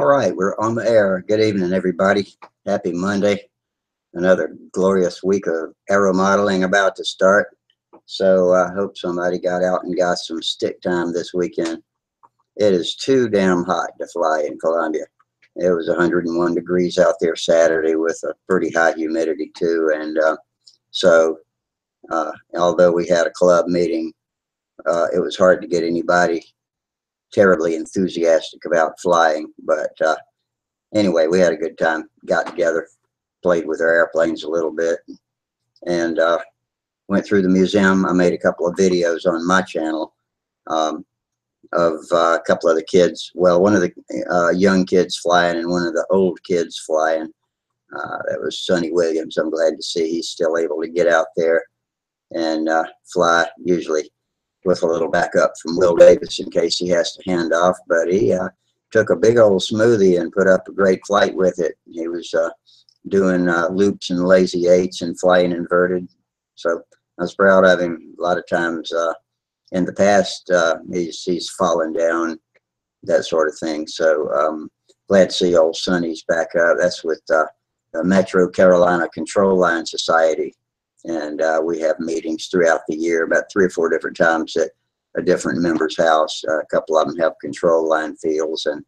All right, we're on the air. Good evening, everybody. Happy Monday. Another glorious week of aero modeling about to start. So I hope somebody got out and got some stick time this weekend. It is too damn hot to fly in Columbia. It was 101 degrees out there Saturday with a pretty high humidity too. And although we had a club meeting, it was hard to get anybody terribly enthusiastic about flying. But anyway, we had a good time, got together, played with our airplanes a little bit, and went through the museum. I made a couple of videos on my channel of a couple of the kids. Well, one of the young kids flying and one of the old kids flying. That was Sonny Williams. I'm glad to see he's still able to get out there and fly, usually with a little backup from Will Davis in case he has to hand off. But he took a big old smoothie and put up a great flight with it. He was doing loops and lazy eights and flying inverted. So I was proud of him. A lot of times in the past, he's fallen down, that sort of thing. So glad to see old Sonny's back up. That's with the Metro Carolina Control Line Society. And we have meetings throughout the year, about 3 or 4 different times at a different member's house. A couple of them have control line fields, and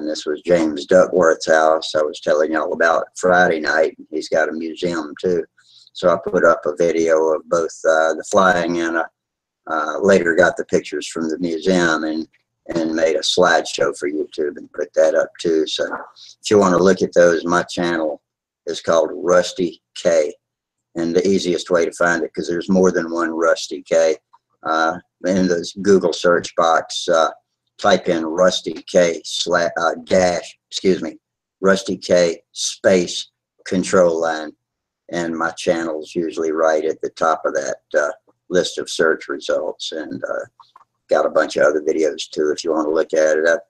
this was James Duckworth's house I was telling y'all about Friday night. He's got a museum too. So I put up a video of both the flying and later got the pictures from the museum and made a slideshow for YouTube and put that up too. So if you want to look at those, my channel is called Rusty K. And the easiest way to find it, because there's more than one Rusty K, in the Google search box, type in Rusty K Rusty K space control line, and my channel's usually right at the top of that list of search results. And got a bunch of other videos too if you want to look at it. I've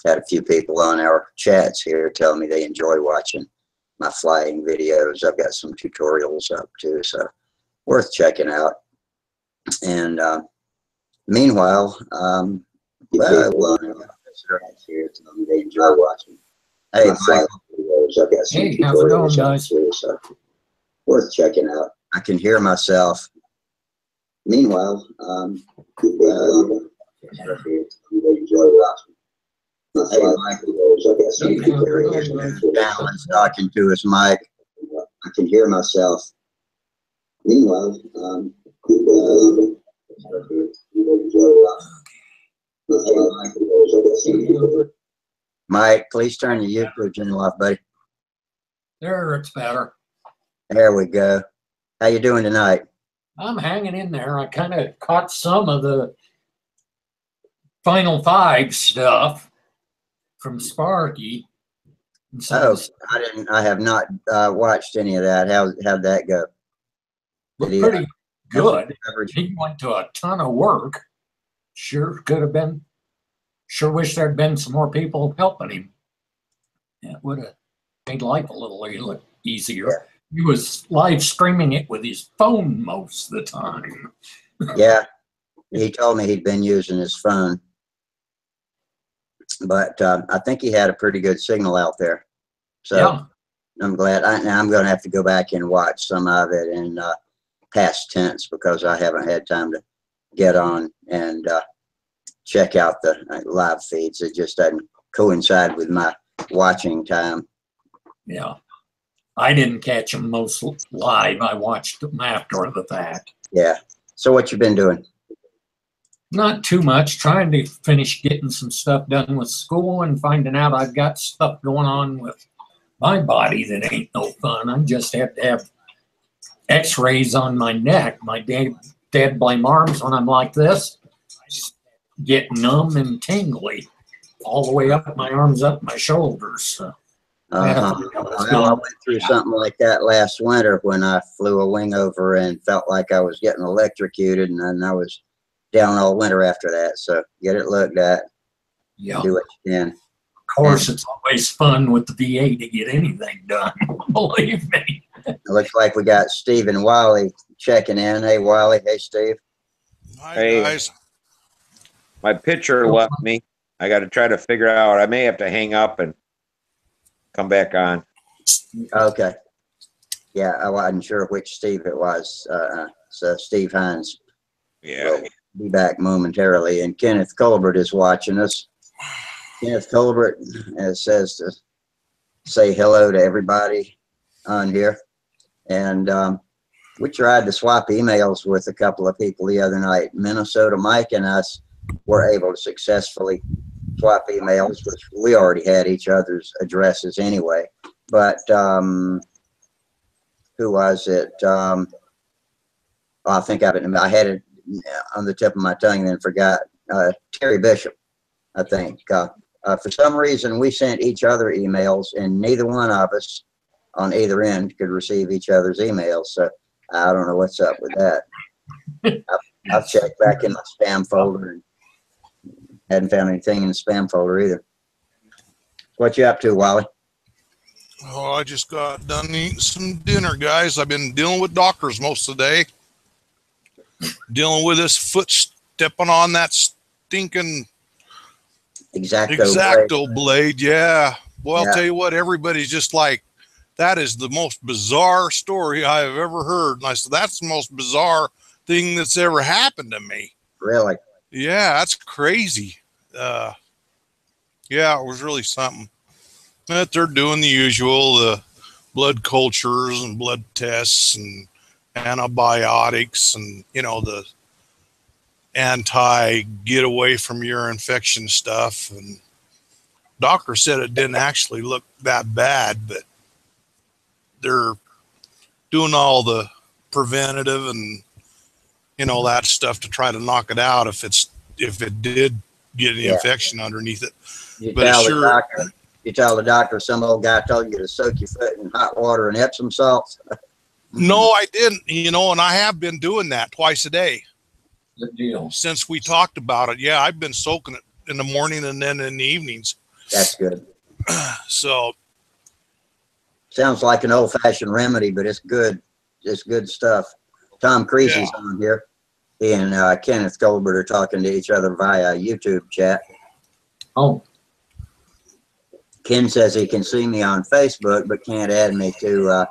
had a few people on our chats here telling me they enjoy watching my flying videos. I've got some tutorials up too, so worth checking out. And meanwhile, well, here telling me they enjoy watching. Hey, Michael, I've got some tutorials up too, so worth checking out. I can hear myself. Meanwhile, they enjoy watching. Hey, Michael, I got some tutorials talking to us, Mike. I can hear myself. Meanwhile, Mike, please turn your YouTube channel off, buddy. There, it's better. There we go. How you doing tonight? I'm hanging in there. I kind of caught some of the Final Five stuff from Sparky. So I have not watched any of that. How'd that go? Pretty good. He went to a ton of work. Sure could have been. Sure wish there'd been some more people helping him. It would have made life a little easier. Yeah. He was live streaming it with his phone most of the time. Yeah, he told me he'd been using his phone. But I think he had a pretty good signal out there. So yeah. I'm glad. I'm going to have to go back and watch some of it in past tense because I haven't had time to get on and check out the live feeds. It just doesn't coincide with my watching time. Yeah. I didn't catch them most live. I watched them after the fact. Yeah. So what you been doing? Not too much. Trying to finish getting some stuff done with school and finding out I've got stuff going on with my body that ain't no fun. I just have to have x-rays on my neck. My dead blame arms when I'm like this get numb and tingly all the way up my arms, up my shoulders. So well, I went through something like that last winter when I flew a wing over and felt like I was getting electrocuted, and then I was down all winter after that. So get it looked at. Yeah. Do what you can. Of course, it's always fun with the VA to get anything done. Believe me. It looks like we got Steve and Wally checking in. Hey, Wally. Hey, Steve. Hi, guys. My pitcher left me. I got to try to figure out. I may have to hang up and come back on. Okay. Yeah, I wasn't sure which Steve it was. So Steve Hines Yeah. will be back momentarily. And Kenneth Colbert is watching us. Kenneth Colbert says to say hello to everybody on here. And we tried to swap emails with a couple of people the other night. Minnesota Mike and us were able to successfully swap emails, which we already had each other's addresses anyway. But who was it? I think I had it on the tip of my tongue and then forgot. Terry Bishop, I think. For some reason, we sent each other emails, and neither one of us on either end could receive each other's emails. So I don't know what's up with that. I've checked back in my spam folder and hadn't found anything in the spam folder either. What you up to, Wally? Oh, I just got done eating some dinner, guys. I've been dealing with doctors most of the day. Dealing with this foot stepping on that stinking X-Acto blade. Yeah. Well, Yeah. I'll tell you what, everybody's just like, that is the most bizarre story I have ever heard. And I said, that's the most bizarre thing that's ever happened to me. Really? Yeah, that's crazy. Yeah, it was really something. But they're doing the usual, the blood cultures and blood tests and antibiotics and, you know, the get away from your infection stuff. And doctor said it didn't actually look that bad, but they're doing all the preventative and, you know, that stuff to try to knock it out if it did get an infection underneath it. You tell the doctor some old guy told you to soak your foot in hot water and Epsom salts? No, I didn't, you know, and I have been doing that twice a day. Good deal. Since we talked about it. Yeah, I've been soaking it in the morning and then in the evenings. That's good. So. Sounds like an old-fashioned remedy, but it's good. It's good stuff. Tom Creasy's on here. He and Kenneth Colbert are talking to each other via YouTube chat. Oh. Ken says he can see me on Facebook, but can't add me to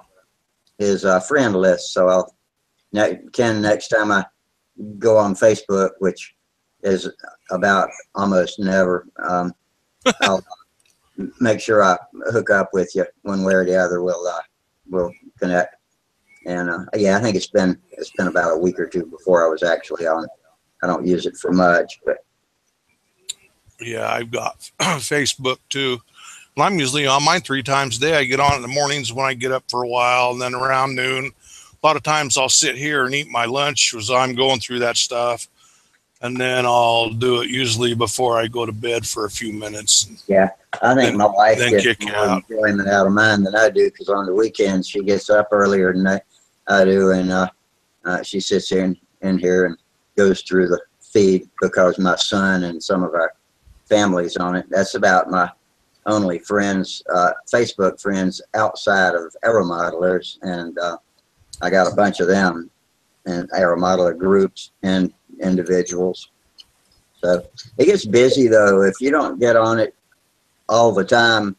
his friend list. So Ken, next time I go on Facebook, which is about almost never, I'll make sure I hook up with you one way or the other. We'll connect. And yeah, I think it's been about a week or two before I was actually on. I don't use it for much, but yeah, I've got Facebook too. Well, I'm usually on mine 3 times a day. I get on in the mornings when I get up for a while, and then around noon. A lot of times I'll sit here and eat my lunch as I'm going through that stuff, and then I'll do it usually before I go to bed for a few minutes. Yeah, I think my wife gets more out. enjoyment out of mine than I do, because on the weekends she gets up earlier than I do, and she sits here in here and goes through the feed because my son and some of our family's on it. That's about my only friends, Facebook friends outside of aeromodelers, and I got a bunch of them and aeromodeler groups and individuals. So it gets busy though. If you don't get on it all the time,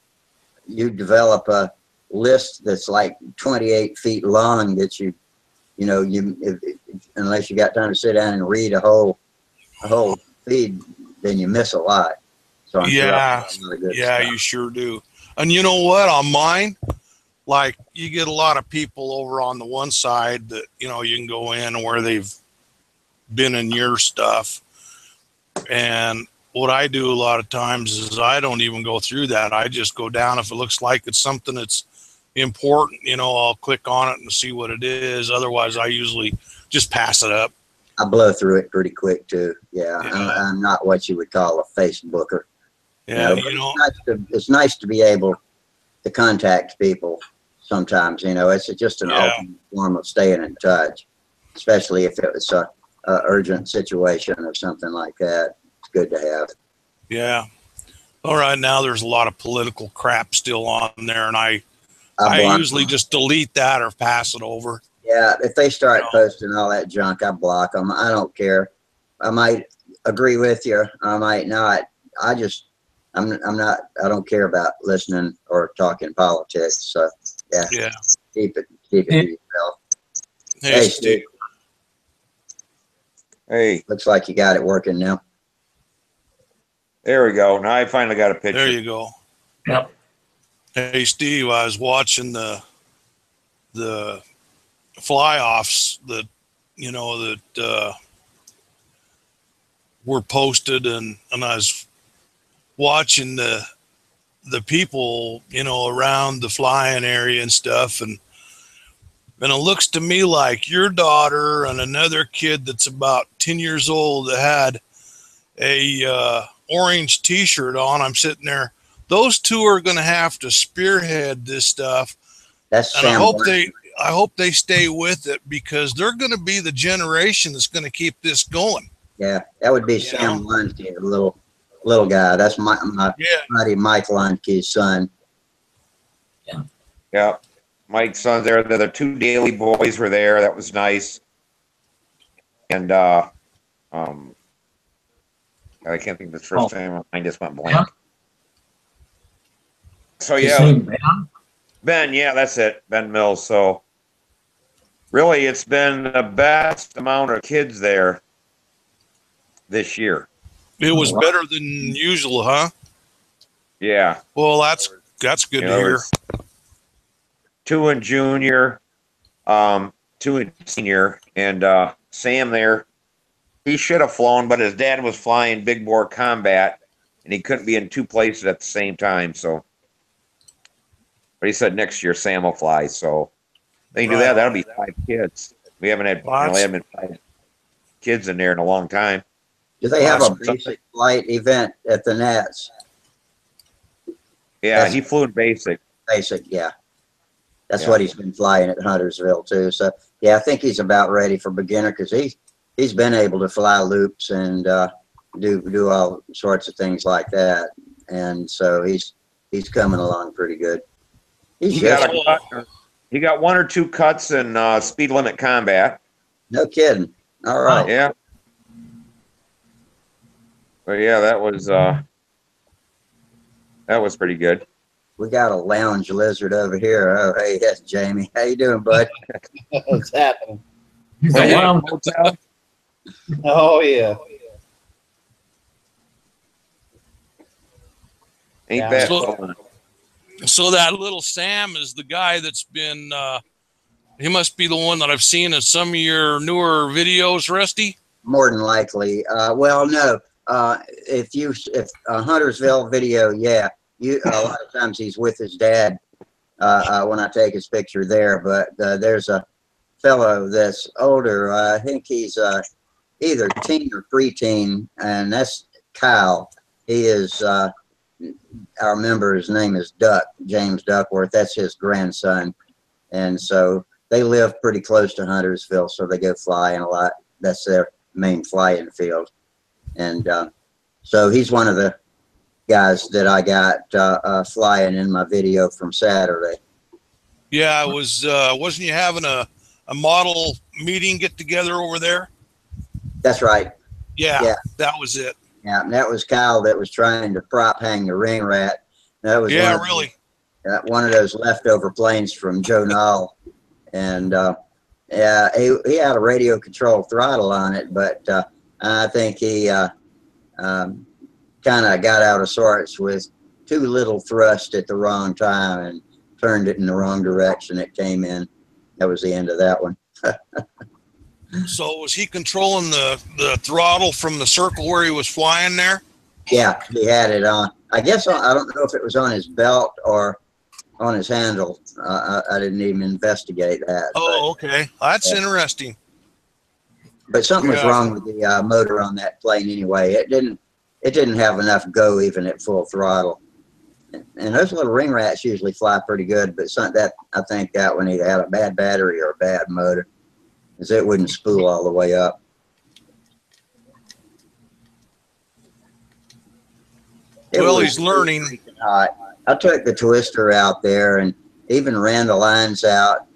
you develop a list that's like 28 feet long that unless you got time to sit down and read a whole feed, then you miss a lot. So I'm you sure do. And you know what, on mine, like, you get a lot of people over on the one side that, you know, you can go in where they've been in your stuff. And what I do a lot of times is I don't even go through that. I just go down. If it looks like it's something that's important, you know, I'll click on it and see what it is. Otherwise, I usually just pass it up. I blow through it pretty quick too. Yeah. I'm not what you would call a Facebooker. Yeah, it's nice to be able to contact people sometimes. You know, it's just an ultimate form of staying in touch, especially if it was a urgent situation or something like that. It's good to have. Yeah. All right, now there's a lot of political crap still on there, and I usually just delete that or pass it over. Yeah, if they start posting all that junk, I block them. I don't care. I might agree with you. I might not. I don't care about listening or talking politics. So yeah, Yeah. keep it to yourself. Hey, Hey, Steve. Steve, Hey, looks like you got it working now. there we go. Now I finally got a picture. There you go. Yep. Hey, Steve, I was watching the fly-offs that, were posted, and I was watching the people, around the flying area and stuff, and it looks to me like your daughter and another kid that's about 10 years old that had a orange t-shirt on. I'm sitting there. Those two are going to have to spearhead this stuff, That's and Sam. I hope they stay with it, because they're going to be the generation that's going to keep this going. Yeah, that would be You Sam know? Lundke, the little guy. That's my Yeah. buddy Mike Lundke's son. Yeah. Mike's son's there. The two Daily boys were there. That was nice. And I can't think of his first name. I just went blank. Yeah. So His yeah, name Ben? Ben. Yeah, that's it. Ben Mills. So really, it's been the best amount of kids there this year. It was wow. better than usual, huh? Yeah. Well, that's good to hear. 2 in junior, 2 in senior, and Sam there. He should have flown, but his dad was flying big bore combat, and he couldn't be in 2 places at the same time. So, but he said next year Sam will fly. So they can do that. That'll be 5 kids. We haven't had Lots. 5 kids in there in a long time. Do they have a basic flight event at the Nats? Yeah, he flew in basic. Basic, yeah. That's Yeah. what he's been flying at Huntersville too. So yeah, I think he's about ready for beginner, because he's been able to fly loops and do all sorts of things like that. And so he's coming along pretty good. He got 1 or 2 cuts in speed limit combat. No kidding. All right. Yeah. But yeah, that was pretty good. We got a lounge lizard over here. Oh, hey, that's Jamie. How you doing, bud? What's happening? He's a lounge. Oh yeah. Ain't Yeah. bad. So that little Sam is the guy that's been. He must be the one that I've seen in some of your newer videos, Rusty. More than likely. Well, no. If Huntersville video, yeah. A lot of times he's with his dad when I take his picture there. But there's a fellow that's older. I think he's either teen or preteen, and that's Kyle. He is. I remember his name is James Duckworth. That's his grandson, and so they live pretty close to Huntersville, so they go flying a lot. That's their main flying field, and so he's one of the guys that I got flying in my video from Saturday. Yeah, I was. Wasn't you having a model meeting get together over there? That's right. Yeah, that was it. Yeah, and that was Kyle that was trying to prop hang the ring rat. That was one of those leftover planes from Joe Knoll, and yeah, he had a radio control throttle on it, but I think he kind of got out of sorts with too little thrust at the wrong time and turned it in the wrong direction. It came in. That was the end of that one. So was he controlling the throttle from the circle where he was flying there? Yeah, he had it on. I guess I don't know if it was on his belt or on his handle. I didn't even investigate that. Oh, okay. That's interesting. But something was wrong with the motor on that plane anyway. It didn't have enough go even at full throttle. And those little ring rats usually fly pretty good, but I think that one either had a bad battery or a bad motor, because it wouldn't spool all the way up. Well, he's learning. Hot. I took the twister out there and even ran the lines out,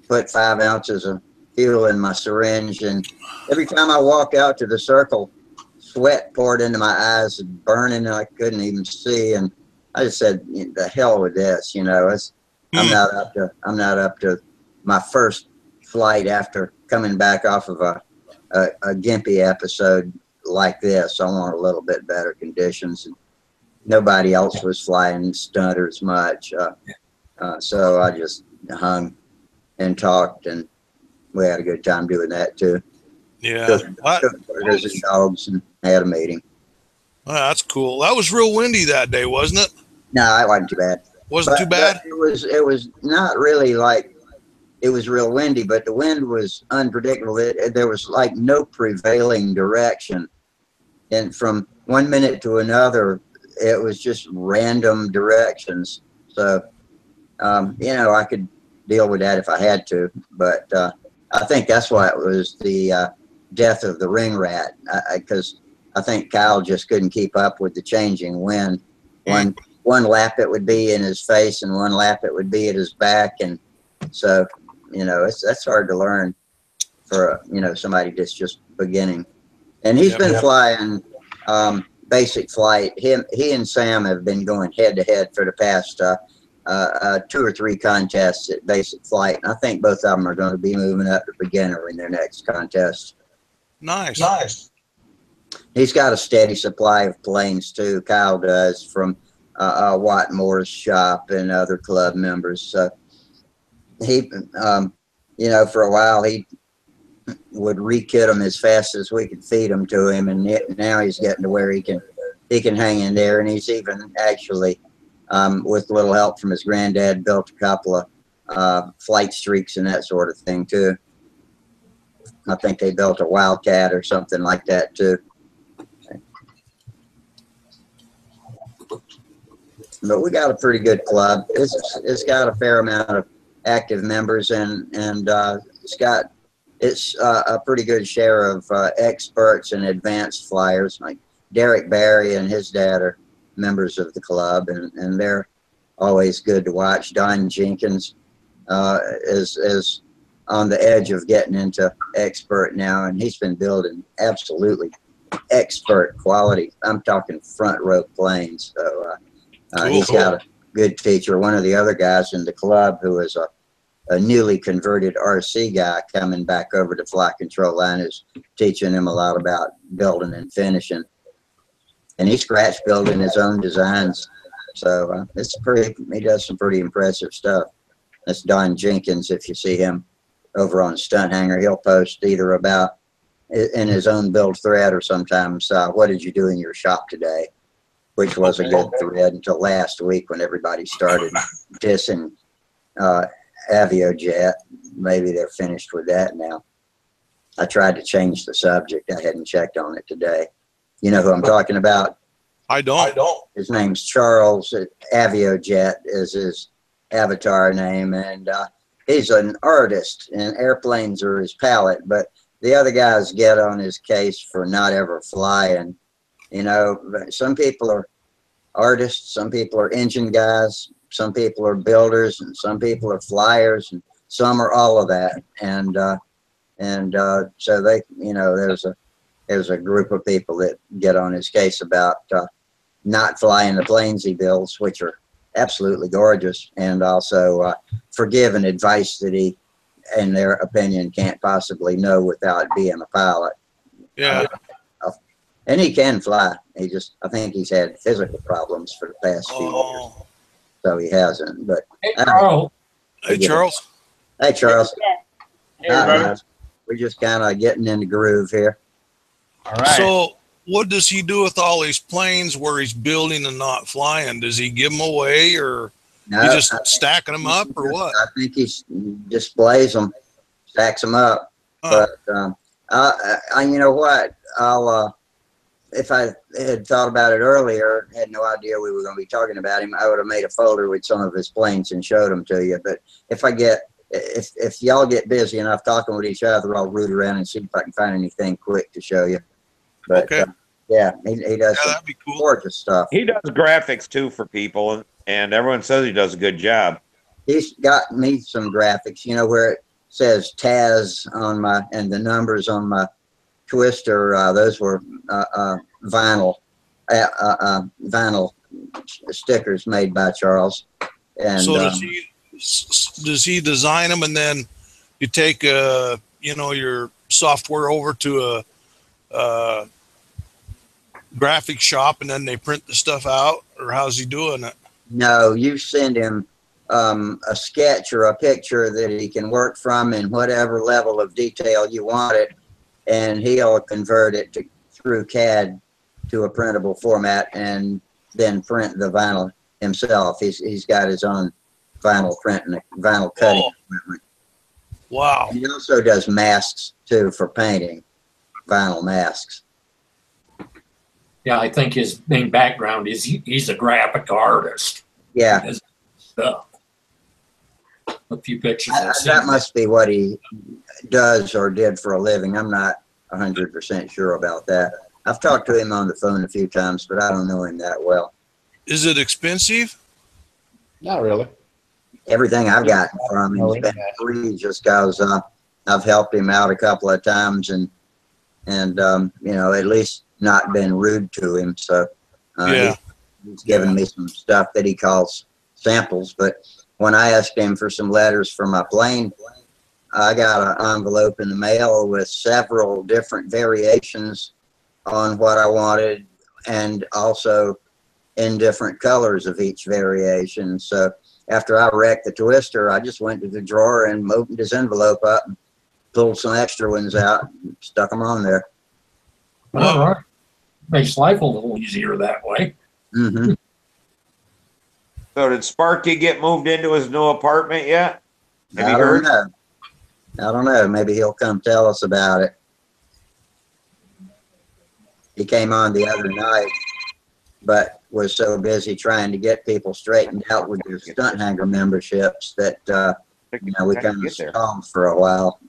put 5 ounces of fuel in my syringe, and every time I walked out to the circle, sweat poured into my eyes and burning, and I couldn't even see. And I just said, the hell with this, I'm not up to my first flight after coming back off of a gimpy episode like this. I want a little bit better conditions. And nobody else was flying stunters much. So I just hung and talked, and we had a good time doing that too. Yeah. Took burgers and dogs and had a meeting. Oh, that's cool. That was real windy that day, wasn't it? No, it wasn't too bad. Wasn't too bad? It was not really like it was real windy, but the wind was unpredictable. There was like no prevailing direction. And from 1 minute to another, it was just random directions. So, I could deal with that if I had to. But I think that's why it was the death of the ring rat, because I think Kyle just couldn't keep up with the changing wind. One lap it would be in his face, and one lap it would be at his back, and so that's hard to learn for somebody that's just beginning. And he's been flying basic flight. He and Sam have been going head to head for the past 2 or 3 contests at basic flight, and I think both of them are going to be moving up to beginner in their next contest. Nice. He's got a steady supply of planes too. Kyle does, from Watmore's shop and other club members. So he, for a while he would re-kit them as fast as we could feed them to him, and now he's getting to where he can hang in there, and he's even actually, with a little help from his granddad, built a couple of flight streaks and that sort of thing too. I think they built a Wildcat or something like that too. But we got a pretty good club. It's got a fair amount of active members, and it's a pretty good share of experts and advanced flyers. Like Derek Barry and his dad are members of the club, and they're always good to watch. Don Jenkins is on the edge of getting into expert now, and he's been building absolutely expert quality. I'm talking front row planes. So he's got a good teacher. One of the other guys in the club, who is a newly converted RC guy coming back over to flight control line, is teaching him a lot about building and finishing. And he's scratch building his own designs. So he does some pretty impressive stuff. That's Don Jenkins. If you see him over on Stunt Hanger, he'll post either about in his own build thread, or sometimes what did you do in your shop today, which was a good thread until last week when everybody started dissing Aviojet. Maybe they're finished with that now. I tried to change the subject. I hadn't checked on it today. You know who I'm talking about? I don't. His name's Charles. Aviojet is his avatar name, and he's an artist, and airplanes are his palette. But the other guys get on his case for not ever flying. Some people are artists, some people are engine guys, some people are builders, and some people are flyers, and some are all of that. And so they, there's a group of people that get on his case about not flying the planes he builds, which are absolutely gorgeous, and also forgiving advice that he, in their opinion, can't possibly know without being a pilot. Yeah. And he can fly. I think he's had physical problems for the past few years. So he hasn't. But hey, Charles. Hey, Charles. Hey, Charles. Hey, everybody. We're just kind of getting in the groove here. All right. So what does he do with all these planes where he's building and not flying? Does he give them away, or No, he just stacking them up, or what? I think he displays them, stacks them up. But you know what? If I had thought about it earlier, had no idea we were going to be talking about him, I would have made a folder with some of his planes and showed them to you. But if y'all get busy enough talking with each other, I'll root around and see if I can find anything quick to show you. But okay. He does some that'd be cool. gorgeous stuff. He does graphics too for people, and everyone says he does a good job. He's got me some graphics, where it says Taz on and the numbers on my Twister, those were vinyl vinyl stickers made by Charles. And so does he design them, and then you take your software over to a graphic shop, and then they print the stuff out, or how's he doing it? no, you send him a sketch or a picture that he can work from in whatever level of detail you want it, and he'll convert it through CAD to a printable format and then print the vinyl himself. He's got his own vinyl printing, vinyl cutting equipment. Wow. He also does masks too for painting, vinyl masks. Yeah, I think his main background is he's a graphic artist. Yeah. He does stuff. A few pictures. I've seen that must be what he does or did for a living. I'm not 100% sure about that. I've talked to him on the phone a few times, but I don't know him that well. Is it expensive? Not really. Everything I've gotten from him has been free, just because I've helped him out a couple of times and at least not been rude to him. So yeah, he's given me some stuff that he calls samples. But when I asked him for some letters for my plane, I got an envelope in the mail with several different variations on what I wanted, and also in different colors of each variation. So after I wrecked the Twister, I just went to the drawer and opened his envelope up and pulled some extra ones out and stuck them on there. All right. Makes life a little easier that way. Mm-hmm. So did Sparky get moved into his new apartment yet? Have you heard? I don't know. Maybe he'll come tell us about it. He came on the other night, but was so busy trying to get people straightened out with their stunt hanger memberships that we kind of stalled for a while.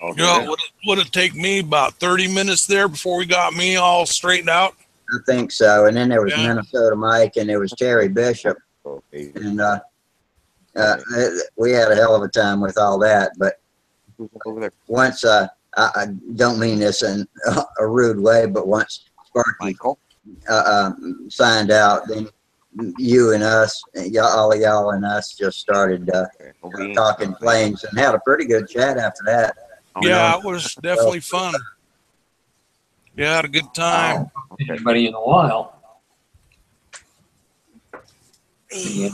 Okay. Would it take me about 30 minutes there before we got me all straightened out? I think so. And then there was Minnesota Mike, and there was Terry Bishop, and we had a hell of a time with all that. But once I don't mean this in a rude way, but once Sparky signed out, then you and us, all of y'all and us, just started talking planes and had a pretty good chat after that. Yeah, it was definitely fun. Yeah, had a good time. Anybody in a while. Hey,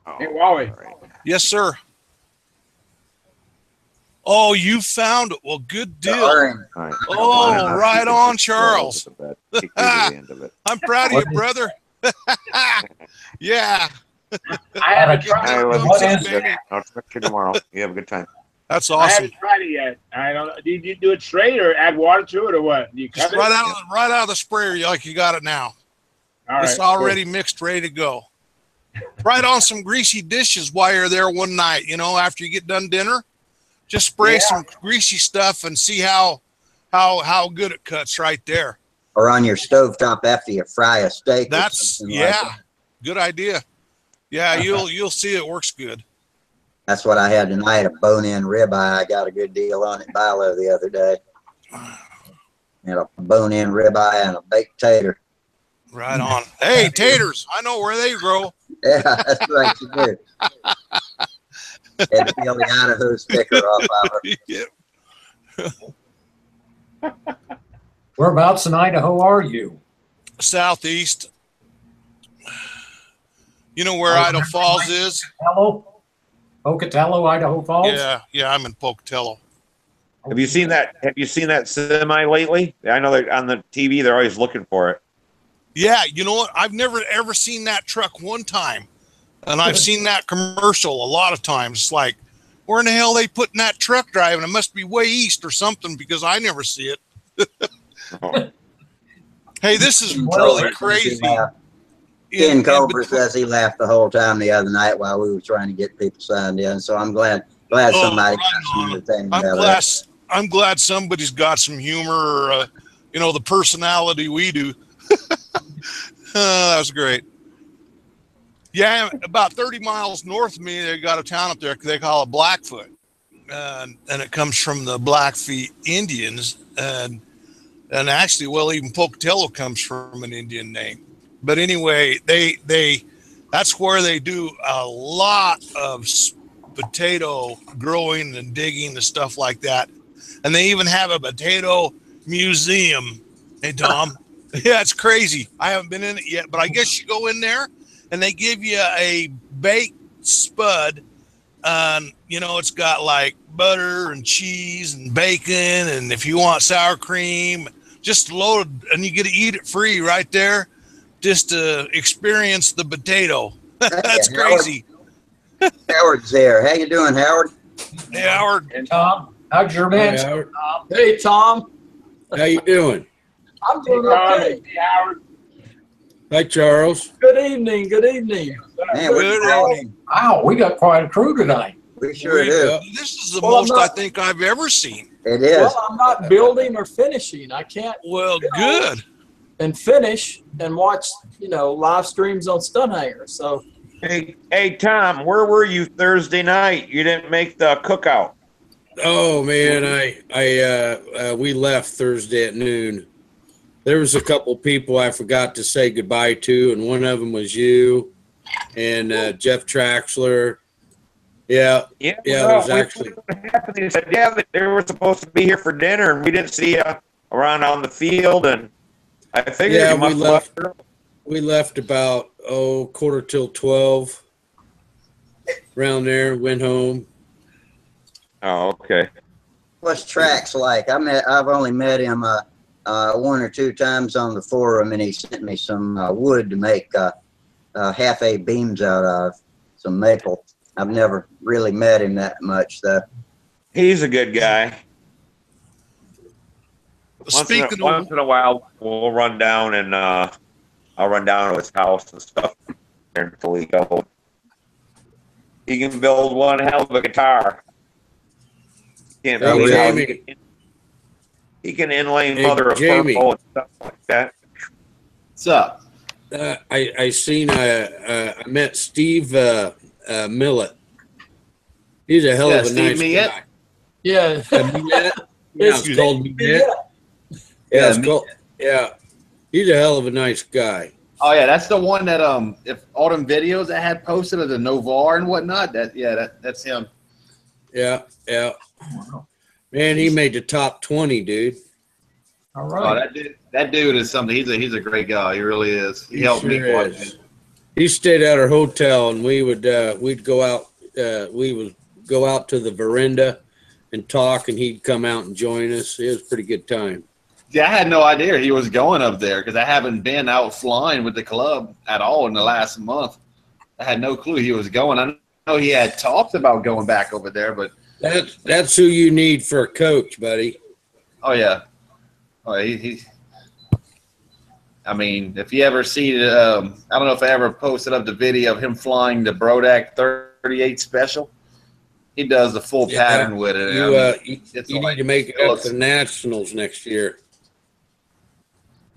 Wally. Yes, sir. Oh, you found it. Well, good deal. Oh, right on, Charles. I'm proud of you, brother. Yeah. I haven't tried it. What is it? I'll talk to you tomorrow. You have a good time. That's I awesome. haven't tried it yet. I don't. Did you do it straight or add water to it or what? You Just cut right it? out of the sprayer, like you got it now. All right. It's already mixed, ready to go. Right on some greasy dishes while you're there one night. After you get done dinner, just spray some greasy stuff and see how good it cuts right there. Or on your stovetop after you fry a steak. That's good idea. Yeah, you'll see it works good. That's what I had tonight, a bone-in ribeye. I got a good deal on it Bilo the other day. And a bone-in ribeye and a baked tater. Right on. Hey, taters, I know where they grow. Yeah, that's right, you do. And peel the Idaho sticker off of it. Whereabouts in Idaho are you? Southeast. You know where Idaho Falls is? Pocatello, Idaho Falls? Yeah, I'm in Pocatello. Have you seen that? Have you seen that semi lately? I know they're on the TV. They're always looking for it. Yeah, you know what? I've never ever seen that truck one time, and I've seen that commercial a lot of times. It's like, where in the hell are they putting that truck driving? It must be way east or something because I never see it. Hey, this is really crazy. Ken Culver says he laughed the whole time the other night while we were trying to get people signed in. So I'm glad somebody got some entertainment. I'm glad somebody's got some humor, or, the personality we do. That was great. Yeah, about 30 miles north of me, they got a town up there they call it Blackfoot. and it comes from the Blackfeet Indians, and actually, well, even Pocatello comes from an Indian name. But anyway, that's where they do a lot of potato growing and digging and stuff like that. And they even have a potato museum. Hey, Tom. Yeah, it's crazy. I haven't been in it yet, but I guess you go in there and they give you a baked spud. You know, it's got like butter and cheese and bacon, and if you want sour cream, just load, and you get to eat it free right there, just to experience the potato. That's Hey, crazy. Howard's there. How you doing, Howard? Hey, Howard. And Tom, how's your man? Hey, Howard. Hey, Tom. How you doing? I'm doing okay. Hey, Howard. Hi, Charles. Good evening. Good evening. Man, we're Good evening. Wow, we got quite a crew tonight. We sure do. This is the Well, I'm most not- I think I've ever seen. It is. Well, I'm not building or finishing. I can't Well, good. and finish and watch, live streams on Stunt Hanger. So Hey, Tom, where were you Thursday night? You didn't make the cookout. Oh man, we left Thursday at noon. There was a couple people I forgot to say goodbye to, and one of them was you and Jeff Traxler. Yeah, Yeah, Yeah, it was actually- What happened? He said, yeah, they were supposed to be here for dinner, and we didn't see you around on the field, and I figured Yeah, you must we have left. we left about 11:45, around there. Went home. Oh, okay. What's Trax like? I've only met him one or two times on the forum, and he sent me some wood to make half-A beams out of, some maple. I've never really met him that much, though. He's a good guy. Speaking Once of, in a while, we'll run down and I'll run down to his house and stuff until we go. He can build one hell of a guitar. Can't Hey, believe how Jamie. he can inlay Hey, mother of Jamie. pearl and stuff like that. What's up? I met Steve Millett. He's a hell Yeah, of a Steve nice Millett? guy. yeah, Have you met? Yeah, it's called Millett. yeah. Yeah, it's me- called, yeah. He's a hell of a nice guy. Oh yeah, that's the one that if all them videos I had posted of the Novar and whatnot. That's him. Yeah. Man, he made the top 20, dude. All Oh, right. that dude is something. He's a great guy. He really is. He helped me sure quite a is. bit. He stayed at our hotel, and we'd go out. We would go out to the veranda and talk, and he'd come out and join us. It was a pretty good time. Yeah, I had no idea he was going up there because I haven't been out flying with the club at all in the last month. I had no clue he was going. I know he had talked about going back over there, but That's who you need for a coach, buddy. oh yeah, he I mean, if you ever see, I don't know if I ever posted up the video of him flying the Brodak 38 Special. He does the full Yeah. pattern with it. You, I mean, you it's need like- to make it it up looks- to nationals next year.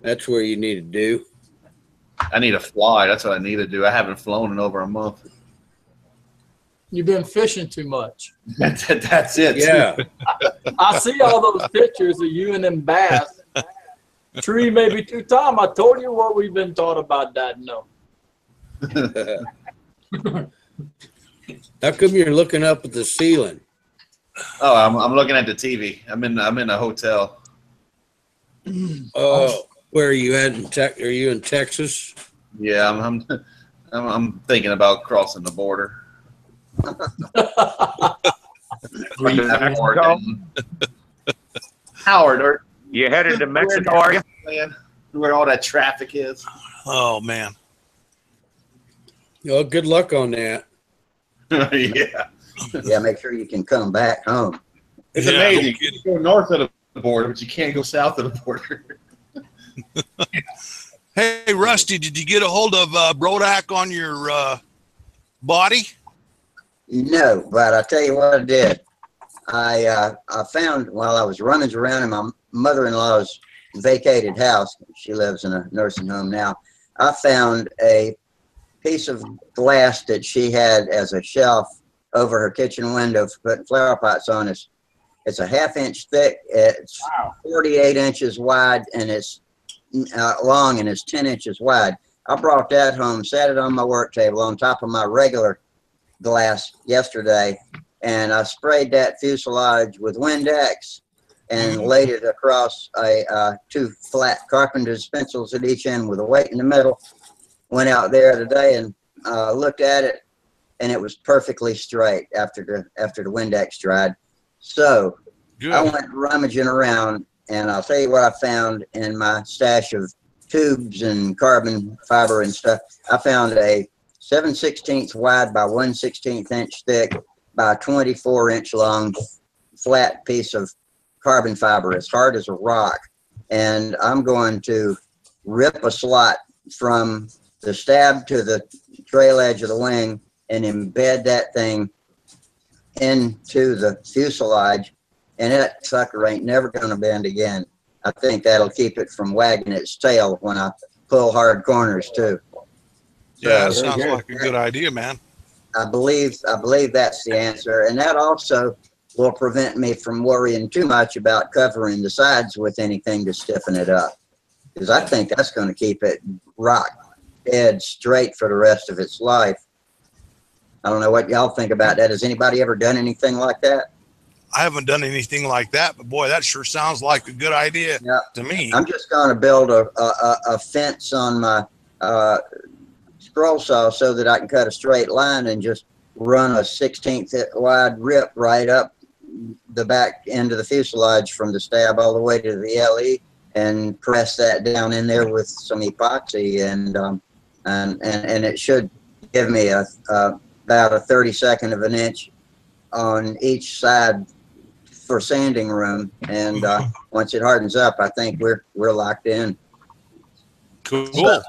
That's where you need to do. I need to fly. That's what I need to do. I haven't flown in over a month. You've been fishing too much. That's it. Yeah. I see all those pictures of you and them bass. Tree maybe two time. I told you what we've been taught about that. No. How come you're looking up at the ceiling? Oh, I'm looking at the TV. I'm in a hotel. Oh, where are you at in Are you in Texas? Yeah, I'm thinking about crossing the border. Mexico? Howard, or You headed to Mexico, are you? man, where all that traffic is. oh man, Oh, good luck on that. Yeah, Yeah, make sure you can come back home. it's Yeah, amazing. no You kidding. can go north of the border, but you can't go south of the border. Hey, Rusty, did you get a hold of Brodak on your body? No, but I tell you what I did. I found while I was rummaging around in my mother-in-law's vacated house, she lives in a nursing home now, I found a piece of glass that she had as a shelf over her kitchen window for putting flower pots on. It's a 1/2 inch thick. It's 48 inches wide, and it's long, and it's 10 inches wide. I brought that home, sat it on my work table on top of my regular glass yesterday, and I sprayed that fuselage with Windex and laid it across 2 flat carpenter's pencils at each end with a weight in the middle. Went out there today and looked at it, and it was perfectly straight after the Windex dried. So Good. I went rummaging around, and I'll tell you what I found in my stash of tubes and carbon fiber and stuff. I found a 7/16 wide by 1/16 inch thick by 24 inch long flat piece of carbon fiber, as hard as a rock. And I'm going to rip a slot from the stab to the trail edge of the wing and embed that thing into the fuselage, and that sucker ain't never going to bend again. I think that'll keep it from wagging its tail when I pull hard corners too. Yeah, that So, sounds like a good idea, man. I believe that's the answer, and that also will prevent me from worrying too much about covering the sides with anything to stiffen it up, because I think that's going to keep it rock dead straight for the rest of its life. I don't know what y'all think about that. Has anybody ever done anything like that? I haven't done anything like that, but boy, that sure sounds like a good idea to me. I'm just going to build a fence on my scroll saw so that I can cut a straight line and just run a 16th wide rip right up the back end of the fuselage from the stab all the way to the LE, and press that down in there with some epoxy, and it should give me about a 32nd of an inch on each side for sanding room. And once it hardens up, I think we're locked in. Cool. So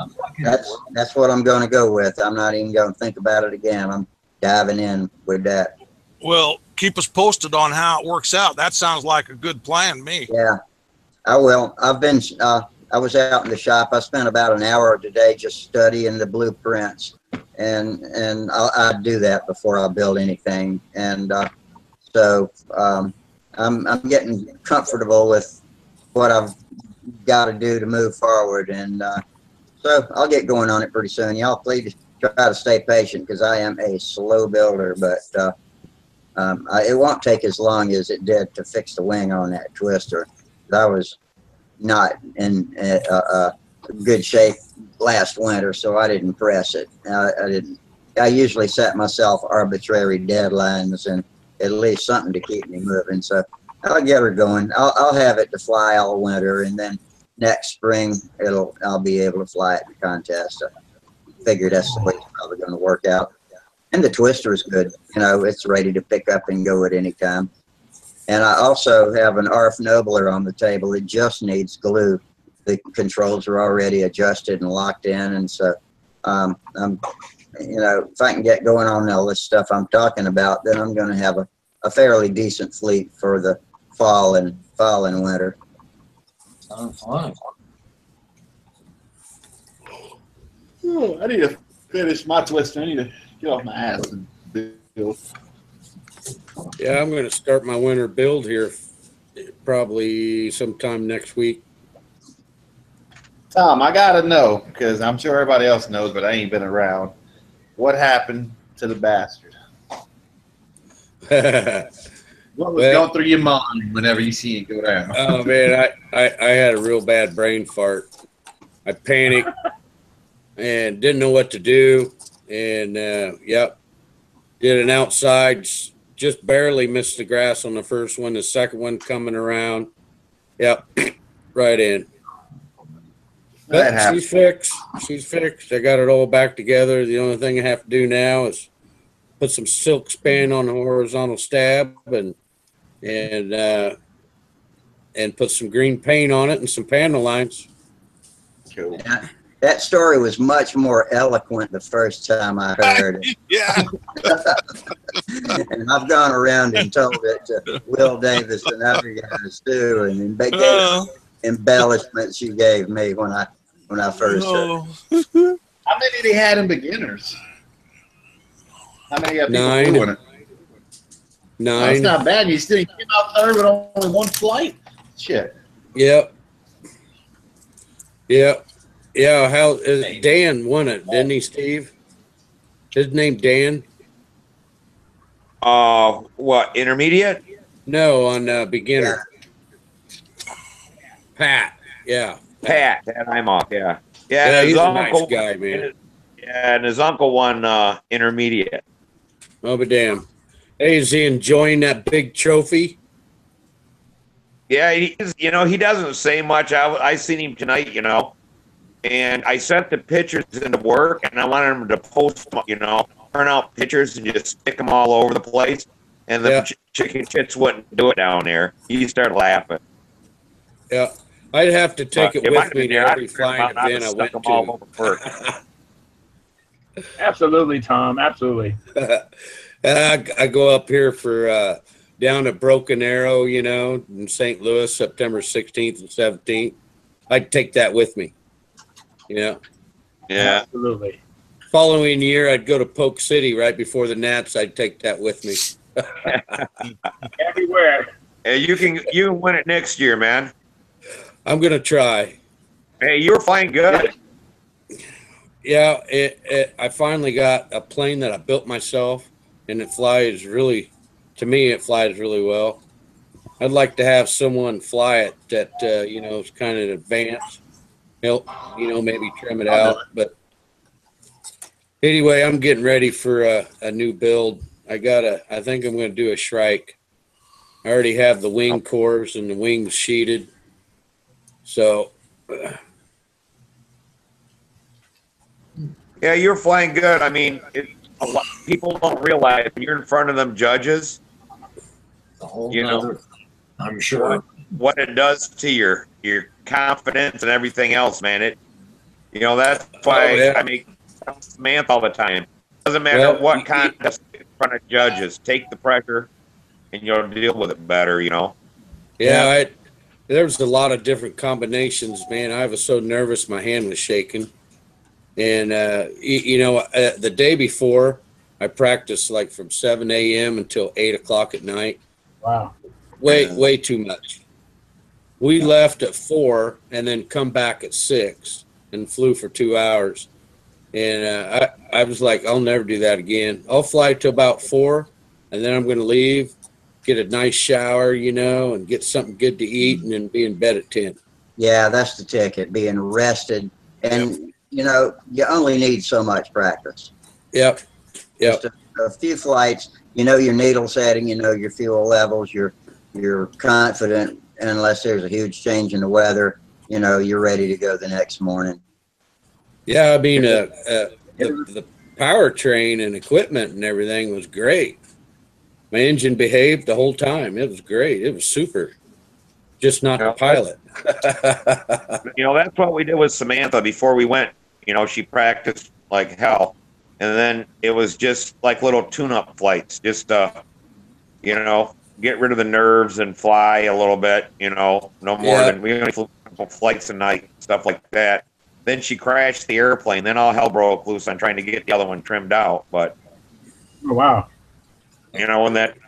that's what I'm going to go with. I'm not even going to think about it again. I'm diving in with that. Well, keep us posted on how it works out. That sounds like a good plan to me. Yeah, I will. I've been, I was out in the shop. I spent about an hour today just studying the blueprints, and I do that before I build anything. And so I'm getting comfortable with what I've got to do to move forward. And so I'll get going on it pretty soon. Y'all please try to stay patient, because I am a slow builder, but it won't take as long as it did to fix the wing on that twister. I was not in good shape last winter, so I didn't press it. I usually set myself arbitrary deadlines and at least something to keep me moving. So I'll get her going. I'll have it to fly all winter, and then next spring I'll be able to fly at the contest. I figure that's the way it's probably going to work out. And the twister is good. You know, it's ready to pick up and go at any time. And I also have an ARF Nobler on the table. It just needs glue. The controls are already adjusted and locked in. And so, I'm, you know, if I can get going on all this stuff I'm talking about, then I'm going to have a fairly decent fleet for the fall and winter. Sounds fun. I need to finish my twister. I need to get off my ass and build. Yeah, I'm going to start my winter build here probably sometime next week. Tom, I got to know, because I'm sure everybody else knows, but I ain't been around. What happened to the bastard? What was going through your mind whenever you see it go down? Oh, man, I had a real bad brain fart. I panicked and didn't know what to do. And, yep, did an outside, just barely missed the grass on the first one. The second one coming around, yep, right in. But she's fixed. She's fixed. I got it all back together. The only thing I have to do now is put some silk span on the horizontal stab and put some green paint on it and some panel lines. Cool. That story was much more eloquent the first time I heard it. Yeah. And I've gone around and told it to Will Davis and other guys too, and they gave embellishments you gave me when I first heard it. How many they had in beginners? How many people 9. doing it? 9. That's not bad. You still came out third with only one flight. Shit. Yep. Yep. Yeah. How Dan won it, didn't he, Steve? His name Dan? What, intermediate? No, on beginner. Pat. Yeah. Pat I'm off, yeah. Yeah, and his he's a uncle, nice guy, man. and his uncle won intermediate. Oh, but damn. Hey, is he enjoying that big trophy? Yeah, he doesn't say much. I seen him tonight, and I sent the pictures into work, and I wanted him to post, turn out pictures and just stick them all over the place. And the chicken shits wouldn't do it down there. He started laughing. Yeah, I'd have to take it with me to every flying event I went to. Absolutely, Tom. Absolutely. I go up here for down at Broken Arrow, in St. Louis, September 16th and 17th. I'd take that with me. Yeah. Absolutely. Following year, I'd go to Polk City right before the Nats. I'd take that with me. Everywhere. Hey, you can win it next year, man. I'm gonna try. Hey, you were flying good. Yeah, I finally got a plane that I built myself, and it flies really. To me, it flies really well. I'd like to have someone fly it that is kind of advanced. Help, maybe trim it out. But anyway, I'm getting ready for a new build. I think I'm going to do a Shrike. I already have the wing cores and the wings sheeted. So. Yeah, you're flying good. I mean, people don't realize when you're in front of them judges. I'm sure what it does to your confidence and everything else, man. That's why I make Samantha all the time. Doesn't matter what contest in front of judges. Take the pressure, and you'll deal with it better. Yeah, there's a lot of different combinations, man. I was so nervous, my hand was shaking, and the day before, I practiced like from 7 a.m. until 8 o'clock at night. Wow. Way too much. We left at 4 and then come back at 6 and flew for 2 hours. And I was like, I'll never do that again. I'll fly to about 4 and then I'm going to leave, get a nice shower, and get something good to eat and then be in bed at 10. Yeah, that's the ticket, being rested. And, you only need so much practice. Yep. Just a few flights, your needle setting, your fuel levels, you're confident, and unless there's a huge change in the weather, you're ready to go the next morning. Yeah, I mean, the powertrain and equipment and everything was great. My engine behaved the whole time. It was great. It was super. Just not the pilot. That's what we did with Samantha before we went. She practiced like hell. And then it was just like little tune-up flights, just get rid of the nerves and fly a little bit, no more than we only flew a couple flights a night, stuff like that. Then she crashed the airplane. Then all hell broke loose on trying to get the other one trimmed out. But oh, wow, when that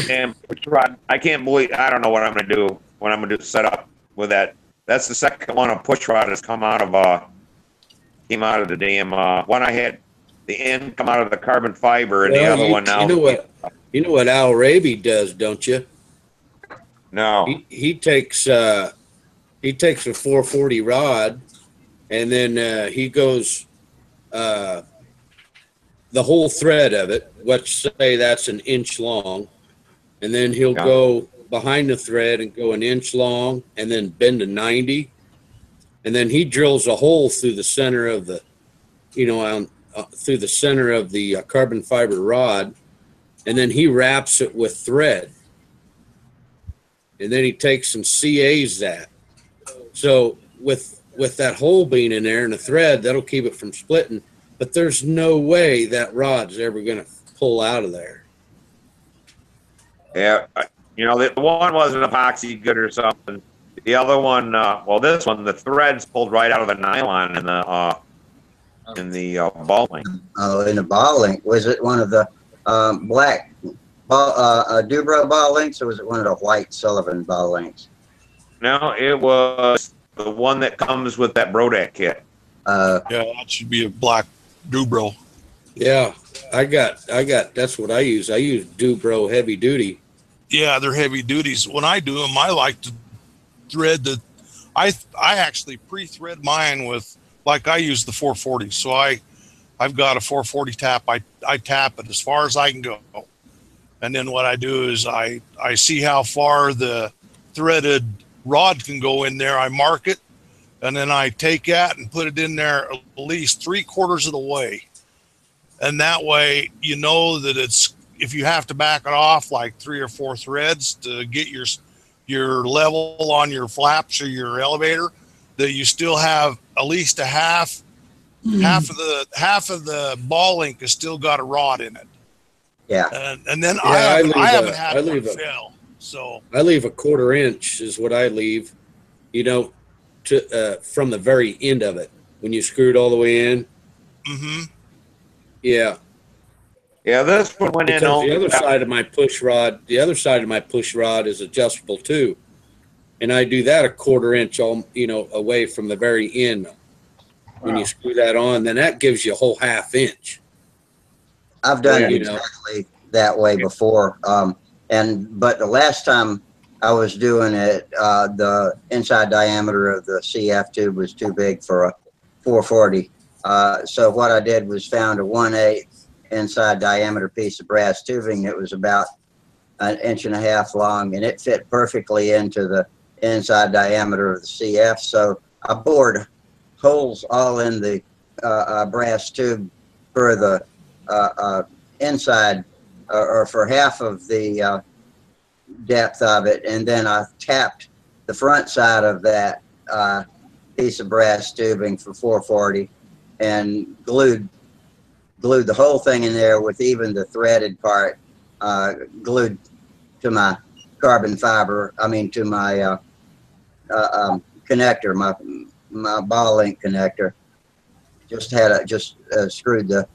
damn push rod, I can't believe. I don't know what I'm going to do when I'm going to do set up with that. That's the second one of push rod has come out of the damn one I had. The end come out of the carbon fiber, and the other one now. You know what Al Raby does, don't you? No. He takes a 440 rod, and then he goes the whole thread of it. Let's say that's an inch long, and then he'll go behind the thread and go an inch long, and then bend to 90, and then he drills a hole through the center of the, through the center of the carbon fiber rod, and then he wraps it with thread, and then he takes and CAs that. So with that hole being in there and the thread, that'll keep it from splitting, but there's no way that rod's ever going to pull out of there. Yeah, the one wasn't epoxy good or something. The other one, this one, the threads pulled right out of the nylon in the ball link. Oh, in the ball link. Was it one of the Dubro ball links, or was it one of the white Sullivan ball links? No, it was the one that comes with that Brodak kit. Yeah, that should be a black Dubro. Yeah, I got. That's what I use. I use Dubro heavy duty. Yeah, they're heavy duties. When I do them, I like to thread the. I actually pre-thread mine with, like, I use the 440. So I've got a 440 tap. I tap it as far as I can go, and then what I do is I see how far the threaded rod can go in there. I mark it, and then I take that and put it in there at least 3/4 of the way. And that way, you know that it's, if you have to back it off like 3 or 4 threads to get your level on your flaps or your elevator, that you still have at least a half of the ball link has still got a rod in it. Yeah. And then Yeah, I haven't had one fail. So I leave a 1/4 inch is what I leave, you know, to from the very end of it when you screw it all the way in. mm-hmm. Yeah. Yeah, this one went in. Because the other side of my push rod is adjustable too, and I do that a 1/4 inch, away from the very end. When you screw that on, then that gives you a whole 1/2 inch. I've done it exactly that way before. But the last time I was doing it, the inside diameter of the CF tube was too big for a 440. So what I did was found a 1/8 inside diameter piece of brass tubing that was about 1.5 inches long, and it fit perfectly into the inside diameter of the CF. So I bored holes all in the brass tube for the inside, or for half of the depth of it, and then I tapped the front side of that piece of brass tubing for 440 and glued the whole thing in there with even the threaded part glued to my carbon fiber, to my connector, my ball link connector. Just screwed the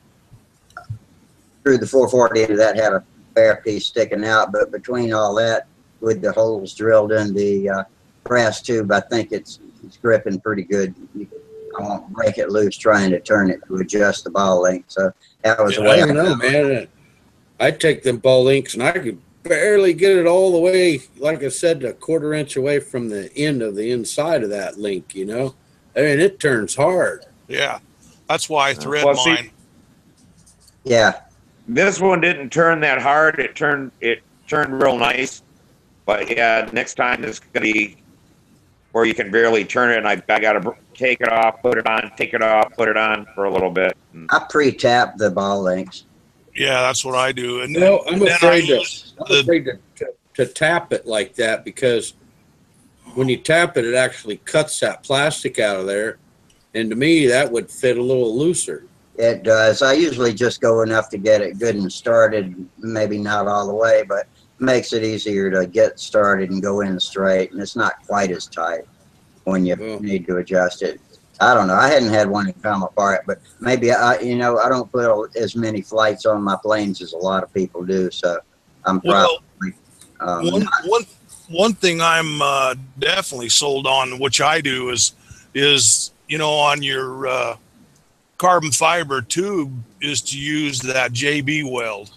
440 into that, had a bare piece sticking out, but between all that, with the holes drilled in the brass tube, I think it's gripping pretty good. I won't break it loose trying to turn it to adjust the ball length. So that was the way I don't know, man. I take them ball links and I could barely get it all the way, like I said, a 1/4 inch away from the end of the inside of that link, I mean, it turns hard. Yeah, that's why I thread mine. Yeah. This one didn't turn that hard. It turned real nice. But yeah, next time it's gonna be where you can barely turn it, and I gotta take it off, put it on, take it off, put it on for a little bit. I pre-tap the ball links. Yeah, that's what I do. And I'm afraid to tap it like that, because when you tap it, it actually cuts that plastic out of there, and to me, that would fit a little looser. It does. I usually just go enough to get it good and started, maybe not all the way, but makes it easier to get started and go in straight, and it's not quite as tight when you need to adjust it. I don't know. I hadn't had one come apart, but maybe I don't put as many flights on my planes as a lot of people do, so I'm probably one thing I'm definitely sold on, which I do, is on your carbon fiber tube, is to use that JB weld.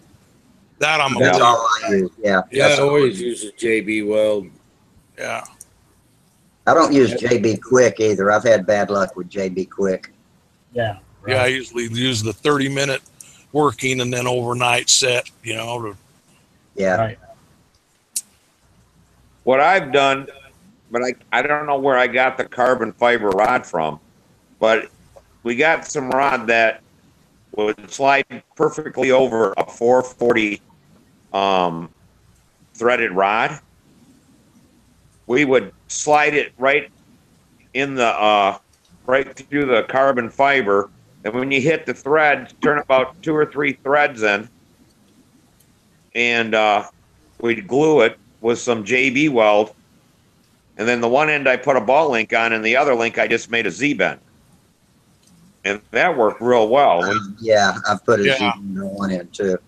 That that's all I use. Yeah. I always use a JB weld. Yeah. I don't use JB Quick either. I've had bad luck with JB Quick. Yeah. Right. Yeah, I usually use the 30-minute working and then overnight set, Yeah. Right. What I've done, but I don't know where I got the carbon fiber rod from, but we got some rod that would slide perfectly over a 440 threaded rod. We would slide it right in the right through the carbon fiber, and when you hit the thread, turn about 2 or 3 threads in, and we'd glue it with some JB weld, and then the one end I put a ball link on, and the other link I just made a Z-bend. And that worked real well. Yeah, I've put a Z-bend on one end too.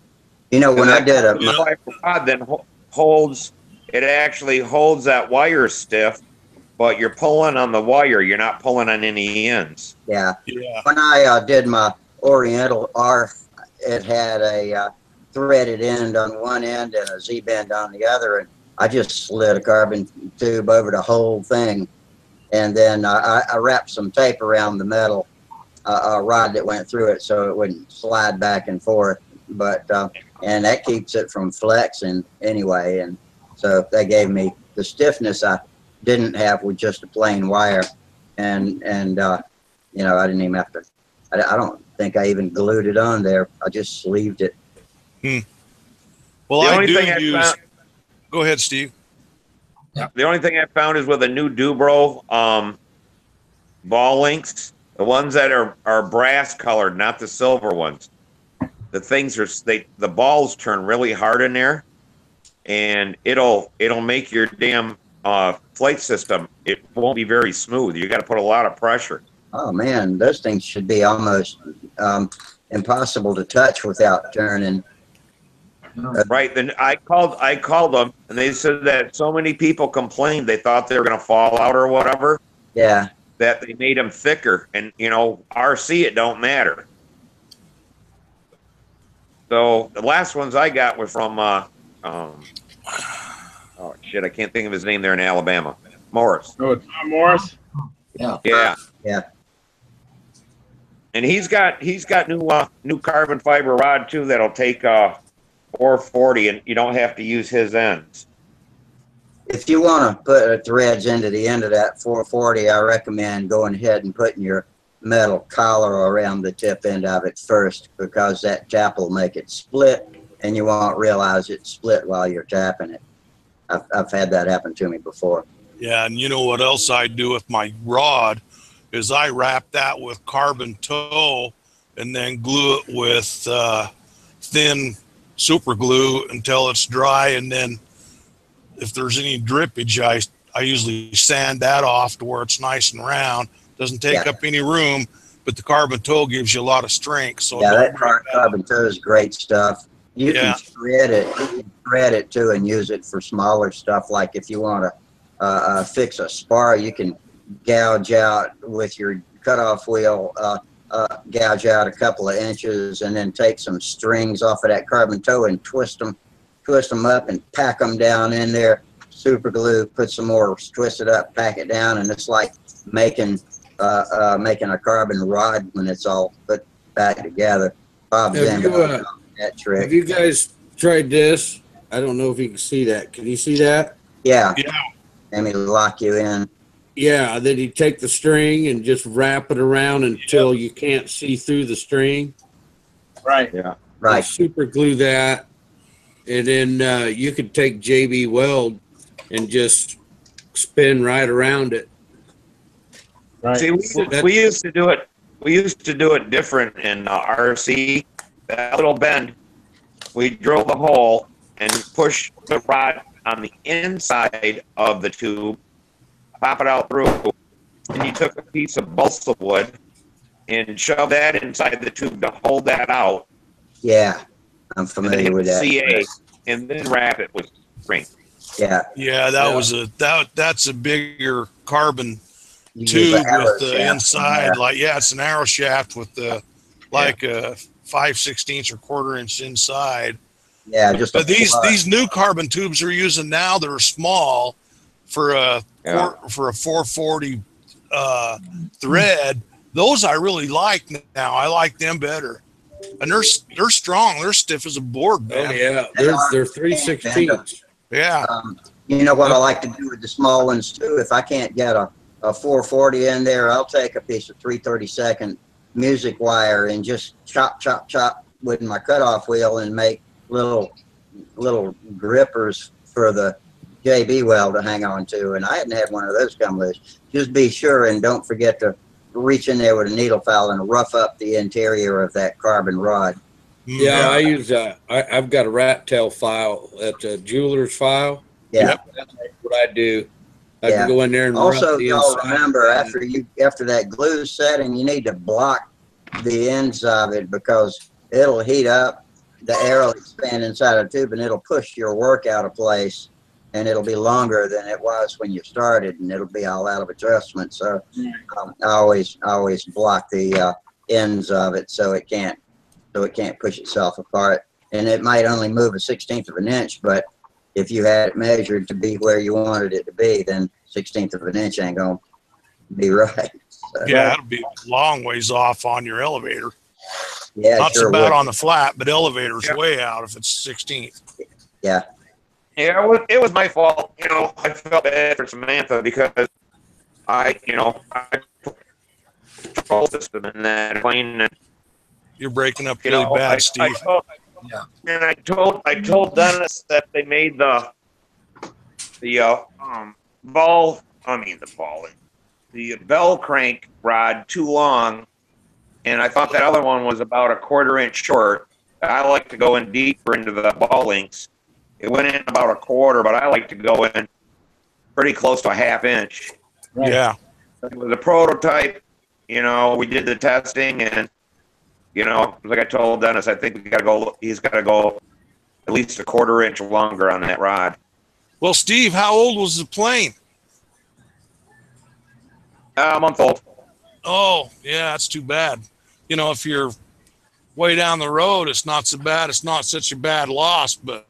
You know, when I did a, carbon fiber rod then holds, it actually holds that wire stiff, but you're pulling on the wire. You're not pulling on any ends. yeah, Yeah. when I did my Oriental R, it had a threaded end on one end and a Z-bend on the other, and I just slid a carbon tube over the whole thing, and then I wrapped some tape around the metal rod that went through it so it wouldn't slide back and forth. But and that keeps it from flexing anyway. And so they gave me the stiffness I didn't have with just a plain wire, and you know, I didn't even have to. I don't think I even glued it on there. I just sleeved it. Well, The I only do thing I use. found- Go ahead, Steve. The only thing I found is with a new Dubro ball links, the ones that are brass colored, not the silver ones. The things are the balls turn really hard in there, and it'll make your damn flight system. It won't be very smooth. You got to put a lot of pressure. Oh man, those things should be almost impossible to touch without turning. Right. Then I called them, and they said that so many people complained they thought they were going to fall out or whatever, Yeah, that they made them thicker. And you know, RC, it don't matter. So the last ones I got were from oh shit, I can't think of his name there in Alabama. Morris. Oh, Tom Morris. Yeah. yeah. And he's got new carbon fiber rod too that'll take 440, and you don't have to use his ends. If you want to put threads into the end of that 440, I recommend going ahead and putting your metal collar around the tip end of it first, because that tap will make it split, and you won't realize it split while you're tapping it. I've had that happen to me before. Yeah, and you know what else I do with my rod is I wrap that with carbon tow and then glue it with thin super glue until it's dry, and then if there's any drippage, I usually sand that off to where it's nice and round. Doesn't take up any room, but the carbon tow gives you a lot of strength. So yeah, that carbon tow is great stuff. You can shred it. You can shred it too and use it for smaller stuff. Like if you want to fix a spar, you can gouge out with your cutoff wheel, gouge out a couple of inches, and then take some strings off of that carbon tow and twist them up and pack them down in there. Super glue, put some more, twist it up, pack it down, and it's like making a carbon rod when it's all put back together. Bob Zimmer, that trick. Have you guys tried this? I don't know if you can see that. Can you see that? Yeah. Yeah. Let me lock you in. Yeah, then you take the string and just wrap it around until you can't see through the string. Right. Yeah. Right. Super glue that, and then you could take JB Weld and just spin right around it. Right. See, we used to do it. We used to do it different in RC. That little bend, we drill the hole and push the rod on the inside of the tube, pop it out through, and you took a piece of balsa wood and shoved that inside the tube to hold that out. Yeah, I'm familiar with that. CA, and then wrap it with string. Yeah. Yeah, that's a bigger carbon You use tube an arrow with the shaft inside, there. like it's an arrow shaft with the like a 5/16 or quarter-inch inside. Yeah, just. But these new carbon tubes they're using now, they're small for a 440 thread. Those I really like now. I like them better, and they're strong. They're stiff as a board, man. Oh yeah, they're 3/16. Yeah. You know what I like to do with the small ones too? If I can't get a 440 in there, I'll take a piece of 3/32 music wire and just chop with my cutoff wheel and make little grippers for the JB Weld to hang on to. And I hadn't had one of those come loose. Just be sure and don't forget to reach in there with a needle file and rough up the interior of that carbon rod. Yeah, I use I've got a rat tail file. That's a jeweler's file. Yeah. That's what I do. I can go in there and also, rough the y'all inside. remember after that glue's setting, you need to block the ends of it because it'll heat up the air will expand inside a tube and it'll push your work out of place, and it'll be longer than it was when you started, and it'll be all out of adjustment. So I always block the ends of it so it can't push itself apart. And it might only move a 1/16 of an inch, but if you had it measured to be where you wanted it to be, then 1/16 of an inch ain't gonna be right. So, Yeah, it'll be a long ways off on your elevator. yeah, Not sure so bad would. on the flat, but elevator's way out if it's 16th. Yeah. Yeah, it was my fault. You know, I felt bad for Samantha because I control system in that plane. And, You're breaking up you really know, bad, Steve. Yeah. And I told Dennis that they made the bell crank rod too long, and I thought that other one was about a 1/4 inch short. I like to go in deeper into the ball links. It went in about a 1/4, but I like to go in pretty close to a 1/2 inch. Right. Yeah. It was a prototype. You know, we did the testing, and you know, like I told Dennis, I think he's got to go at least a 1/4 inch longer on that rod. Well, Steve, how old was the plane? A month old. Oh, yeah, that's too bad. You know, if you're way down the road, it's not so bad. It's not such a bad loss, but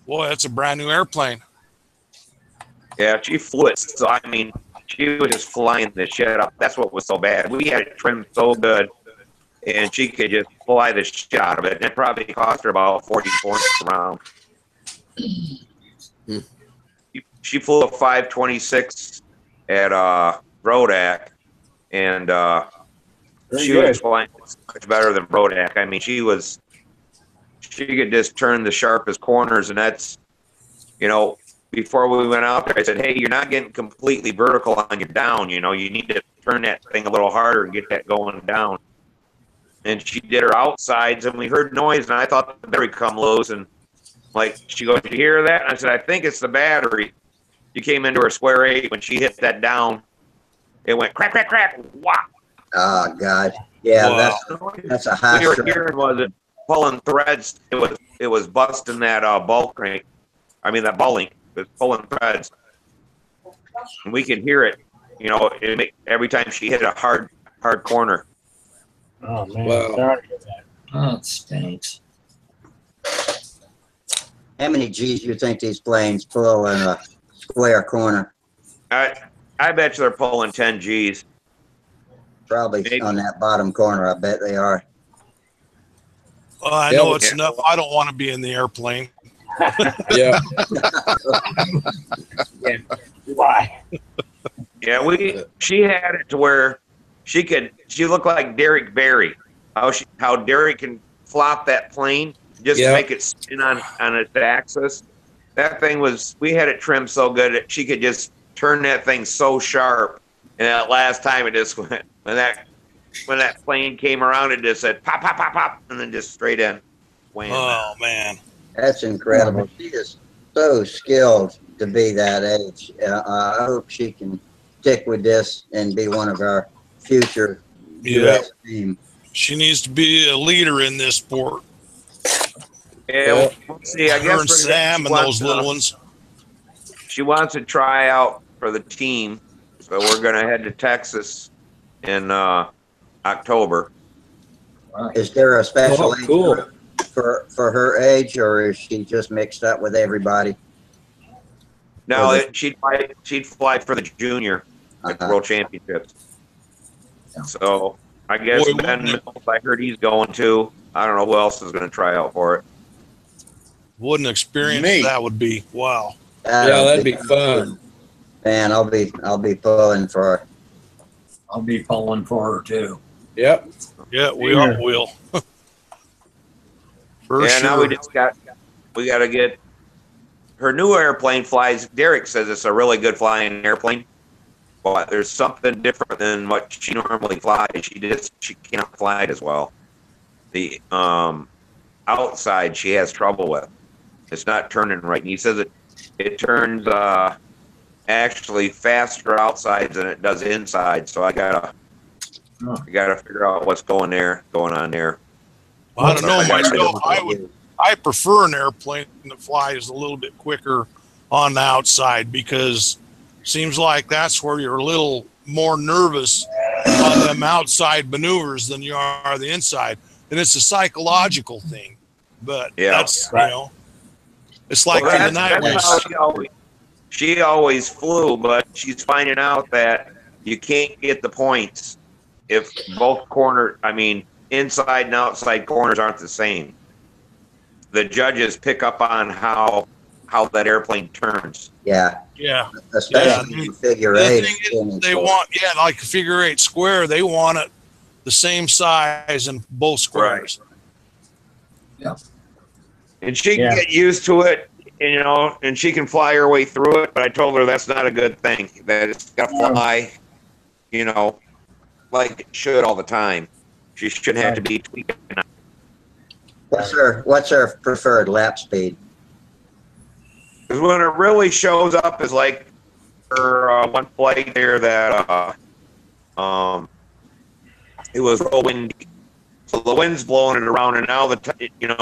boy, that's a brand new airplane. Yeah, she flew it. So, I mean, she was just flying the shit up. That's what was so bad. We had it trimmed so good, and she could just fly the shit out of it. And it probably cost her about 40 points a round. She flew a 526 at Rodak, and she was flying much better than Rodak. I mean, she could just turn the sharpest corners, and that's, you know, before we went out there, I said, hey, you're not getting completely vertical on your down. You know, you need to turn that thing a little harder and get that going down. And she did her outsides, and we heard noise, and I thought the battery come loose. And like, she goes, "Did you hear that?" And I said, "I think it's the battery." She came into her square 8. When she hit that down, it went crack, crack, crack, whop. Oh God. Yeah, Wow. that's a high We were stress. hearing was it pulling threads. It was busting that ball crank. I mean that ball link. It was pulling threads, and we could hear it. You know, every time she hit a hard corner. Oh man, Wow. sorry to hear that. Oh, it stinks. How many G's do you think these planes pull in a square corner? I bet you they're pulling 10 G's. Probably Maybe. on that bottom corner. I bet they are. Well, I know it's enough. I don't want to be in the airplane. Yeah. Why? Yeah, she had it to where she looked like Derek Barry. How Derek can flop that plane just to make it spin on its axis. That thing we had it trimmed so good that she could just turn that thing so sharp. And that last time it just went, when that plane came around, it just said pop, pop, pop, pop, and then just straight in. Wham. Oh, man. That's incredible. She is so skilled to be that age. I hope she can stick with this and be one of our future U.S. team. She needs to be a leader in this sport. Yeah, we'll see. I Her guess and Sam and those little ones. She wants to try out for the team, so we're going to head to Texas in October. Is there a special age cool. group for her age, or is she just mixed up with everybody? No, she'd fly for the junior at the World Championships. So I guess Boy, Ben Mills, I heard he's going too. I don't know who else is going to try out for it. What an experience that would be. Wow. That'd be fun. Man, I'll be pulling for her. I'll be pulling for her too. Yep. Yeah, we all will. For Yeah, sure. now we got to get her new airplane flies. Derek says it's a really good flying airplane, but there's something different than what she normally flies. She can't fly it as well. The outside she has trouble with. It's not turning right. And he says it turns actually faster outside than it does inside. So I gotta figure out what's going on there. I don't know I gotta myself. I prefer an airplane that flies a little bit quicker on the outside because seems like that's where you're a little more nervous on them outside maneuvers than you are the inside. And it's a psychological thing. But that's, Right. you know, it's like Well, in the night that's how she always flew, but she's finding out that you can't get the points if both inside and outside corners aren't the same. The judges pick up on how that airplane turns. Yeah. Yeah. Especially in figure The eight. thing is, they want, like a figure eight square, they want it the same size in both squares. Yeah. And she can get used to it, and she can fly her way through it, but I told her that's not a good thing, that it's got to fly, like it should all the time. She shouldn't have to be tweaking. What's her preferred lap speed? Because when it really shows up is like her one flight there that it was real windy. So the wind's blowing it around, and now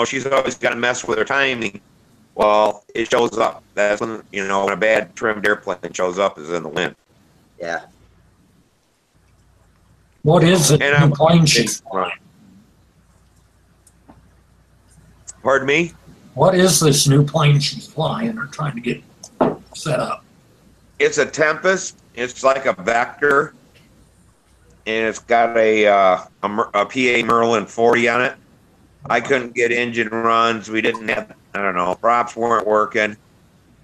she's always got to mess with her timing. Well, it shows up. That's when when a bad trimmed airplane shows up is in the wind. Yeah. What is it? New plane she's flying? Pardon me? What is this new plane she's flying or trying to get set up? It's a Tempest. It's like a Vector, and it's got a PA Merlin 40 on it. I couldn't get engine runs. We didn't have, props weren't working,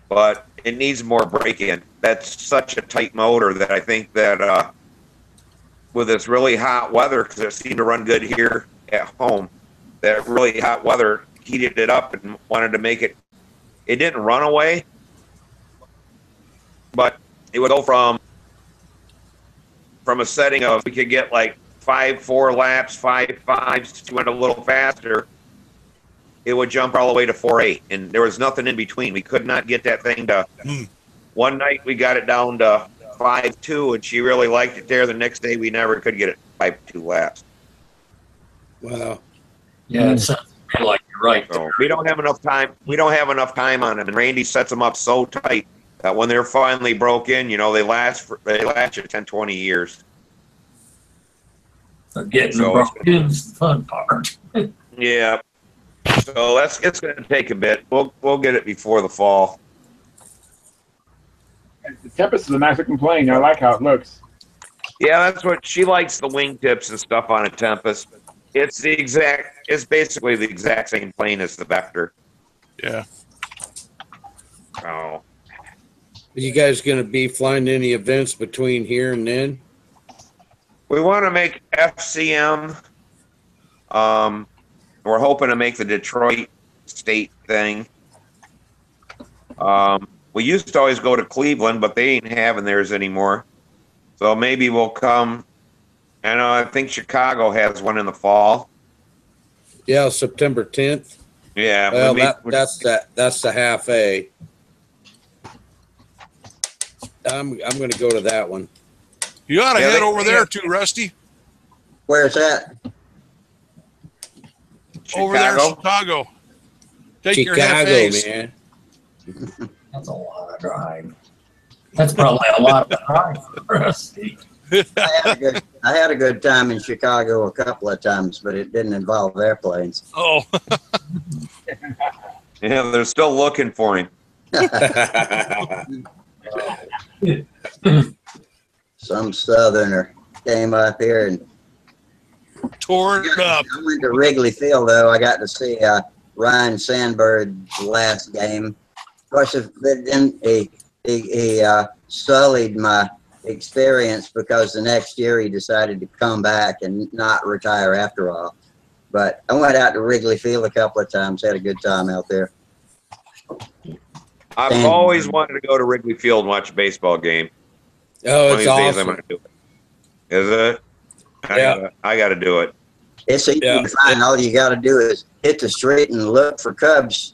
but it needs more braking. That's such a tight motor that I think that with this really hot weather, because it seemed to run good here at home, that really hot weather heated it up and wanted to make it. It didn't run away, but it would go from a setting of we could get like 4 laps, 5.5s, she went a little faster. It would jump all the way to 4.8, and there was nothing in between. We could not get that thing to. One night we got it down to 5.2, and she really liked it there. The next day we never could get it 5.2 laps. Wow. Yeah, it sounds to me like you're right. So we don't have enough time. We don't have enough time on them, and Randy sets them up so tight that when they're finally broke in, they last you 10, 20 years. So getting them broke in is the fun part. Yeah. So it's going to take a bit. We'll get it before the fall. The Tempest is a nice looking plane. I like how it looks. Yeah, that's what she likes, the wingtips and stuff on a Tempest. It's basically the exact same plane as the Vector. Yeah. Oh. Are you guys going to be flying any events between here and then? We want to make FCM. We're hoping to make the Detroit state thing. We used to always go to Cleveland, but they ain't having theirs anymore. So maybe we'll come. I think Chicago has one in the fall. Yeah, September 10th. Yeah. Well, that's the half A. I'm going to go to that one. You ought to head over there too, Rusty. Where's that? Over there in Chicago. Take your Chicago, half-A's. man. That's a lot of drive. That's probably a lot of drive for us. I had a good time in Chicago a couple of times, but it didn't involve airplanes. Oh. Yeah, they're still looking for him. Some southerner came up here and tore it up. I went to Wrigley Field, though. I got to see Ryan Sandberg's last game. Of course, he sullied my experience because the next year he decided to come back and not retire after all. But I went out to Wrigley Field a couple of times, had a good time out there. I've always wanted to go to Wrigley Field and watch a baseball game. Oh, it's awesome. I'm going to do it. Is it? I got to do it. It's easy to find. All you got to do is hit the street and look for Cubs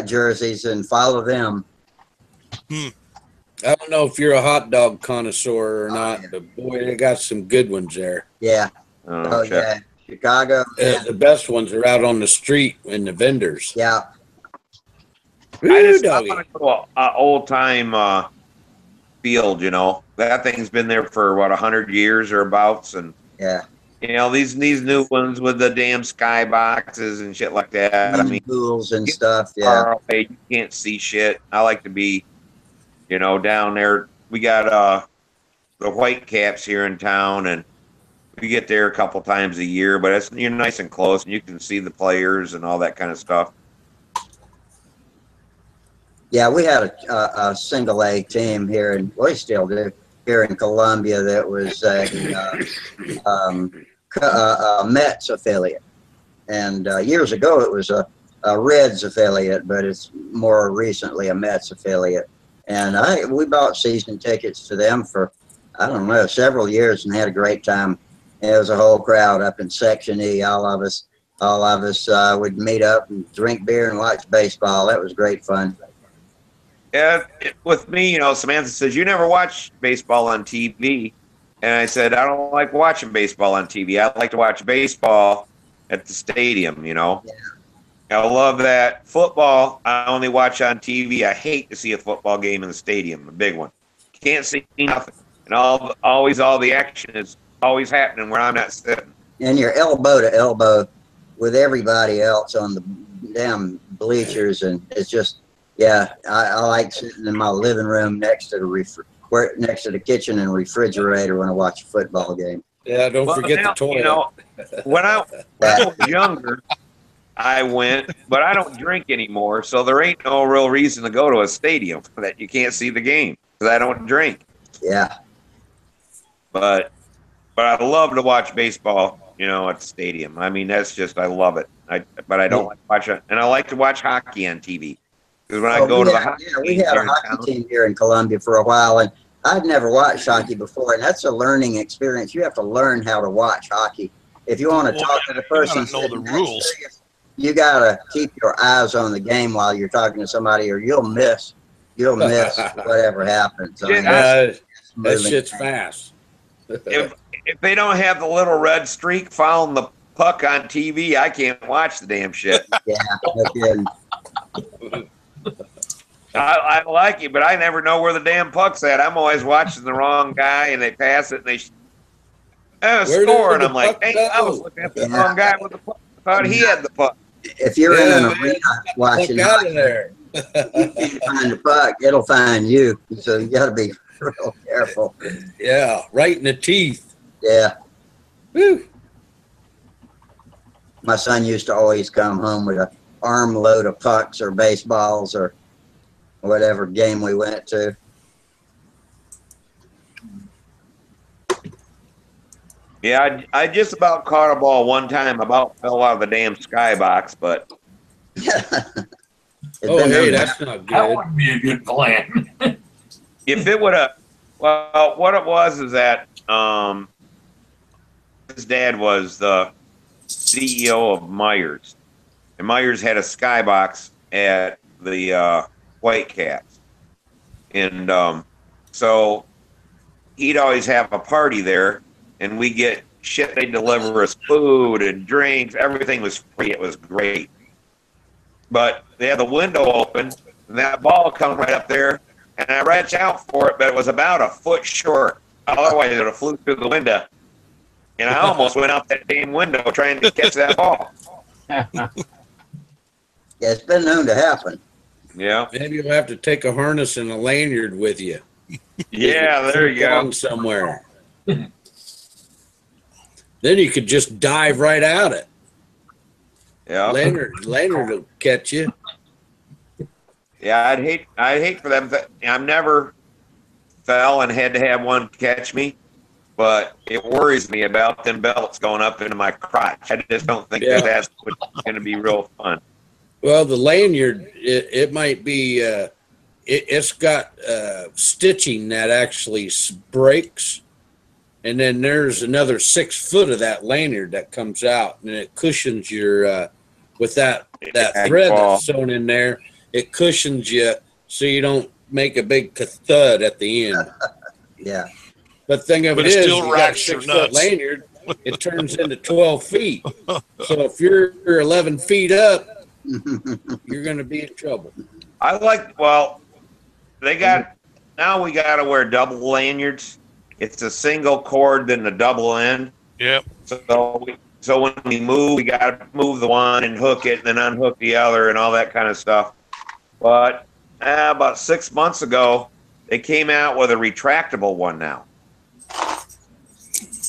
jerseys and follow them. I don't know if you're a hot dog connoisseur or not, but boy, they got some good ones there. Yeah. Oh, yeah. Chicago. The best ones are out on the street in the vendors. Yeah. I Woo, want doggy. to go to an old time field. You know, that thing's been there for what 100 years or abouts, and Yeah. you know these new ones with the damn sky boxes and shit like that. I mean, Pools and get stuff. Yeah. far away, you can't see shit. I like to be, you know, down there. We got the Whitecaps here in town, and we get there a couple times a year. But you're nice and close, and you can see the players and all that kind of stuff. Yeah, we had a single A team here, and we still do here in Columbia. That was a Mets affiliate, and years ago it was a Reds affiliate, but it's more recently a Mets affiliate. And we bought season tickets to them for, I don't know, several years, and had a great time. And it was a whole crowd up in Section E. All of us would meet up and drink beer and watch baseball. That was great fun. Yeah, with me, you know, Samantha says, you never watch baseball on TV. And I said, I don't like watching baseball on TV. I like to watch baseball at the stadium, you know. Yeah. I love that. Football, I only watch on TV. I hate to see a football game in the stadium, a big one. Can't see nothing. And always all the action is always happening where I'm not sitting. And you're elbow to elbow with everybody else on the damn bleachers. And it's just, yeah, I like sitting in my living room next to the kitchen and refrigerator when I watch a football game. Yeah, don't forget the toilet. You know, when I was younger, I went, but I don't drink anymore, so there ain't no real reason to go to a stadium that you can't see the game because I don't drink. Yeah. But I love to watch baseball, you know, at the stadium. I mean, that's just, I love it. But I don't like to watch it, and I like to watch hockey on TV. Because when I go to the hockey we had a hockey team here in Columbia for a while, and I'd never watched hockey before, and that's a learning experience. You have to learn how to watch hockey. If you want to talk to the person, know the rules. You gotta keep your eyes on the game while you're talking to somebody, or you'll miss whatever happens. I mean, that shit's fast. if they don't have the little red streak following the puck on TV, I can't watch the damn shit. Yeah, I like it, but I never know where the damn puck's at. I'm always watching the wrong guy, and they pass it, and they score, and I'm like, hey, I was looking at the wrong guy with the puck. I thought he had the puck. If you're in an arena watching out of there, you can't find the puck, it'll find you. So you got to be real careful. Yeah, right in the teeth. Yeah. Woo. My son used to always come home with an armload of pucks or baseballs or whatever game we went to. Yeah, I just about caught a ball one time. About fell out of the damn skybox, but hey, that's not good. That would be a good plan. if it would have, well, what it was is that his dad was the CEO of Myers, and Myers had a skybox at the Whitecaps, and so he'd always have a party there. And we get shit. They deliver us food and drinks. Everything was free. It was great. But they had the window open, and that ball come right up there. And I reached out for it, but it was about a foot short. Otherwise, it would have flew through the window. And I almost went out that damn window trying to catch that ball. Yeah, it's been known to happen. Yeah. Maybe you'll have to take a harness and a lanyard with you. Yeah, there you go. Somewhere. Then you could just dive right out it. Yeah. Lanyard will catch you. Yeah, I'd hate for them. I've never fell and had to have one catch me, but it worries me about them belts going up into my crotch. I just don't think that's going to be real fun. Well, the lanyard, it might be, it's got stitching that actually breaks. And then there's another 6 foot of that lanyard that comes out, and it cushions your with that thread that's sewn in there. It cushions you so you don't make a big thud at the end. Yeah. But thing of But it it is, still you got a rocks your 6 foot nuts. lanyard. it turns into 12 feet. So if you're 11 feet up, you're going to be in trouble. I like, well, they got, now we got to wear double lanyards. It's a single cord, then the double end. Yep. So when we move, we got to move the one and hook it, and then unhook the other, and all that kind of stuff. But about 6 months ago, they came out with a retractable one now,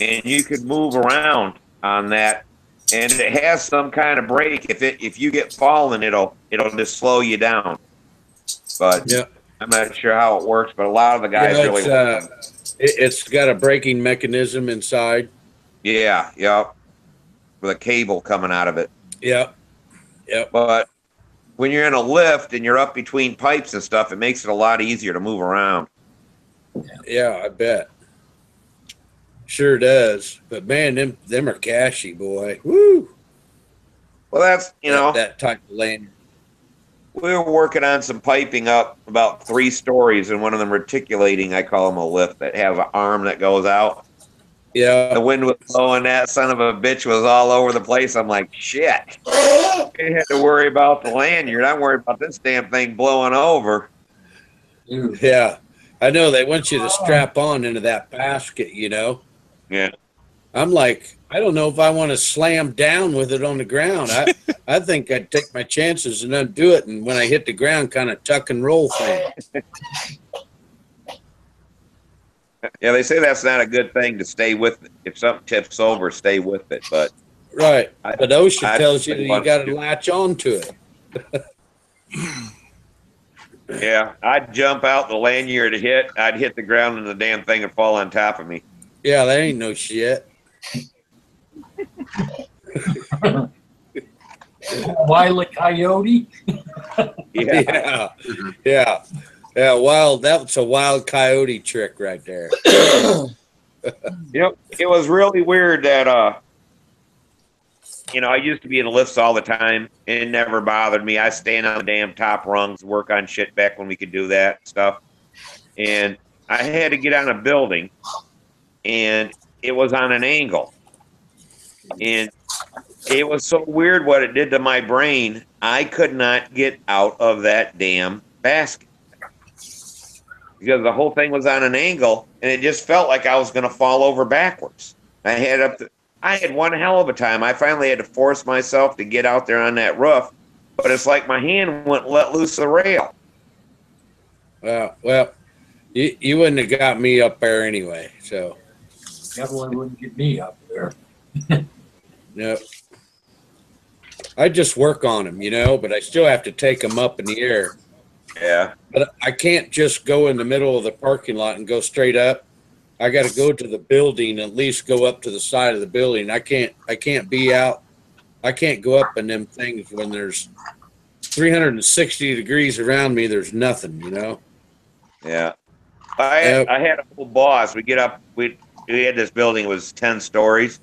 and you could move around on that, and it has some kind of brake. If you get falling, it'll just slow you down. But Yeah. I'm not sure how it works, but a lot of the guys Yeah, really. it's got a braking mechanism inside. Yeah, with a cable coming out of it. Yep. But when you're in a lift and you're up between pipes and stuff, it makes it a lot easier to move around. Yeah, I bet. Sure does. But man, them are cashy, boy. Woo! Well, that's, that type of lanyard. We were working on some piping up about 3 stories, and one of them reticulating, I call them a lift, that has an arm that goes out. Yeah. The wind was blowing, that son of a bitch was all over the place. I'm like, shit. I had to worry about the lanyard. I'm worried about this damn thing blowing over. Yeah. I know they want you to strap on into that basket, Yeah. I'm like, I don't know if I want to slam down with it on the ground. I think I'd take my chances and undo it, and when I hit the ground, kind of tuck and roll thing. Yeah, they say that's not a good thing to stay with it. If something tips over, stay with it. But right. But OSHA tells you that you got to to. latch on to it. Yeah, I'd jump out, the lanyard hit, I'd hit the ground, and the damn thing would fall on top of me. Yeah, that ain't no shit. Wile E. Coyote. Yeah. Yeah. Wild. That's a wild coyote trick right there. Yep. It was really weird that, I used to be in the lifts all the time. It never bothered me. I stand on the damn top rungs, work on shit back when we could do that stuff. And I had to get on a building, and it was on an angle. And it was so weird what it did to my brain. I could not get out of that damn basket because the whole thing was on an angle, and it just felt like I was going to fall over backwards. I had one hell of a time. I finally had to force myself to get out there on that roof, but it's like my hand wouldn't let loose the rail. Well, you wouldn't have got me up there anyway, so. Definitely wouldn't get me up there. No. I just work on them, but I still have to take them up in the air. Yeah. But I can't just go in the middle of the parking lot and go straight up. I got to go to the building, at least go up to the side of the building. I can't be out. I can't go up in them things when there's 360 degrees around me. There's nothing, Yeah. I had a whole boss. We get up, we had this building, it was 10 stories.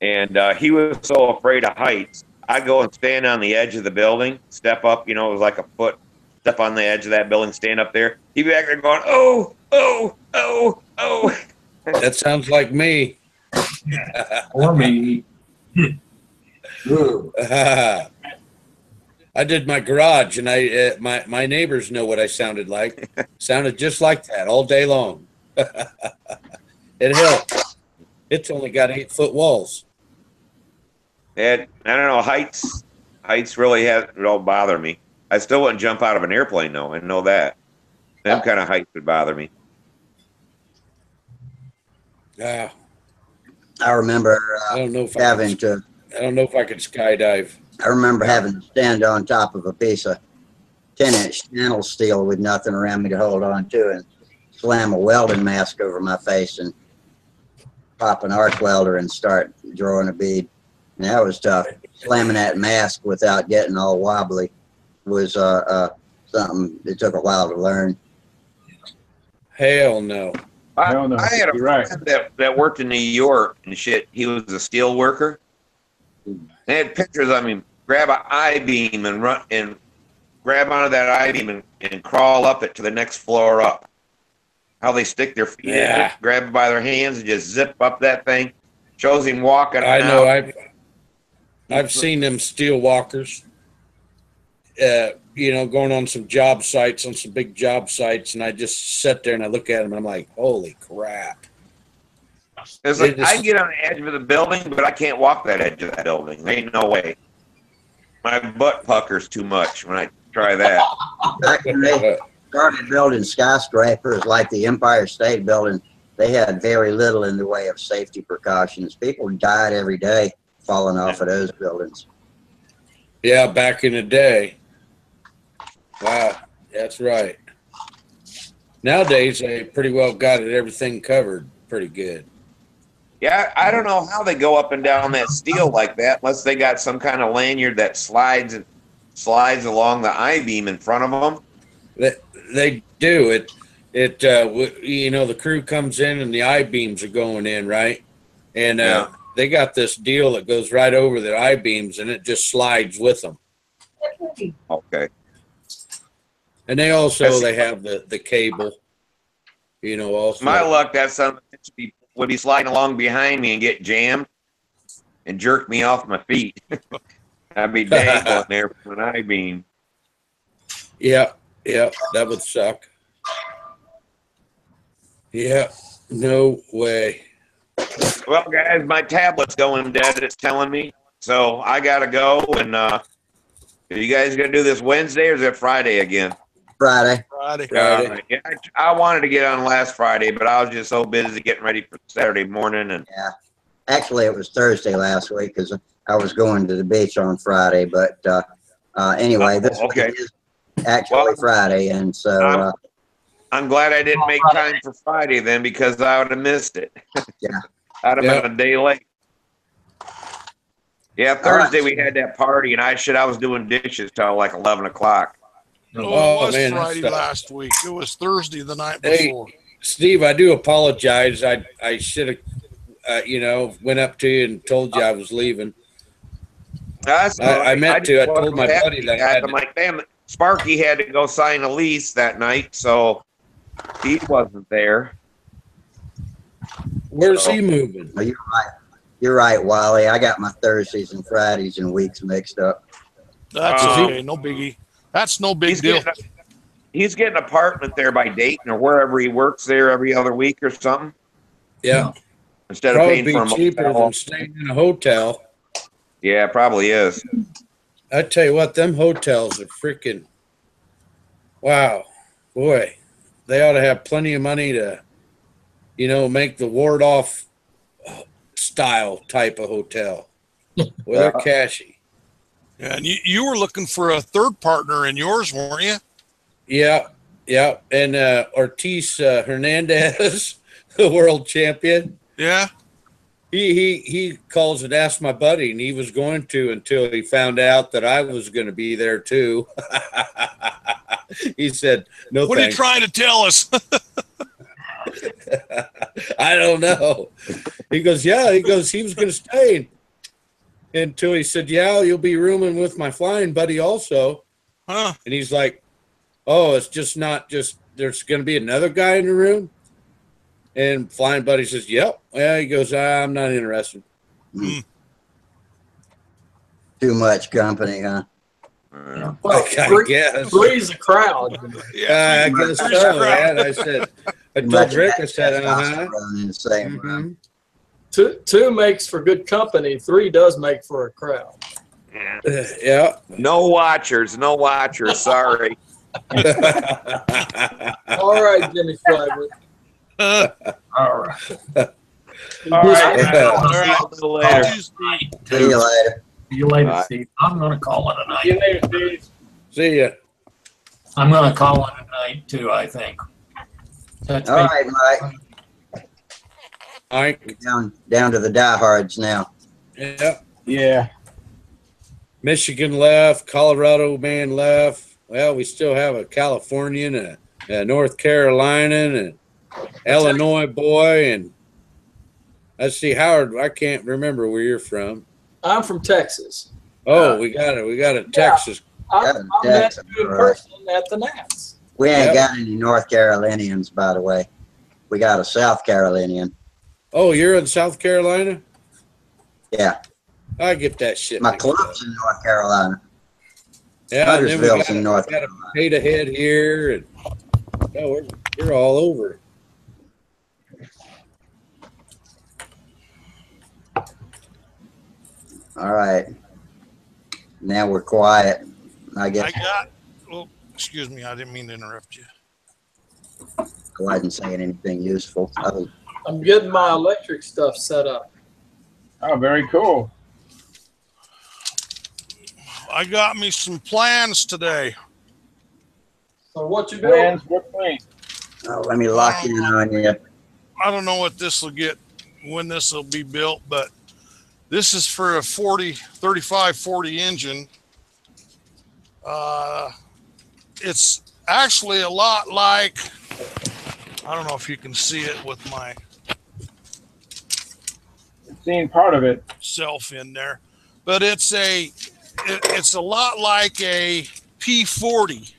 And he was so afraid of heights. I'd go and stand on the edge of the building, step up, it was like a foot, step on the edge of that building, stand up there. He'd be back there going, oh, oh, oh, oh. That sounds like me. Or me. I did my garage, and my neighbors know what I sounded like. Sounded just like that all day long. It helped. It's only got 8-foot walls. And I don't know, heights really don't bother me. I still wouldn't jump out of an airplane, though. I know that. Them kind of heights would bother me. I remember don't know if I don't know if I could skydive. I remember having to stand on top of a piece of 10-inch channel steel with nothing around me to hold on to, and slam a welding mask over my face and pop an arc welder and start drawing a bead. And that was tough. Slamming that mask without getting all wobbly was something that took a while to learn. Hell no. I had a friend that worked in New York and shit. He was a steel worker. They had pictures of him grab an I-beam and run and grab onto that I-beam and crawl up it to the next floor up. How they stick their feet in it, grab it by their hands and just zip up that thing. Shows him walking. I know. out. I've seen them steel walkers. You know, going on some job sites, on some big job sites, and I just sit there and I look at them and I'm like, holy crap. It's like I get on the edge of the building, but I can't walk that edge of that building. There ain't no way. My butt puckers too much when I try that. Back when they started building skyscrapers like the Empire State Building, they had very little in the way of safety precautions. People died every day falling off of those buildings. Yeah, back in the day. Wow, that's right. Nowadays, they pretty well got everything covered pretty good. Yeah, I don't know how they go up and down that steel like that unless they got some kind of lanyard that slides along the I-beam in front of them. They do it. You know, the crew comes in and the I-beams are going in, right? And they got this deal that goes right over the I-beams and it just slides with them. Okay. And they have the cable, you know, also. My luck, that son of a bitch would be sliding along behind me and get jammed and jerk me off my feet. I'd be dangling there from an I-beam. Yeah, that would suck. Yeah, no way. Well, guys, my tablet's going dead, it's telling me. So I got to go. And are you guys going to do this Wednesday or is it Friday again? Friday. Friday. Yeah, I wanted to get on last Friday, but I was just so busy getting ready for Saturday morning. And Yeah. Actually, it was Thursday last week because I was going to the beach on Friday. But anyway, this week is actually Friday. And so I'm glad I didn't make time for Friday then because I would have missed it. Yeah. I'd have been a day late. Yeah, Thursday we had that party, and I was doing dishes till like 11 o'clock. Oh, it was Friday last week. It was Thursday the night before. Hey, Steve, I do apologize. I should have, went up to you and told you I was leaving. I meant to. I told my buddy that. I'm like, damn, Sparky had to go sign a lease that night, so he wasn't there. Where's he moving? Oh, you're right. You're right, Wally. I got my Thursdays and Fridays and weeks mixed up. That's okay. No biggie. That's no big deal. He's getting an apartment there by Dayton or wherever he works there every other week or something. Yeah. Instead of paying for a cheaper motel. than staying in a hotel. Yeah, probably is. I tell you what, them hotels are freaking. Wow, boy, they ought to have plenty of money to, make the ward off style type of hotel. Well, they're cashy. Yeah, and you were looking for a third partner in yours, weren't you? Yeah. And Ortiz Hernandez, the world champion. Yeah. He calls and asks my buddy, and he was going to until he found out that I was going to be there too. He said, "No, what thanks." Are you trying to tell us? I don't know. He goes, yeah. He goes, he was going to stay until he said, yeah, you'll be rooming with my flying buddy also. Huh? And he's like, oh, it's just not just, there's going to be another guy in the room. And flying buddy says, yep. Yeah, he goes, I'm not interested. Too much company, huh? Well, I guess. Three's a crowd. I guess so, man. I told Rick, I said, In the same room. Two makes for good company. Three does make for a crowd. Yeah. No watchers. Sorry. All right, Jimmy Schreiber. All right. All right. Later. See you later. See you later, Steve. I'm going to call it a night. See you later, Steve. See ya. I'm going to call it a night, too, I think. All right, Mike. All right. Down to the diehards now. Yeah. Yeah. Michigan left. Colorado man left. Well, we still have a Californian, a North Carolina, and Illinois boy, and let's see, Howard. I can't remember where you're from. I'm from Texas. Oh, we got it. We got a Texas. I met you in person at the Nats. We ain't got any North Carolinians, by the way. We got a South Carolinian. Oh, you're in South Carolina? Yeah, I get that shit. my mixed up. club's in North Carolina. Yeah, and then we Huntersville's got, in North got a Carolina. potato head here, and we're all over. All right. Now we're quiet. I guess Oh, excuse me. I didn't mean to interrupt you. I wasn't saying anything useful. I'm getting my electric stuff set up. Oh, very cool. I got me some plans today. So what you doing? Plans, what plans? Let me lock in on you. I don't know what this will get, when this will be built, but this is for a 3540 engine. It's actually a lot like, I don't know if you can see it with my Seen part of it. self in there, but it's a lot like a P40.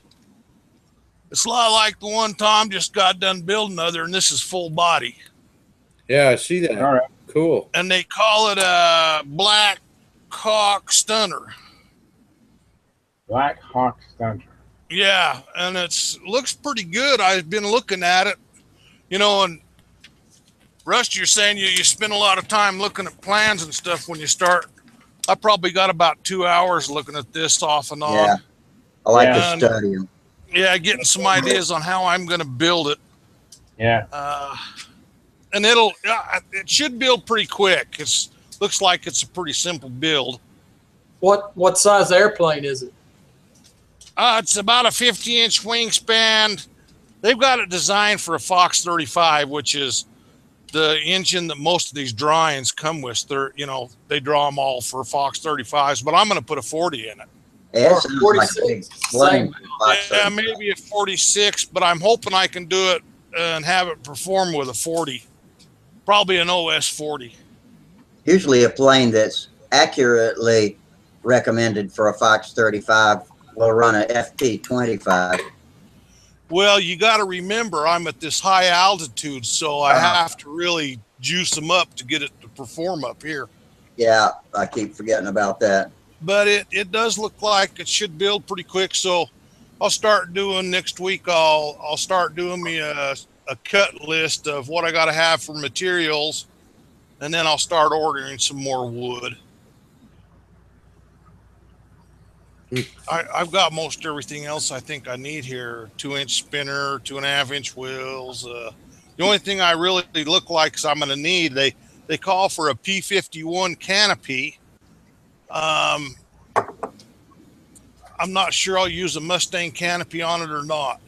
It's a lot like the one Tom just got done building other, and this is full body. Yeah, I see that. All right. Cool. And they call it a Black Hawk Stunner. Black Hawk Stunter. Yeah, and looks pretty good. I've been looking at it, and Rust, you're saying you spend a lot of time looking at plans and stuff when you start. I probably got about 2 hours looking at this off and on. Yeah. I like Yeah. to study them. Yeah, getting some ideas on how I'm going to build it. Yeah. And it should build pretty quick. Looks like it's a pretty simple build. What size airplane is it? It's about a 50-inch wingspan. They've got it designed for a Fox 35, which is the engine that most of these drawings come with. They draw them all for Fox 35s, but I'm going to put a 40 in it. Yeah, it sounds like a big 46. plane. Yeah, maybe a 46, but I'm hoping I can do it and have it perform with a 40. Probably an OS 40. Usually a plane that's accurately recommended for a Fox 35 will run a FP 25. Well, you got to remember, I'm at this high altitude, so I have to really juice them up to get it to perform up here. Yeah, I keep forgetting about that. But it does look like it should build pretty quick. So I'll start doing next week. I'll start doing me a cut list of what I got to have for materials, and then I'll start ordering some more wood. I've got most everything else I think I need here. 2-inch spinner, 2.5-inch wheels. The only thing I really look like is I'm going to need, they call for a P51 canopy. I'm not sure I'll use a Mustang canopy on it or not.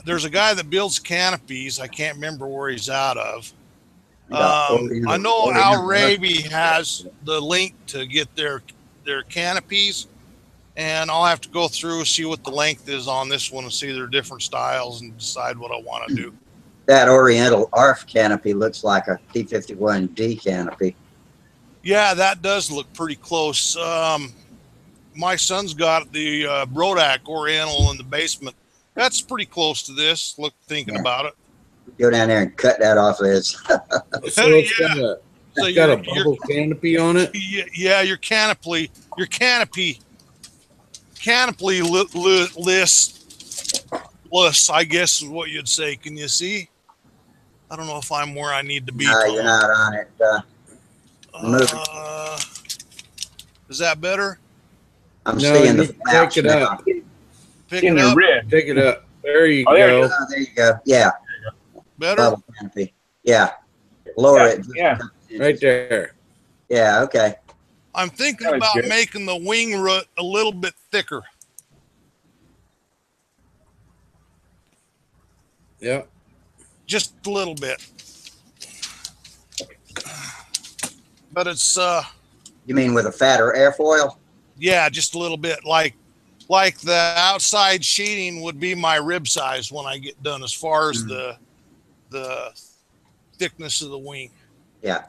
There's a guy that builds canopies. I can't remember where he's out of. I know Al Raby has the link to get their canopies, and I'll have to go through, see what the length is on this one and see their different styles and decide what I want to do. That Oriental ARF canopy looks like a P51D canopy. Yeah, that does look pretty close. My son's got the Brodak Oriental in the basement. That's pretty close to this. Thinking about it. Go down there and cut that off of his. So it's got a bubble canopy on it. Yeah, your canopy list, I guess is what you'd say. Can you see? I don't know if I'm where I need to be. No, you're not on it. Move. Is that better? I'm seeing the flaps take it now. up. Pick In it the up. red. Take it up. There you Oh, there go. it Oh, there you go. Yeah, Better? bubble canopy. Yeah, lower it. Yeah. Right there. Yeah, okay. I'm thinking That was about good. making the wing root a little bit thicker. Yeah. Just a little bit. But it's You mean with a fatter airfoil? yeah, just a little bit like the outside sheeting would be my rib size when I get done as far as the thickness of the wing. Yeah.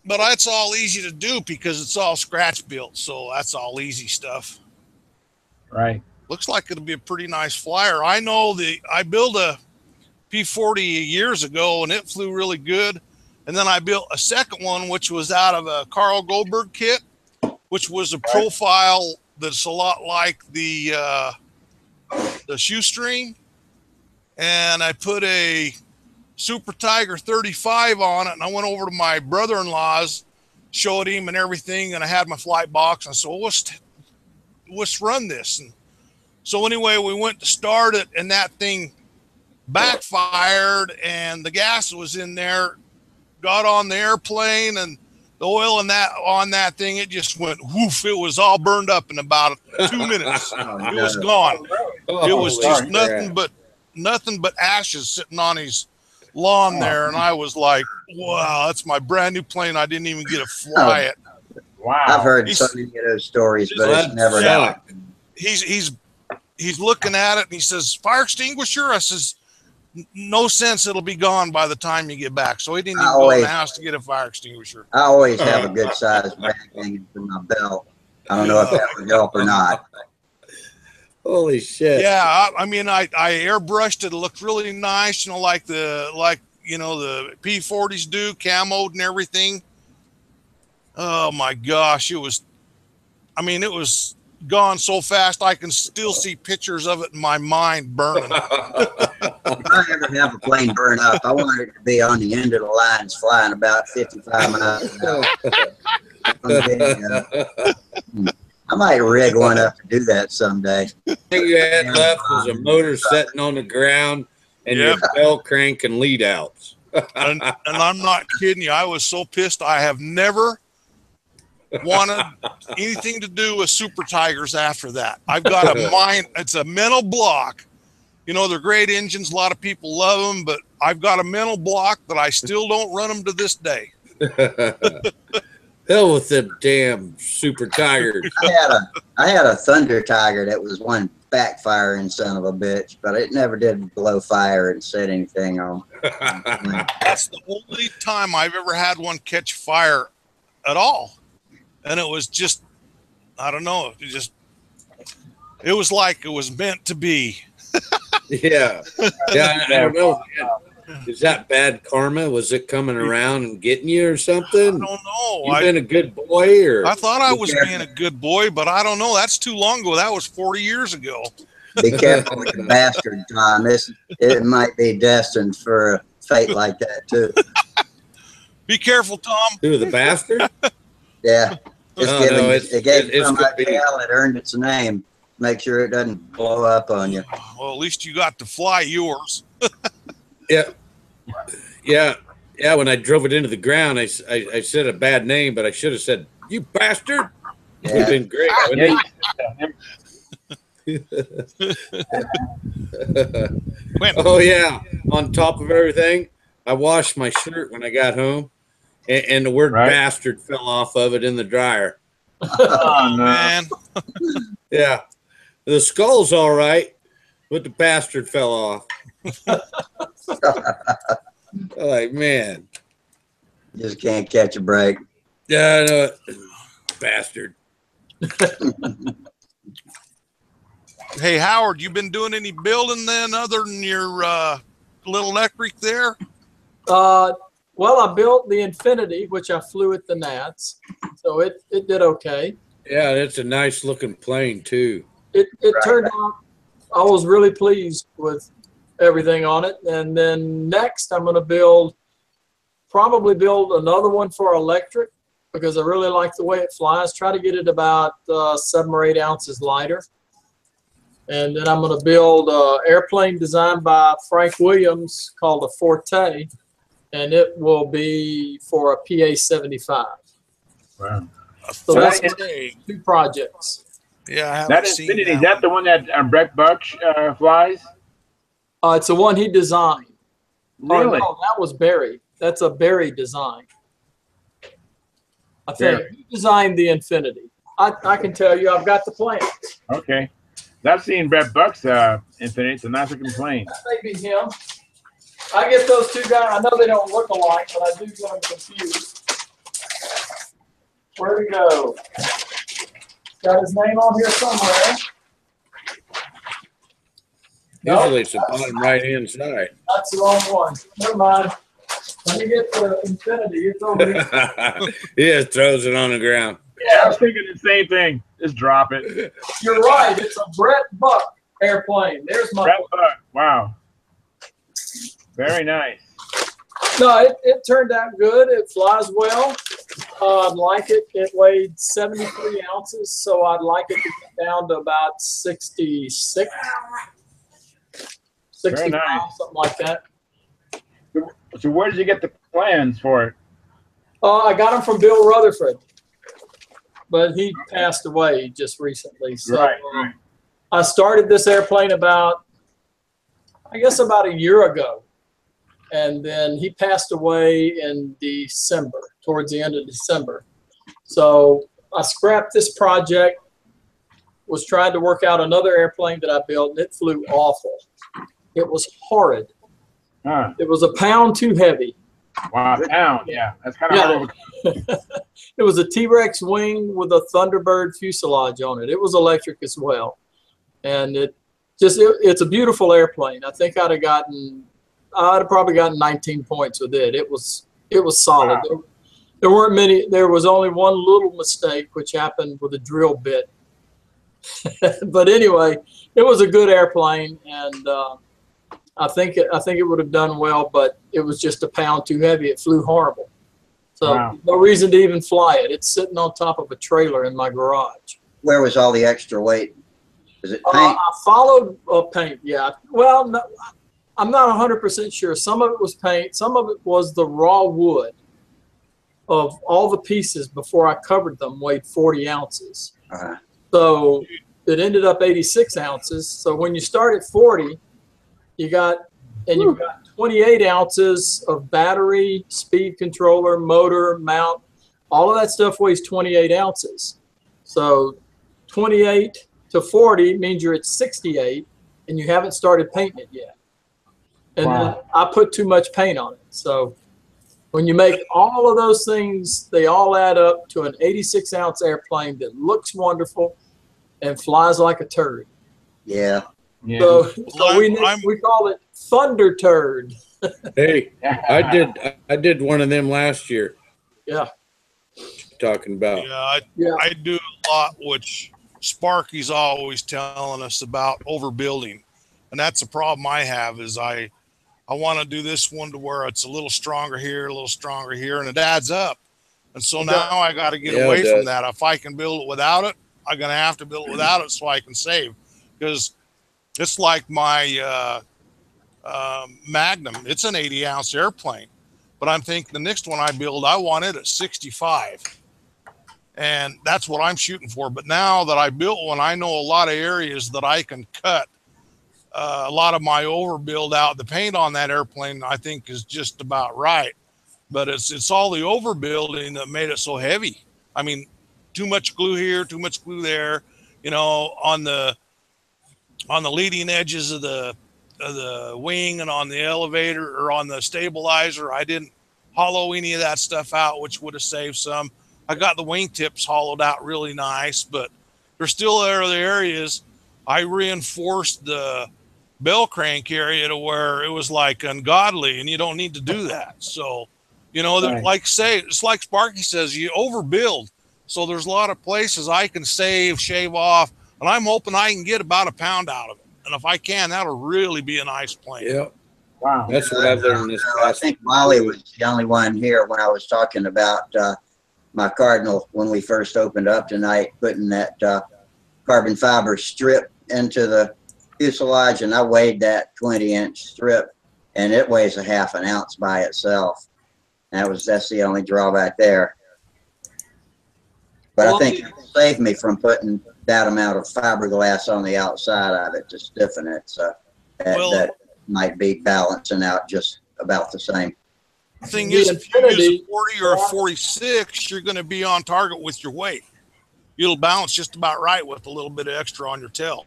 But that's all easy to do because it's all scratch built, so that's all easy stuff. Right. Looks like it'll be a pretty nice flyer. I know I built a P40 years ago and it flew really good. And then I built a second one, which was out of a Carl Goldberg kit, which was a profile that's a lot like the shoestring. And I put a Super Tiger 35 on it, and I went over to my brother-in-law's, showed him and everything, and I had my flight box. And I said, well, let's run this. And so anyway, we went to start it, and that thing backfired, and the gas was in there, got on the airplane, and the oil in that on that thing, it just went woof. It was all burned up in about 2 minutes. It was gone. It was just nothing but ashes sitting on his lawn there, and I was like, wow, that's my brand new plane. I didn't even get to fly it. Wow. I've heard so many of those stories, but it's never happened. He's looking at it, and he says, fire extinguisher? I says, no sense, it'll be gone by the time you get back. So he didn't even go in the house to get a fire extinguisher. I always have a good sized bag hanging from my belt. I don't know if that would help or not. Holy shit. Yeah, I mean, I airbrushed it. It looked really nice, like the P-40s do, camoed and everything. Oh my gosh, it was gone so fast I can still see pictures of it in my mind burning. If I ever have a plane burn up, I want it to be on the end of the lines flying about 55 miles an hour. I might rig one up to do that someday. The thing you had left was a motor sitting on the ground and your bell crank and lead outs. and I'm not kidding you. I was so pissed. I have never wanted anything to do with Super Tigers after that. I've got a mind. It's a mental block. They're great engines. A lot of people love them, but I've got a mental block that I still don't run them to this day. Hell with them damn Super Tigers. I had a Thunder Tiger that was one backfiring son of a bitch, but it never did blow fire and set anything on. That's the only time I've ever had one catch fire at all. And it was just, I don't know. It was like it was meant to be. Yeah. I don't know. Is that bad karma? Was it coming around and getting you or something? I don't know. You've been a good boy, or I thought I was being a good boy, but I don't know. That's too long ago. That was 40 years ago. Be careful with the bastard, Tom. It might be destined for a fate like that too. Be careful, Tom. Who, the bastard? Yeah. It gave it's some tail. It earned its name. Make sure it doesn't blow up on you. Well, at least you got to fly yours. Yeah. When I drove it into the ground, I said a bad name, but I should have said, "You bastard." It would have been great. Oh yeah. On top of everything, I washed my shirt when I got home, and the word "bastard" fell off of it in the dryer. Oh man. Yeah. The skull's all right, but the bastard fell off. Like, man. Just can't catch a break. Yeah, I know it. Bastard. Hey, Howard, you been doing any building then other than your little electric there? Well, I built the Infinity, which I flew at the Nats, so it did okay. Yeah, that's a nice looking plane too. It turned out I was really pleased with everything on it. And then next I'm going to probably build another one for electric, because I really like the way it flies. Try to get it about 7 or 8 ounces lighter. And then I'm going to build an airplane designed by Frank Williams called a Forte, and it will be for a PA-75. Wow. So that's 2 projects. Yeah, I haven't That seen Infinity, that is that the one that Brett Buck flies? It's the one he designed. Really? Oh, no, that was Barry. That's a Barry design. I think he designed the Infinity. I can tell you, I've got the plans. Okay. I've seen Brett Buck's Infinity. It's a nice looking plane. That may be him. I get those 2 guys. I know they don't look alike, but I do get them confused. Where'd he go? Got his name on here somewhere. Usually it's the bottom right hand side. That's the wrong one. Never mind. Let me get the Infinity. It's over here. Yeah, throws it on the ground. Yeah, I was thinking the same thing. Just drop it. You're right. It's a Brett Buck airplane. There's my Brett Buck. Wow. Very nice. No, it turned out good. It flies well. I'd like it. It weighed 73 ounces, so I'd like it to get down to about 66, 65, nice. something like that. So where did you get the plans for it? I got them from Bill Rutherford, but he passed away just recently. So Right. I started this airplane about a year ago. And then he passed away in December, towards the end of December. So I scrapped this project, was trying to work out another airplane that I built, and it flew awful. It was horrid. Huh. It was a pound too heavy. Wow, pound. Yeah, that's kind of hard. It was a T-Rex wing with a Thunderbird fuselage on it. It was electric as well. And it's a beautiful airplane. I think I'd have probably gotten 19 points with it. It was solid. Wow. There weren't many. There was only one little mistake, which happened with a drill bit. But anyway, it was a good airplane, and I think it would have done well, but it was just a pound too heavy. It flew horrible. So Wow. no reason to even fly it. It's sitting on top of a trailer in my garage. Where was all the extra weight? Is it paint? I followed paint, yeah. Well, no, I'm not 100% sure. Some of it was paint. Some of it was the raw wood of all the pieces before I covered them weighed 40 ounces. Uh-huh. So it ended up 86 ounces. So when you start at 40, you've got 28 ounces of battery, speed controller, motor, mount. All of that stuff weighs 28 ounces. So 28 to 40 means you're at 68, and you haven't started painting it yet. And then I put too much paint on it. So when you make all of those things, they all add up to an 86-ounce airplane that looks wonderful and flies like a turd. Yeah. Yeah. So we call it Thunder Turd. Hey, I did one of them last year. Yeah. Talking about. Yeah, I do a lot, which Sparky's always telling us about overbuilding. And that's a problem I have is I want to do this one to where it's a little stronger here, and it adds up. And so now I got to get away from that. If I can build it without it, I'm going to have to build it without it so I can save. Because it's like my Magnum. It's an 80-ounce airplane. But I'm thinking the next one I build, I want it at 65. And that's what I'm shooting for. But now that I built one, I know a lot of areas that I can cut a lot of my overbuild out. The paint on that airplane, I think, is just about right. But it's all the overbuilding that made it so heavy. I mean, too much glue here, too much glue there. You know, on the leading edges of the wing and on the elevator or on the stabilizer, I didn't hollow any of that stuff out, which would have saved some. I got the wing tips hollowed out really nice, but there's still other areas. I reinforced the bell crank area to where it was like ungodly, and you don't need to do that. So, you know, it's like Sparky says, you overbuild. So there's a lot of places I can shave off, and I'm hoping I can get about a pound out of it. And if I can, that'll really be a nice plane. Yep. Wow. That's what I've learned this I past. think Wally was the only one here when I was talking about my Cardinal when we first opened up tonight, putting that carbon fiber strip into the fuselage, and I weighed that 20-inch strip, and it weighs a half an ounce by itself. That's the only drawback there. But I think it saved me from putting that amount of fiberglass on the outside of it to stiffen it. So that might be balancing out just about the same. The thing is, if you use a 40 or a 46, you're going to be on target with your weight. It'll balance just about right with a little bit of extra on your tail.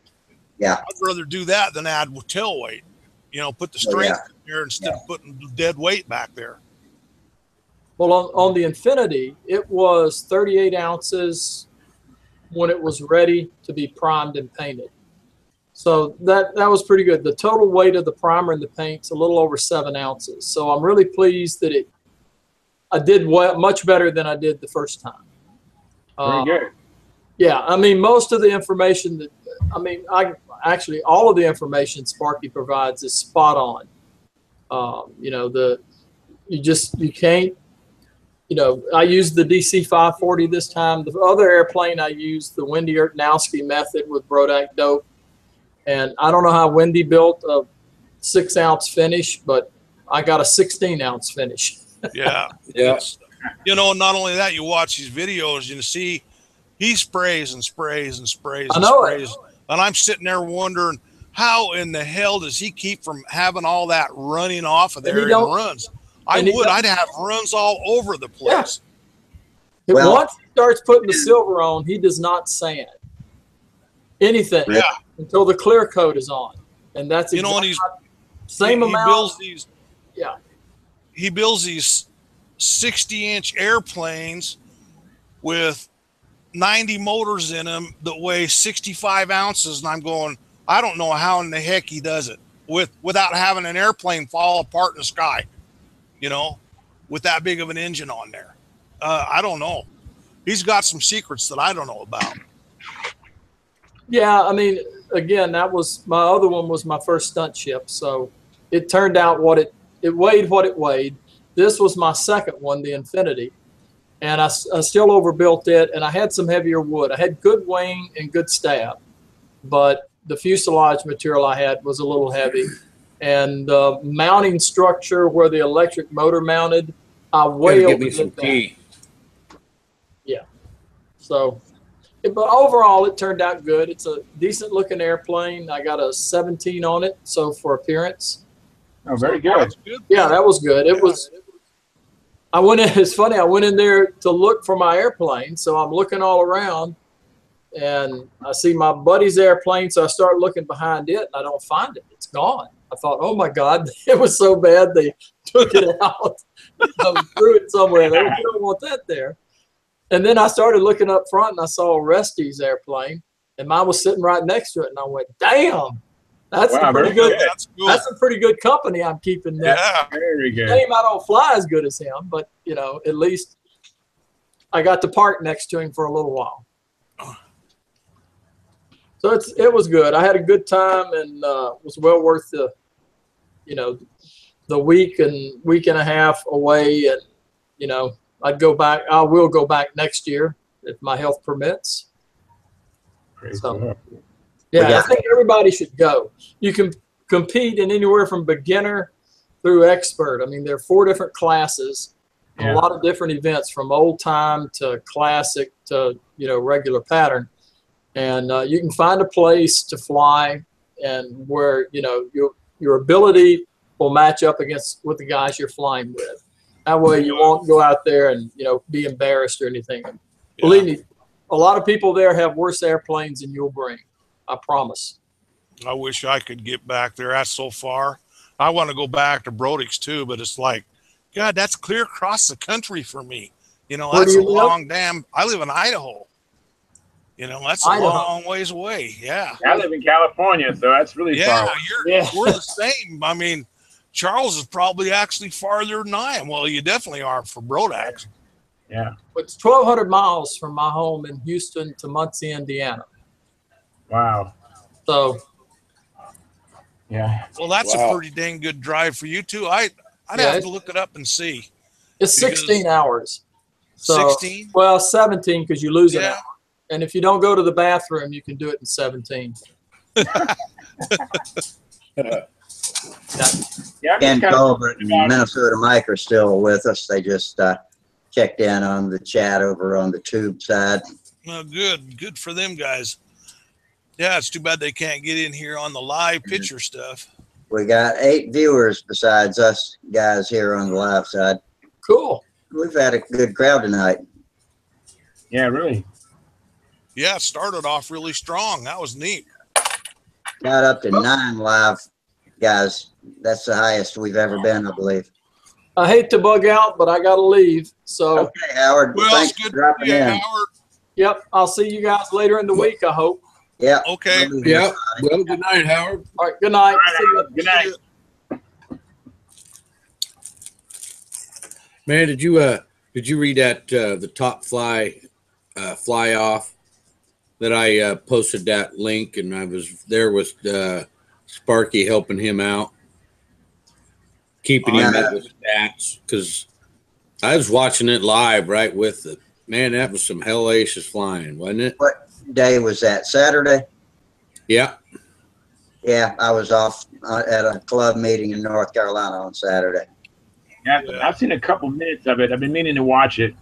Yeah. I'd rather do that than add tail weight. You know, put the strength in there instead of putting dead weight back there. Well, on the Infinity, it was 38 ounces when it was ready to be primed and painted. So that was pretty good. The total weight of the primer and the paint's a little over 7 ounces. So I'm really pleased that I did much better than I did the first time. Very good. Yeah, I mean, most of the information that, actually all of the information Sparky provides is spot on. You know, you can't, you know, I used the DC 540 this time. The other airplane I used the Wendy Ertnowski method with Brodak dope. And I don't know how Wendy built a 6-ounce finish, but I got a 16-ounce finish. Yeah. Yeah. You know, not only that, you watch these videos, you see he sprays and sprays and sprays and sprays. And I'm sitting there wondering, how in the hell does he keep from having all that running off of there in runs? I'd have runs all over the place. Yeah. Well, once he starts putting the silver on, he does not sand anything until the clear coat is on. And that's exactly, you know, and same amount. He builds these 60-inch airplanes with 90 motors in them that weigh 65 ounces. And I'm going, I don't know how in the heck he does it without having an airplane fall apart in the sky, you know, with that big of an engine on there. I don't know. He's got some secrets that I don't know about. Yeah, I mean, again, that was my other one was my first stunt ship. So it turned out it weighed what it weighed. This was my second one, the Infinity. And I still overbuilt it, and I had some heavier wood. I had good wing and good stab, but the fuselage material I had was a little heavy. And the mounting structure where the electric motor mounted, I way overdid that. Yeah. So, but overall, it turned out good. It's a decent looking airplane. I got a 17 on it, so for appearance. Oh, very good. Yeah, that was good. It was. I went in. It's funny. I went in there to look for my airplane, so I'm looking all around, and I see my buddy's airplane. So I start looking behind it, and I don't find it. It's gone. I thought, oh my God, it was so bad they took it out. Threw it somewhere. They don't want that there. And then I started looking up front, and I saw Rusty's airplane, and mine was sitting right next to it, and I went, damn. That's a pretty good. That's a pretty good company I'm keeping. That. Yeah, very good. Shame I don't fly as good as him, but you know, at least I got to park next to him for a little while. So it was good. I had a good time, and was well worth the, you know, the week and a half away. And you know, I'd go back. I will go back next year if my health permits. So. Yeah, I think everybody should go. You can compete in anywhere from beginner through expert. I mean, there are 4 different classes, and a lot of different events from old time to classic to, you know, regular pattern. And you can find a place to fly and where, you know, your ability will match up against with the guys you're flying with. That way you won't go out there and, you know, be embarrassed or anything. And believe me, a lot of people there have worse airplanes than you'll bring. I promise. I wish I could get back there. That's so far. I want to go back to Brodix too, but it's like, God, that's clear across the country for me. You know, that's a long damn. I live in Idaho. You know, that's a long ways away. Yeah. I live in California, so that's really far. We're the same. I mean, Charles is probably actually farther than I am. Well, you definitely are for Brodax. Yeah. It's 1,200 miles from my home in Houston to Muncie, Indiana. Wow. So, yeah. Well, that's a pretty dang good drive for you too. I'd have to look it up and see. It's 16 hours. So, 16? Well, 17 because you lose an hour. And if you don't go to the bathroom, you can do it in 17. Ken Colbert and Minnesota Mike are still with us. They just checked in on the chat over on the tube side. Well, good for them guys. Yeah, it's too bad they can't get in here on the live picture stuff. We got 8 viewers besides us guys here on the live side. Cool. We've had a good crowd tonight. Yeah, really. Yeah, it started off really strong. That was neat. Got up to 9 live guys. That's the highest we've ever been, I believe. I hate to bug out, but I got to leave. So, okay, Howard. Well, thanks for dropping in. Howard. Yep. I'll see you guys later in the week, I hope. Yeah. Okay. Yeah. Well, good night, Howard. All right. Good night. All right, good night. Man, did you read that the top fly off that I posted that link, and I was there with Sparky helping him out, keeping him up with stats, because I was watching it live right with it. Man, that was some hellacious flying, wasn't it? What day was that? Saturday? Yeah. Yeah, I was off at a club meeting in North Carolina on Saturday. Yeah, I've seen a couple minutes of it. I've been meaning to watch it.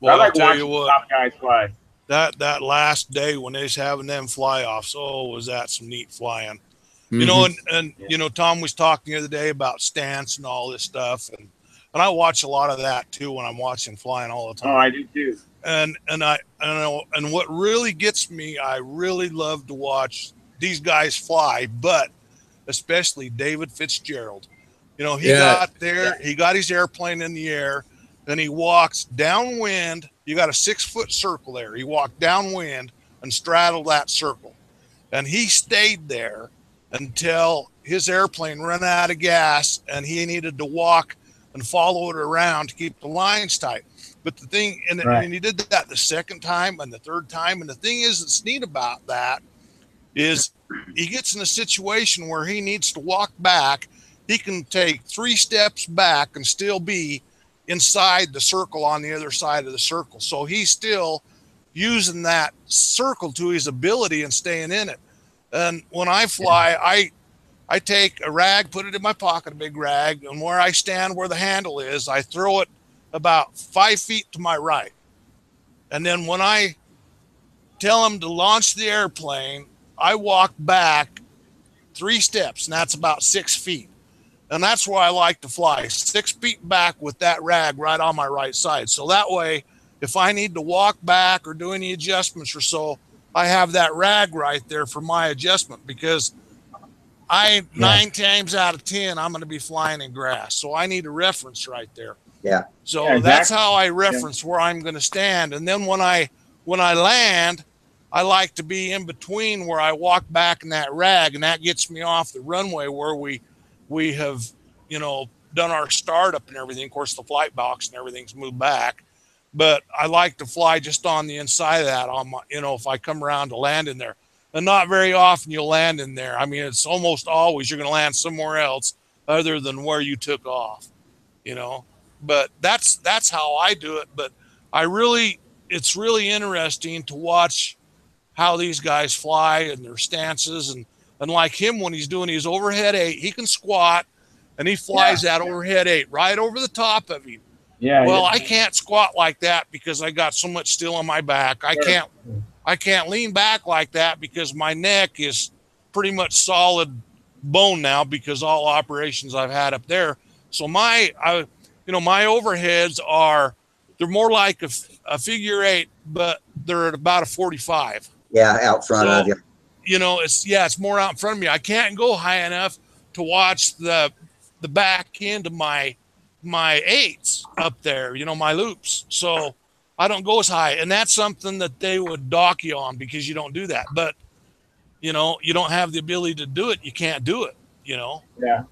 Well, I like I'll tell watching you what, top guys fly. that last day when they was having them fly offs, oh, was that some neat flying. Mm-hmm. You know, and you know, Tom was talking the other day about stance and all this stuff, and I watch a lot of that too when I'm watching flying all the time. Oh, I do too. And I know, and what really gets me, I really love to watch these guys fly, but especially David Fitzgerald. You know, he got there, he got his airplane in the air, then he walks downwind. You got a 6-foot circle there. He walked downwind and straddled that circle, and he stayed there until his airplane ran out of gas and he needed to walk and follow it around to keep the lines tight. But the thing, and he did that the second time and the third time. And the thing is, that's neat about that is he gets in a situation where he needs to walk back. He can take 3 steps back and still be inside the circle on the other side of the circle. So he's still using that circle to his ability and staying in it. And when I fly, I take a rag, put it in my pocket, a big rag, and where I stand, where the handle is, I throw it about 5 feet to my right. And then when I tell him to launch the airplane, I walk back 3 steps, and that's about 6 feet. And that's where I like to fly, 6 feet back with that rag right on my right side. So that way, if I need to walk back or do any adjustments or so, I have that rag right there for my adjustment, because 9 times out of 10, I'm going to be flying in grass. So I need a reference right there. Yeah. So exactly. That's how I reference where I'm going to stand. And then when I land, I like to be in between where I walk back in that rag, and that gets me off the runway where we have, you know, done our startup and everything. Of course, the flight box and everything's moved back, but I like to fly just on the inside of that on my, you know, if I come around to land in there. And not very often you'll land in there. I mean, it's almost always you're going to land somewhere else other than where you took off, you know. But that's how I do it. But it's really interesting to watch how these guys fly and their stances, and like him when he's doing his overhead 8, he can squat and he flies that overhead 8 right over the top of him. Yeah. Well, I can't squat like that because I got so much steel on my back. I can't lean back like that because my neck is pretty much solid bone now because all operations I've had up there. So my overheads they're more like a figure 8, but they're at about a 45. Yeah, out front of you. You know, it's more out in front of me. I can't go high enough to watch the back end of my 8s up there, you know, my loops. So I don't go as high, and that's something that they would dock you on because you don't do that. But, you know, you don't have the ability to do it. You can't do it, you know? Yeah.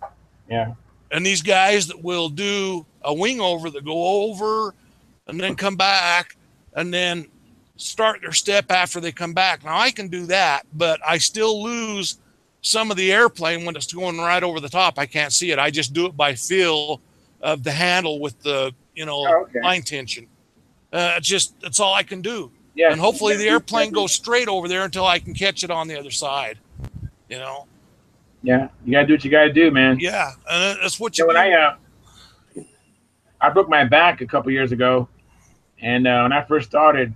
Yeah. And these guys that will do a wing over that go over and then come back and then start their step after they come back. Now I can do that, but I still lose some of the airplane when it's going right over the top. I can't see it. I just do it by feel of the handle with the, you know, line tension. That's all I can do. Yeah. And hopefully the airplane goes straight over there until I can catch it on the other side, you know? Yeah. You got to do what you got to do, man. Yeah. And that's what you When do. I broke my back a couple years ago, and when I first started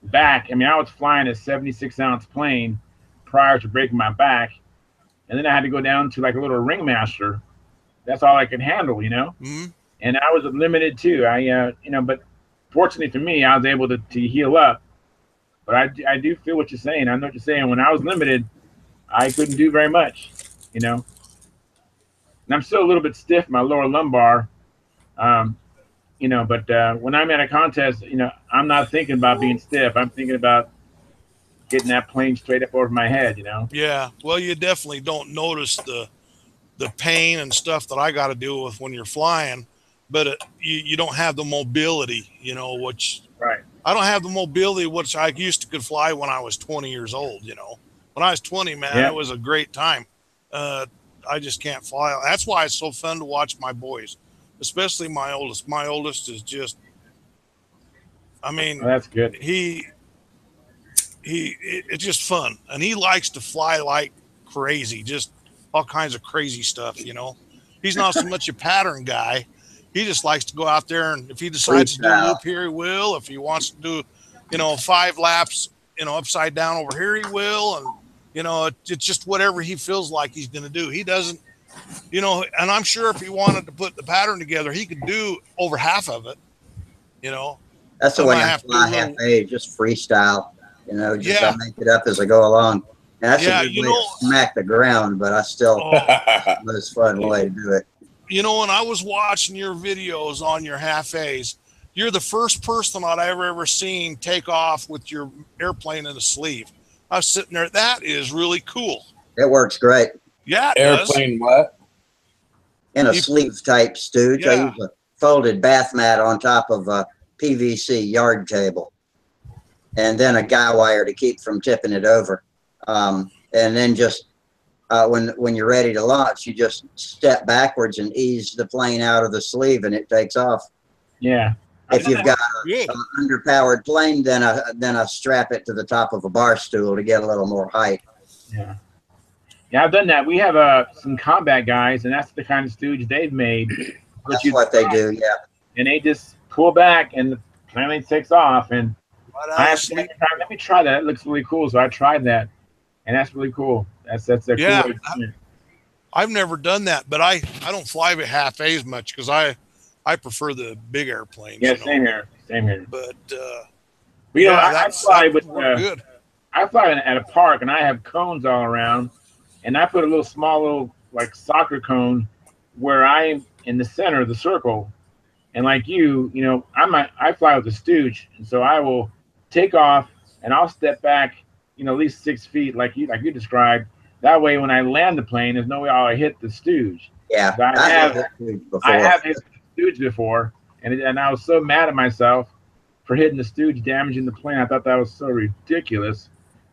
back, I mean, I was flying a 76-ounce plane prior to breaking my back, and then I had to go down to like a little ringmaster. That's all I could handle, you know. Mm-hmm. And I was limited too. But fortunately for me, I was able to heal up. But I do feel what you're saying. I know what you're saying. When I was limited, I couldn't do very much, you know. And I'm still a little bit stiff, my lower lumbar. You know, but when I'm at a contest, you know, I'm not thinking about being stiff. I'm thinking about getting that plane straight up over my head, you know? Yeah. Well, you definitely don't notice the pain and stuff that I got to deal with when you're flying. but you don't have the mobility, you know, which Right. I don't have the mobility which I used to could fly when I was 20 years old. You know, when I was 20, man, Yeah. it was a great time. I just can't fly. That's why it's so fun to watch my boys, especially my oldest. My oldest is just, I mean, Well, that's good. it's just fun, and he likes to fly like crazy, just all kinds of crazy stuff. You know, he's not so much a pattern guy. He just likes to go out there, and if he decides to do a Freestyle. loop here, he will. If he wants to do, you know, 5 laps, you know, upside down over here, he will. And you know, it's just whatever he feels like he's going to do. He doesn't, you know, and I'm sure if he wanted to put the pattern together, he could do over half of it. You know, That's the I way might I have to do fly a little- half-A, just freestyle. You know, just Yeah. I make it up as I go along. And that's Yeah, a good you way know- to smack the ground, but I still Oh, most fun way to do it. you know, when I was watching your videos on your half A's, you're the first person I'd ever seen take off with your airplane in a sleeve. I was sitting there. That is really cool. It works great Yeah, it does. Airplane what? in a You- sleeve type stooge. I Yeah. use a folded bath mat on top of a PVC yard table, and then a guy wire to keep from tipping it over. And then just when you're ready to launch, you just step backwards and ease the plane out of the sleeve, and it takes off. Yeah. If you've got Good. an underpowered plane, then I strap it to the top of a bar stool to get a little more height. Yeah. Yeah, I've done that. We have some combat guys, and that's the kind of stooge they've made. That's what they do. Yeah. And they just pull back, and the plane takes off. And Right I out have of to sleep. let me try that. It looks really cool. So I tried that, and that's really cool. That's a Yeah. cool way to do it. I've never done that, but I don't fly with half A's much because I prefer the big airplanes. Yeah, you know. same here. Same here. But But, you know, I that's fly that with worked good. I fly at a park, and I have cones all around, and I put a little like soccer cone where I'm in the center of the circle. And like you know, I fly with a stooge, and so I will take off and I'll step back, you know, at least 6 feet, like you described. That way, when I land the plane, there's no way I'll hit the stooge. Yeah. I have hit it before. I have hit the stooge before, and I was so mad at myself for hitting the stooge, damaging the plane. I thought that was so ridiculous.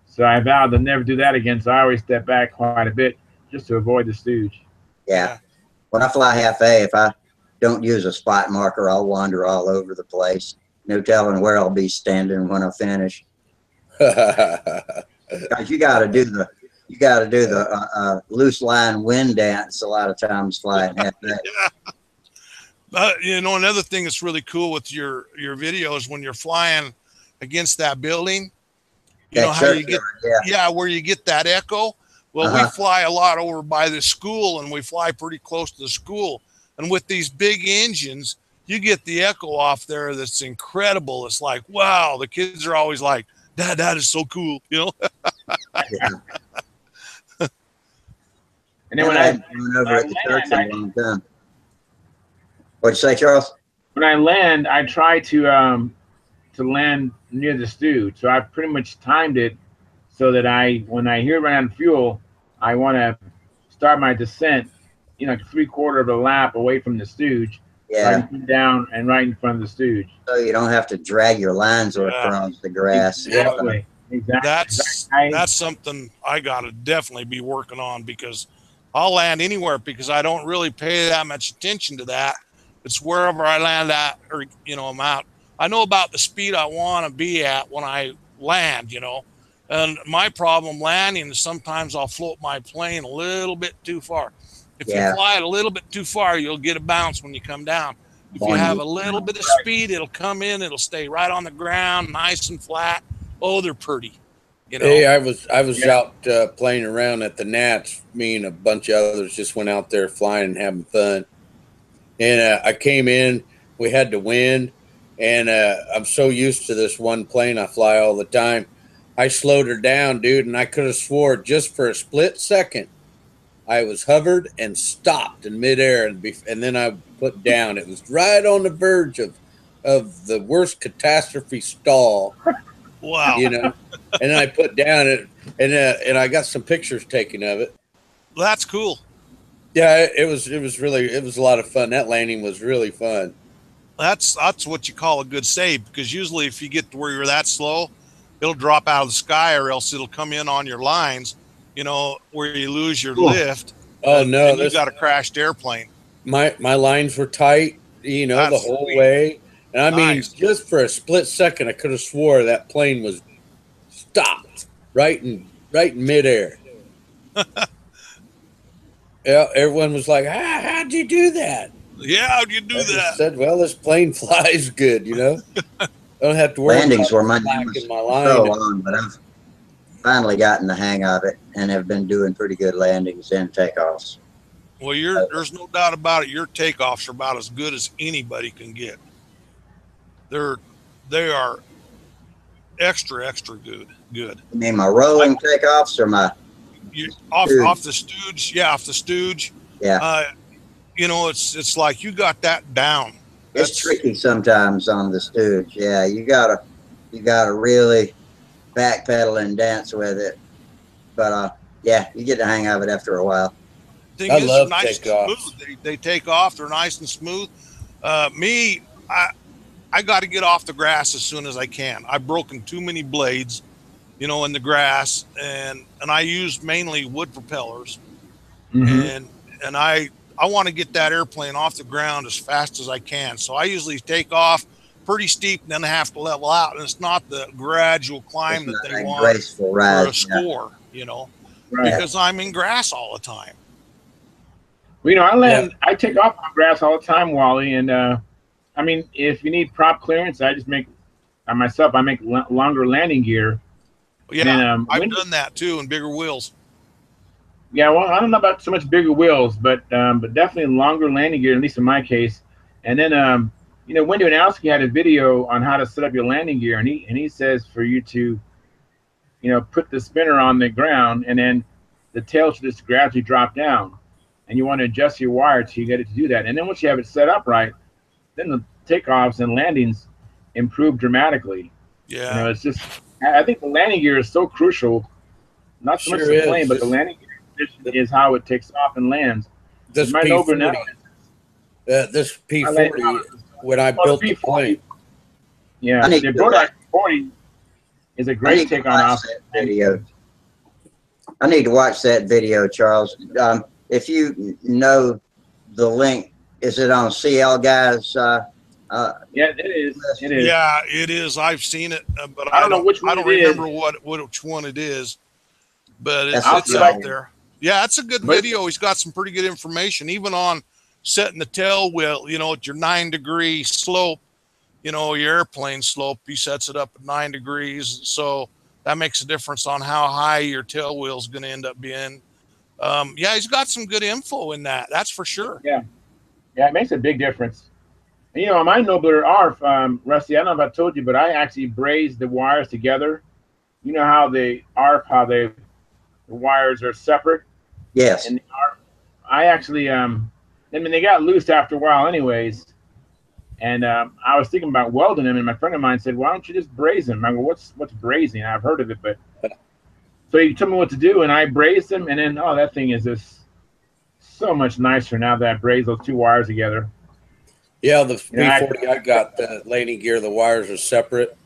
So I vowed to never do that again. So I always step back quite a bit just to avoid the stooge. Yeah. When I fly half-A, if I don't use a spot marker, I'll wander all over the place. No telling where I'll be standing when I finish. Guys, you got to do the loose line wind dance a lot of times flying half-A. You know, another thing that's really cool with your videos when you're flying against that building, you know how you get where you get that echo. Well, we fly a lot over by the school, and we fly pretty close to the school. And with these big engines, you get the echo off there that's incredible. It's like, wow, the kids are always like, Dad, that is so cool, you know? And then when I went over at the church in a long time. What'd you say, Charles? when I land, I try to land near the stooge. So I pretty much timed it so that when I hear run out of fuel, I want to start my descent, you know, 3/4 of a lap away from the stooge. So I can come down and right in front of the stooge. So you don't have to drag your lines across the grass. Exactly. That's something I gotta definitely be working on, because I'll land anywhere because I don't really pay that much attention to that. It's wherever I land at, or you know, I'm out. I know about the speed I want to be at when I land, you know. And my problem landing is sometimes I'll float my plane a little bit too far. If you fly it a little bit too far, you'll get a bounce when you come down. If you have a little bit of speed, it'll come in, it'll stay right on the ground, nice and flat. Oh, they're pretty. You know? Hey, I was out playing around at the Nats. Me and a bunch of others just went out there flying and having fun. And I came in. We had to win, and I'm so used to this one plane I fly all the time. I slowed her down, dude, and I could have swore just for a split second I was hovered and stopped in midair, and then I put down. It was right on the verge of the worst catastrophe stall. Wow. You know, and then I put down it, and I got some pictures taken of it. That's cool. Yeah, it was a lot of fun. That landing was really fun. That's what you call a good save, because usually if you get to where you're that slow, it'll drop out of the sky, or else it'll come in on your lines, where you lose your lift. Oh no, and you got a crashed airplane. My lines were tight, the That's whole sweet. way. And I mean, Nice. just for a split second, I could have swore that plane was stopped right in midair. Yeah, everyone was like, how'd you do that? Yeah, how'd you do I that? just said, well, this plane flies good, I don't have to worry Landings were my newest so line. long, but I've finally gotten the hang of it and have been doing pretty good landings and takeoffs. Well, there's no doubt about it. Your takeoffs are about as good as anybody can get. They are extra good. You mean my rolling takeoffs or my Off the stooge? Yeah, off the stooge. Yeah. It's like you got that down. It's tricky sometimes on the stooge. Yeah, you gotta really backpedal and dance with it. But yeah, you get the hang of it after a while. Thing is, they're nice and smooth. They take off. They're nice and smooth. I got to get off the grass as soon as I can. I've broken too many blades, in the grass, and I use mainly wood propellers, and I want to get that airplane off the ground as fast as I can. So I usually take off pretty steep, and then I have to level out, and it's not the gradual climb that they want for a score, because I'm in grass all the time. Well, I take off on grass all the time, Wally, and I mean, if you need prop clearance, I just make longer landing gear. Yeah, and, I've done that too, and bigger wheels. Yeah, well, I don't know about so much bigger wheels, but definitely longer landing gear, at least in my case. And then, Wendy Wanowski had a video on how to set up your landing gear, and he says for you to, put the spinner on the ground, and then the tail should just gradually drop down. And you want to adjust your wire till you get it to do that. And then once you have it set up right, then the takeoffs and landings improve dramatically. Yeah. It's just, I think the landing gear is so crucial. Not so much the plane, but the landing gear is how it takes off and lands. This P40, when I built the plane. Yeah, the Brodak 40 is a great take on off video. I need to watch that video, Charles. If you know the link, is it on CL Guys? Yeah, it is. It is. Yeah, it is. I've seen it, but I don't know which one. I don't remember which one it is, but it's out there. Yeah, it's a good video. He's got some pretty good information, even on setting the tail wheel. At your 9-degree slope, your airplane slope, he sets it up at 9 degrees, so that makes a difference on how high your tail wheel is going to end up being. Yeah, he's got some good info in that. That's for sure. Yeah, it makes a big difference. And, on my Nobler ARF, Rusty, I don't know if I told you, but I actually brazed the wires together. You know how the ARF, the wires are separate? Yes. And the ARF, I actually, they got loose after a while anyways. And I was thinking about welding them, and my friend of mine said, why don't you just braze them? I go, what's brazing? I've heard of it, but... So he told me what to do, and I brazed them, and then, that thing is just so much nicer now that I brazed those two wires together. Yeah, the P40, I got the landing gear, the wires are separate,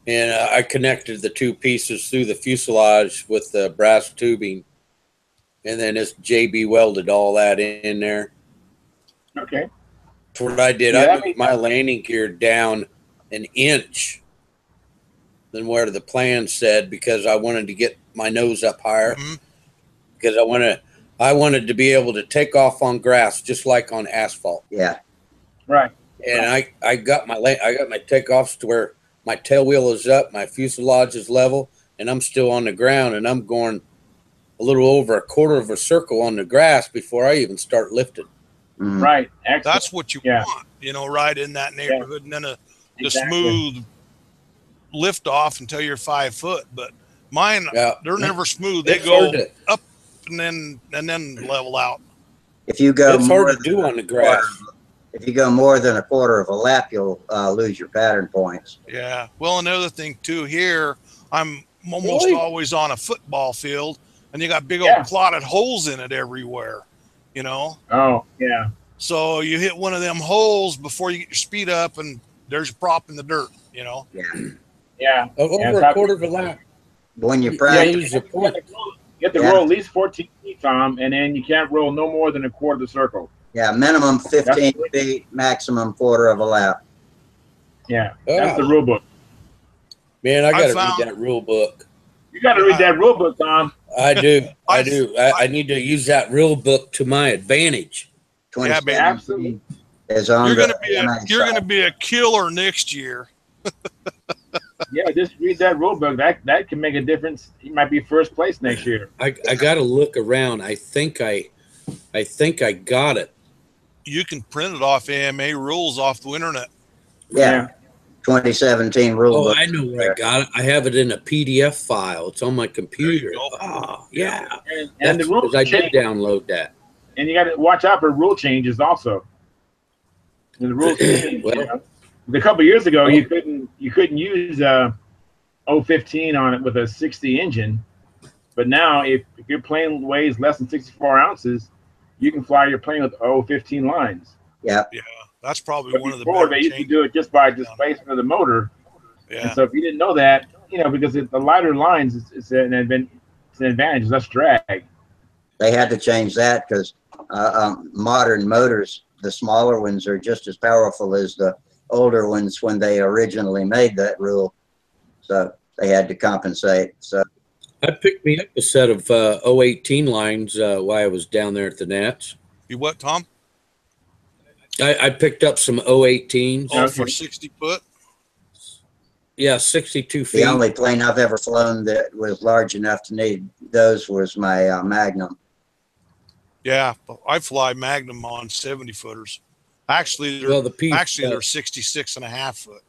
and I connected the two pieces through the fuselage with the brass tubing, and then it's JB welded all that in there. Okay. That's what I did. I moved my landing gear down an inch than where the plan said, because I wanted to get my nose up higher, because I wanted to be able to take off on grass just like on asphalt. Yeah. Right. And I got my takeoffs to where my tail wheel is up, my fuselage is level, and I'm still on the ground, and I'm going a little over a quarter of a circle on the grass before I even start lifting. Right. Excellent. That's what you want, right in that neighborhood, and then the smooth lift off until you're 5 foot. But mine, they're never smooth. They go up and then level out. If you go, it's hard to do on the grass. If you go more than a quarter of a lap, you'll lose your pattern points. Yeah. Well, another thing too, here I'm almost always on a football field, and you got big old clotted holes in it everywhere. you know. Oh, yeah. So you hit one of them holes before you get your speed up, and there's your prop in the dirt, you know. Yeah. Yeah. Over Yeah, a quarter of a lap. When you You practice, lose a point. You have to Yeah. roll at least 14 feet, Tom, and then you can't roll no more than a quarter of the circle. yeah, minimum 15 feet, maximum quarter of a lap. Yeah, that's the Ah, rule book. man, I got to found- read that rule book. You got to read that rule book, Tom. I do. I I've- do. I need to use that rule book to my advantage. Yeah, baby. 2017 Absolutely. is on You're the gonna NA side. be a killer next year. Yeah, just read that rule book. That can make a difference. You might be first place next year. I got to look around. I think I got it. You can print it off AMA rules off the internet. Yeah, 2017 rule Oh, book. I know where I got it. I have it in a PDF file. It's on my computer. go. Oh, yeah. And That's the rules because I did change. download that. And you got to watch out for rule changes also. And the rules change. Well- You know? A couple of years ago, you couldn't use 015 on it with a 60 engine, but now if your plane weighs less than 64 ounces, you can fly your plane with 015 lines. Yeah, That's probably But one of the before, better they used to changes. do it just by displacement of the motor. Yeah. And so if you didn't know that, because the lighter lines, it's an advantage, it's less drag. they had to change that because modern motors, the smaller ones are just as powerful as the older ones when they originally made that rule. So they had to compensate. So I picked me up a set of 018 lines while I was down there at the Nats. You what, Tom? I picked up some 018s. Oh, Okay. for 60 foot? Yeah, 62 the feet. only plane I've ever flown that was large enough to need those was my Magnum. Yeah, I fly Magnum on 70 footers. Actually, they're, Well, the they're 66 and a half foot.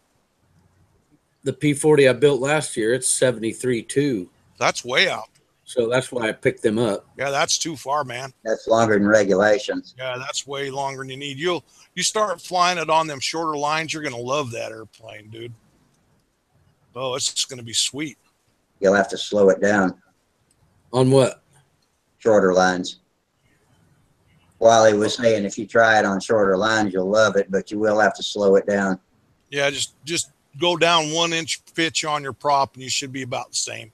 the P40 I built last year, it's 73 too. That's way out. So that's why I picked them up. Yeah, that's too far, man. That's longer than regulations. Yeah, that's way longer than you need. You start flying it on them shorter lines, you're gonna love that airplane, dude. Oh, it's just gonna be sweet. You'll have to slow it down, On what? shorter lines. Wally was saying if you try it on shorter lines, you'll love it, but you will have to slow it down. Yeah, just go down 1 inch pitch on your prop and you should be about the same.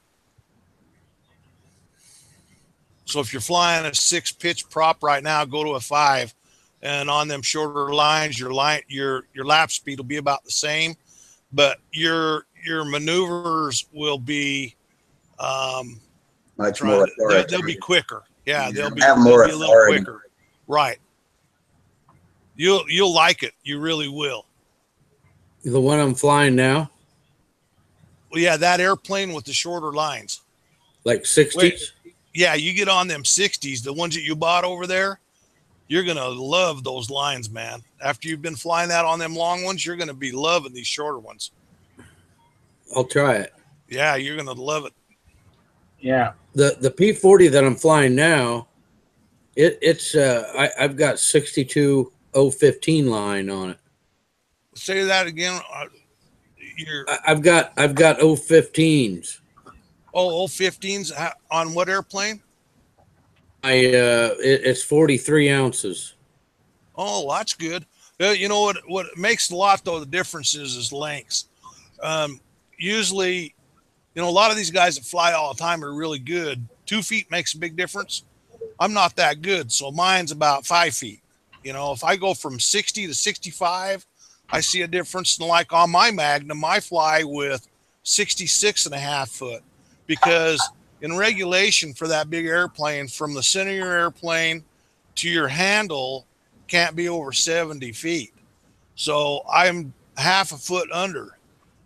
So if you're flying a 6 pitch prop right now, go to a 5, and on them shorter lines, your lap speed will be about the same, but your maneuvers will be Much more authoritative. they'll be quicker. Yeah, they'll be Have more a little authority. quicker. Right. You'll like it. You really will. The one I'm flying now, Well, yeah, that airplane with the shorter lines. like 60s. Yeah, you get on them 60s, the ones that you bought over there, you're going to love those lines, man. After you've been flying that on them long ones, you're going to be loving these shorter ones. I'll try it. Yeah, you're going to love it. Yeah. The P40 that I'm flying now, I've got 62.015 line on it. Say that again. I've got 015s. Oh, 15s on what airplane? It's 43 ounces. Oh, that's good. You know what makes a lot though, the difference is lengths. Usually, a lot of these guys that fly all the time are really good. 2 feet makes a big difference. I'm not that good, so mine's about 5 feet. If I go from 60 to 65, I see a difference. And like on my Magnum, I fly with 66 and a half foot, because in regulation for that big airplane, from the center of your airplane to your handle can't be over 70 feet. So I'm half a foot under.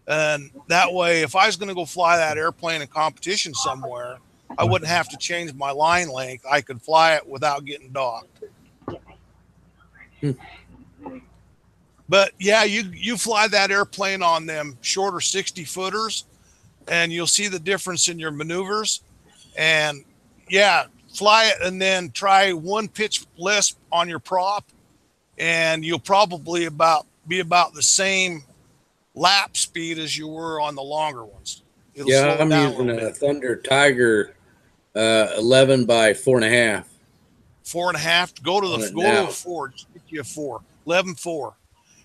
And that way, if I was going to go fly that airplane in competition somewhere, I wouldn't have to change my line length. I could fly it without getting docked. But yeah, you fly that airplane on them shorter 60 footers and you'll see the difference in your maneuvers. And yeah, fly it and then try 1 pitch less on your prop, and you'll probably be about the same lap speed as you were on the longer ones. It'll slow Yeah, I'm down using little a bit. Thunder Tiger 11 by 4.5. 4.5. Go to a 4. Just get you a 4. 11.4.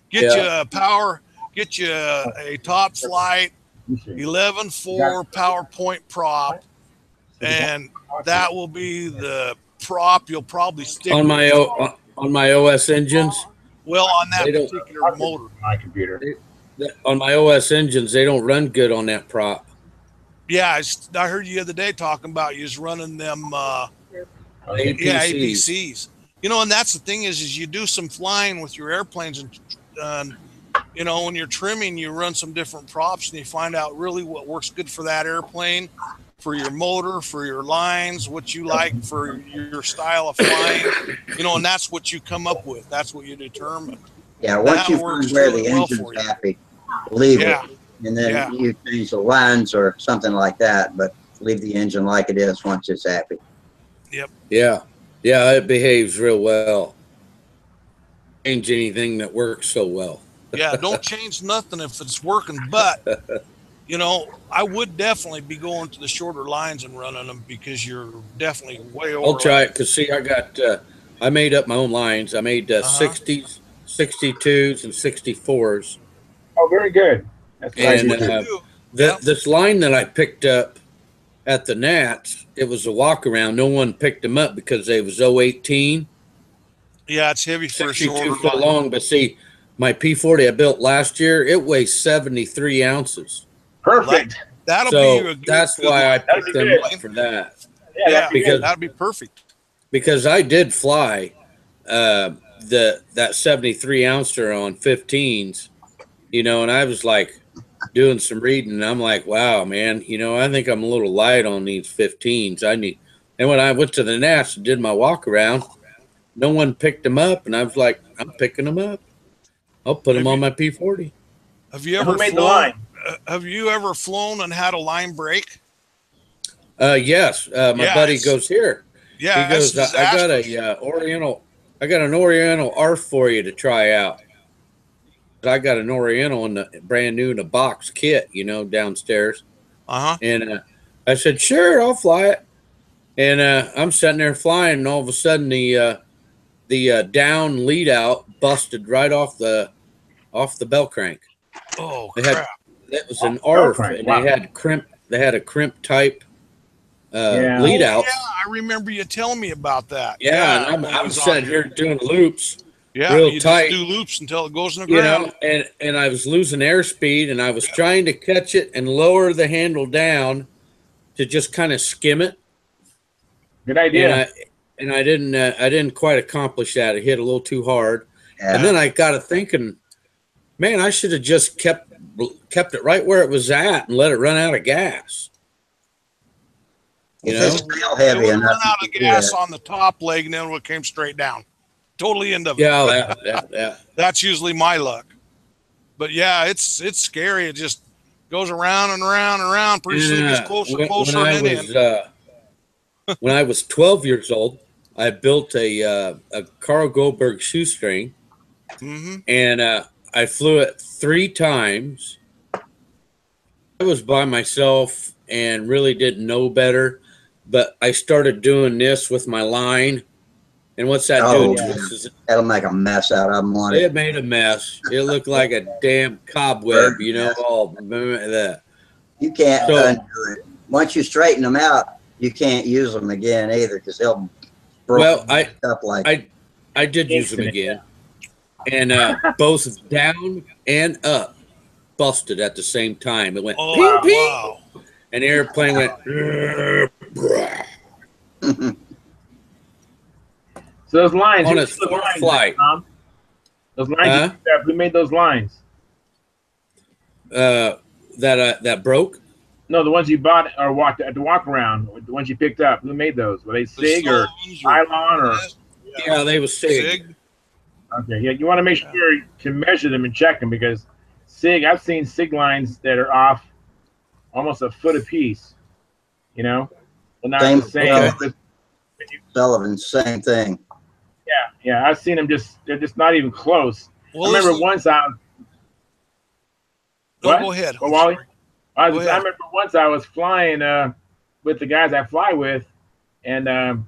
Get Yeah. you a power. Get you a top flight 11.4 PowerPoint prop, and that will be the prop you'll probably stick on with. my OS engines. Well, on that They don't- particular motor. My computer. On my OS engines, they don't run good on that prop. Yeah, I heard you the other day talking about you was running them. APCs. Yeah, APCs. You know, and that's the thing is you do some flying with your airplanes, and you know, when you're trimming, you run some different props, and you find out really what works good for that airplane, for your motor, for your lines, what you like for your style of flying. You know, and that's what you come up with. That's what you determine. Yeah, once That you works find where really the well engine's for you. happy, leave Yeah. it. And then Yeah. you change the lines or something like that, but leave the engine like it is once it's happy. Yeah. Yeah, it behaves real well. Change anything that works so well. Yeah, don't change nothing if it's working. But, you know, I would definitely be going to the shorter lines and running them because you're definitely way over. I'll try it because, see, I made up my own lines. I made 60s, 62s, and 64s. Oh, very good. That's what I And do too. this line that I picked up at the Nats, it was a walk around. No one picked them up because they was 018. Yeah, it's heavy for a 62 shorter foot line. long. But see, my P40 I built last year, it weighs 73 ounces. Perfect. That'll So be a good, that's good why I line. That'd picked be them good. up for that. Yeah, because that'd be perfect. because I did fly that 73 ouncer on 15s, you know, and I was like doing some reading, and I'm like, wow, man, you know, I think I'm a little light on these 15s. And when I went to the Nats and did my walk around, no one picked them up, and I was like, I'm picking them up. I'll put them on my P40. Have you And ever who made the flown? line? Have you ever flown and had a line break? Yes, my Yeah, buddy it's- goes here. Yeah, He goes, it's I got disastrous. I got an Oriental ARF for you to try out. I got an Oriental in the brand new in a box kit, you know, downstairs. Uh-huh. And I said, sure, I'll fly it. And I'm sitting there flying, and all of a sudden the down lead out busted right off the bell crank. Oh, They had crap. that was an Bell ARF, crank, and wow. they had a crimp type Yeah. lead Oh, out. yeah, I remember you telling me about that. Yeah, and when I I'm was on sitting here doing loops, Yeah, real you tight. just do loops until it goes in the You ground. know, and I was losing airspeed, and I was trying to catch it and lower the handle down to just kind of skim it. Good idea. And I didn't quite accomplish that. It hit a little too hard. Yeah. And then I got to thinking, man, I should have just kept it right where it was at and let it run out of gas. You If know, it's real It heavy would enough, run out you of can do gas that. on the top leg, and then it came straight down. Totally end of it. yeah, that. That's usually my luck. But yeah, it's scary. It just goes around and around and around. Pretty soon it gets closer and closer and in. When I was 12 years old, I built a Carl Goldberg shoestring, Mm-hmm. and I flew it 3 times. I was by myself and really didn't know better, but I started doing this with my line. And what's that Oh, do? yeah. Is That'll make a mess out of them on it. it made a mess. It looked like a damn cobweb, you know, all that. You can't So- undo it. Once you straighten them out, you can't use them again either because they'll Well, up like I did use them again, and both down and up busted at the same time. It went Oh, ping, ping, wow. and the airplane went. So those lines, On who its made those fourth lines, flight. Tom? Those lines, Huh? you picked up, who made those lines? That broke. No, the ones you bought or walked at the walk around, the ones you picked up. Who made those? Were they SIG or nylon or? Yeah, they was SIG. Okay, yeah, you want to make sure to measure them and check them because SIG. I've seen SIG lines that are off almost a foot apiece. You know, they're not Same the same. Sullivan. Sullivan, same thing. Yeah, I've seen them they're just not even close. Well, I remember listen- once I. No, What? go ahead. Well, Wally? I Go ahead. remember once I was flying with the guys I fly with, and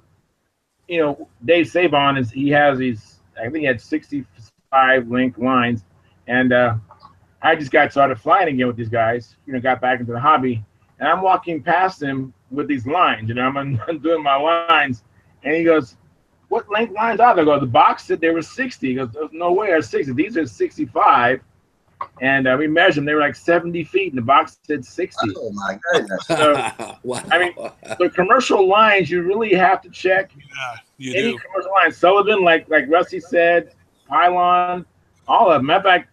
you know, Dave Sabon he has these. I think he had 65 length lines, and I just got started flying again with these guys. You know, got back into the hobby, and I'm walking past him with these lines. You know, I'm doing my lines, and he goes, "What length lines are there?" I go, "The box said they were 60." He goes, "There's no way they're 60. These are 65." And we measured them. They were like 70 feet, and the box said 60. Oh my goodness! So, Wow. I mean, the commercial lines you really have to check. Yeah, you Any do. commercial lines, Sullivan, like Rusty said, Pylon, all of them. Matter of fact,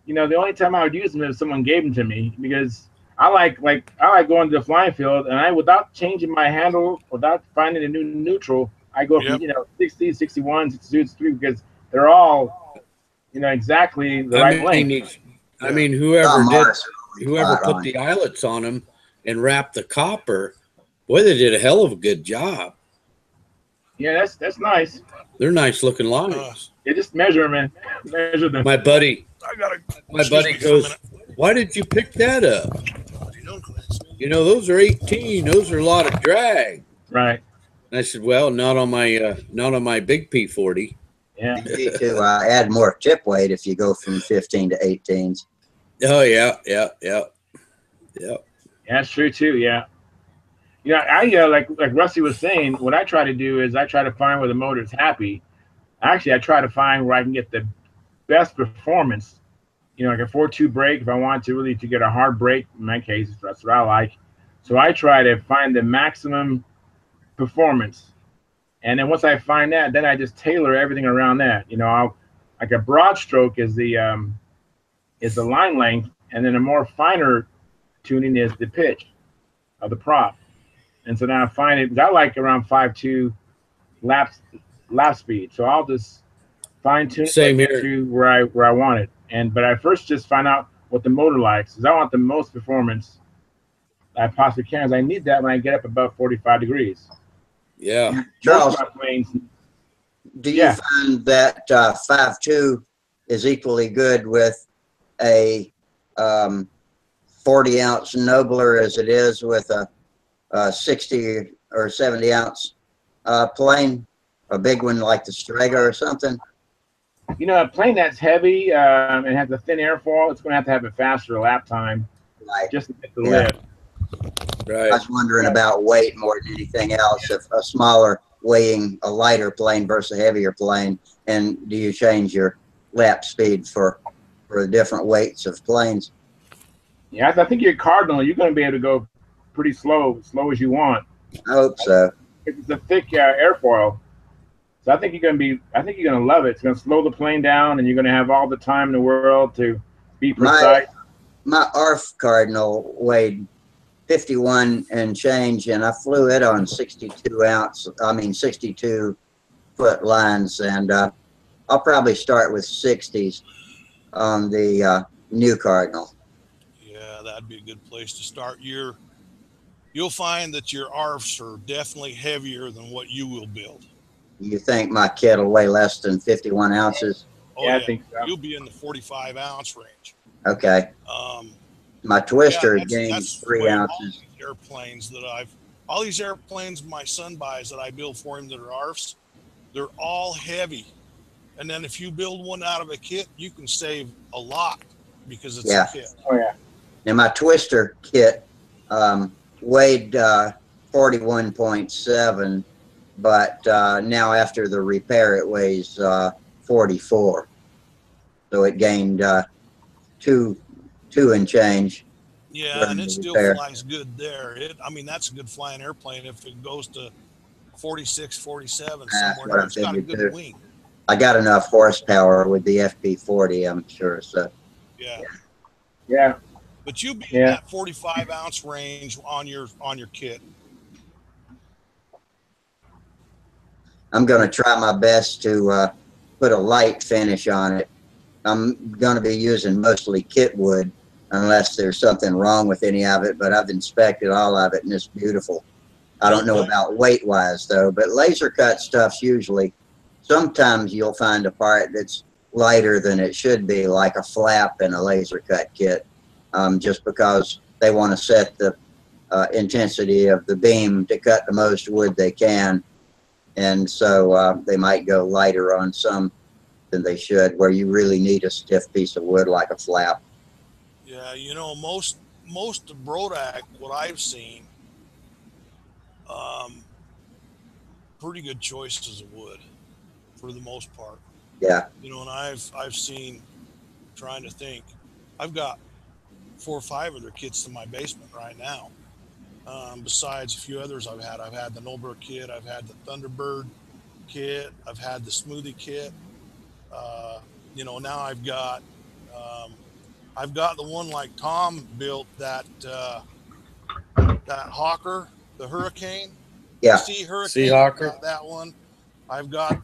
you know, the only time I would use them is if someone gave them to me, because I like going to the flying field, and I, without changing my handle, without finding a new neutral, I go from, Yep. you know, 60, 61, 62, 63, because they're all, you know, exactly the right length. I mean, whoever Tom did, Morris, whoever spot put on. the eyelets on them and wrapped the copper, boy, they did a hell of a good job. Yeah, that's nice. They're nice looking lines. You just measure them and measure them. My buddy I gotta. goes, "Why did you pick that up? You know, those are 18. Those are a lot of drag." Right. And I said, "Well, not on my big P40." Yeah. You need to add more tip weight if you go from 15 to 18s. Oh yeah. That's true too. Yeah. You know, I like Rusty was saying, what I try to do is I try to find where the motor's happy. Actually, I try to find where I can get the best performance. You know, like a 4.2 brake if I want to really to get a hard brake. In my case, that's what I like. So I try to find the maximum performance. And then once I find that, then I just tailor everything around that. You know, I'll like a broad stroke is the line length, and then a more finer tuning is the pitch of the prop. And so now I find it, I like around 5.2 lap speed. So I'll just fine tune Same it here. to where I want it. But I first just find out what the motor likes, because I want the most performance I possibly can, as I need that when I get up above 45 degrees. Yeah. Charles, Most of my planes, do you find that 5.2 is equally good with a 40 ounce nobler as it is with a 60 or 70 ounce plane, a big one like the Strega or something? you know, a plane that's heavy and has a thin airfoil, it's going to have a faster lap time Right. just to get the Yeah. lift. I Right. was wondering about weight more than anything else. If a smaller weighing a lighter plane versus a heavier plane, and do you change your lap speed for the different weights of planes? Yeah, I think your Cardinal, you're going to be able to go pretty slow as you want. I hope so. It's a thick airfoil. So I think you're going to love it. It's going to slow the plane down, and you're going to have all the time in the world to be precise. My ARF Cardinal weighed 51 and change, and I flew it on 62 foot lines, and I'll probably start with 60s on the new Cardinal. Yeah, that'd be a good place to start. You'll find that your ARFs are definitely heavier than what you will build. You think my kit will weigh less than 51 ounces? Oh, Yeah, I think so. You'll be in the 45 ounce range. Okay. My Twister gains 3 way ounces. All these airplanes all these airplanes my son buys that I build for him that are ARFs, they're all heavy. And then if you build one out of a kit, you can save a lot because it's a kit. Oh, yeah. Now my Twister kit weighed 41.7, but now after the repair it weighs 44. So it gained 2 and change. Yeah, and it still flies good there. That's a good flying airplane if it goes to 46, 47 somewhere. It's got a good wing. I got enough horsepower with the FP40, I'm sure. So Yeah. But you'll be in that 45 ounce range on your kit. I'm going to try my best to put a light finish on it. I'm going to be using mostly kit wood unless there's something wrong with any of it, but I've inspected all of it and it's beautiful. I don't know about weight wise though, but laser cut stuff's usually, sometimes you'll find a part that's lighter than it should be, like a flap in a laser cut kit, just because they want to set the intensity of the beam to cut the most wood they can. and so they might go lighter on some than they should, where you really need a stiff piece of wood like a flap. Yeah, you know, most of Brodak, what I've seen, um, pretty good choices of wood for the most part. Yeah. You know, and I've seen, trying to think, I've got 4 or 5 of their kits in my basement right now. Besides a few others I've had. I've had the Nobler kit, I've had the Thunderbird kit, I've had the Smoothie kit. You know, now um, I've got the one like Tom built, that that Hawker, the Hurricane. Yeah. Sea Hurricane. Seahawker. I've got that one. I've got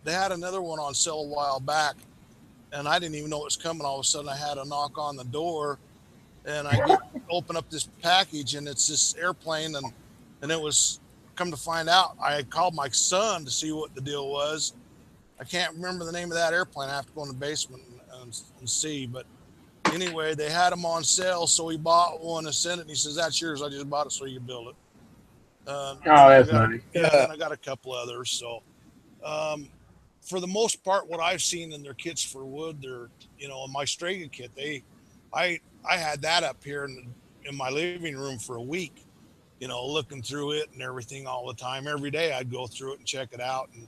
they had another one on sale a while back, and I didn't even know it was coming. All of a sudden, I had a knock on the door, and I open up this package, and it's this airplane, and it was, come to find out, I had called my son to see what the deal was. I can't remember the name of that airplane. I have to go in the basement and see. But anyway, they had them on sale, so he bought one and sent it. And he says, "That's yours. I just bought it so you can build it." Oh, that's nice. Yeah, and I got a couple others. So, for the most part, what I've seen in their kits for wood, they're, you know, my Strega kit, I had that up here in my living room for a week, you know, looking through it and everything all the time. Every day I'd go through it and check it out, and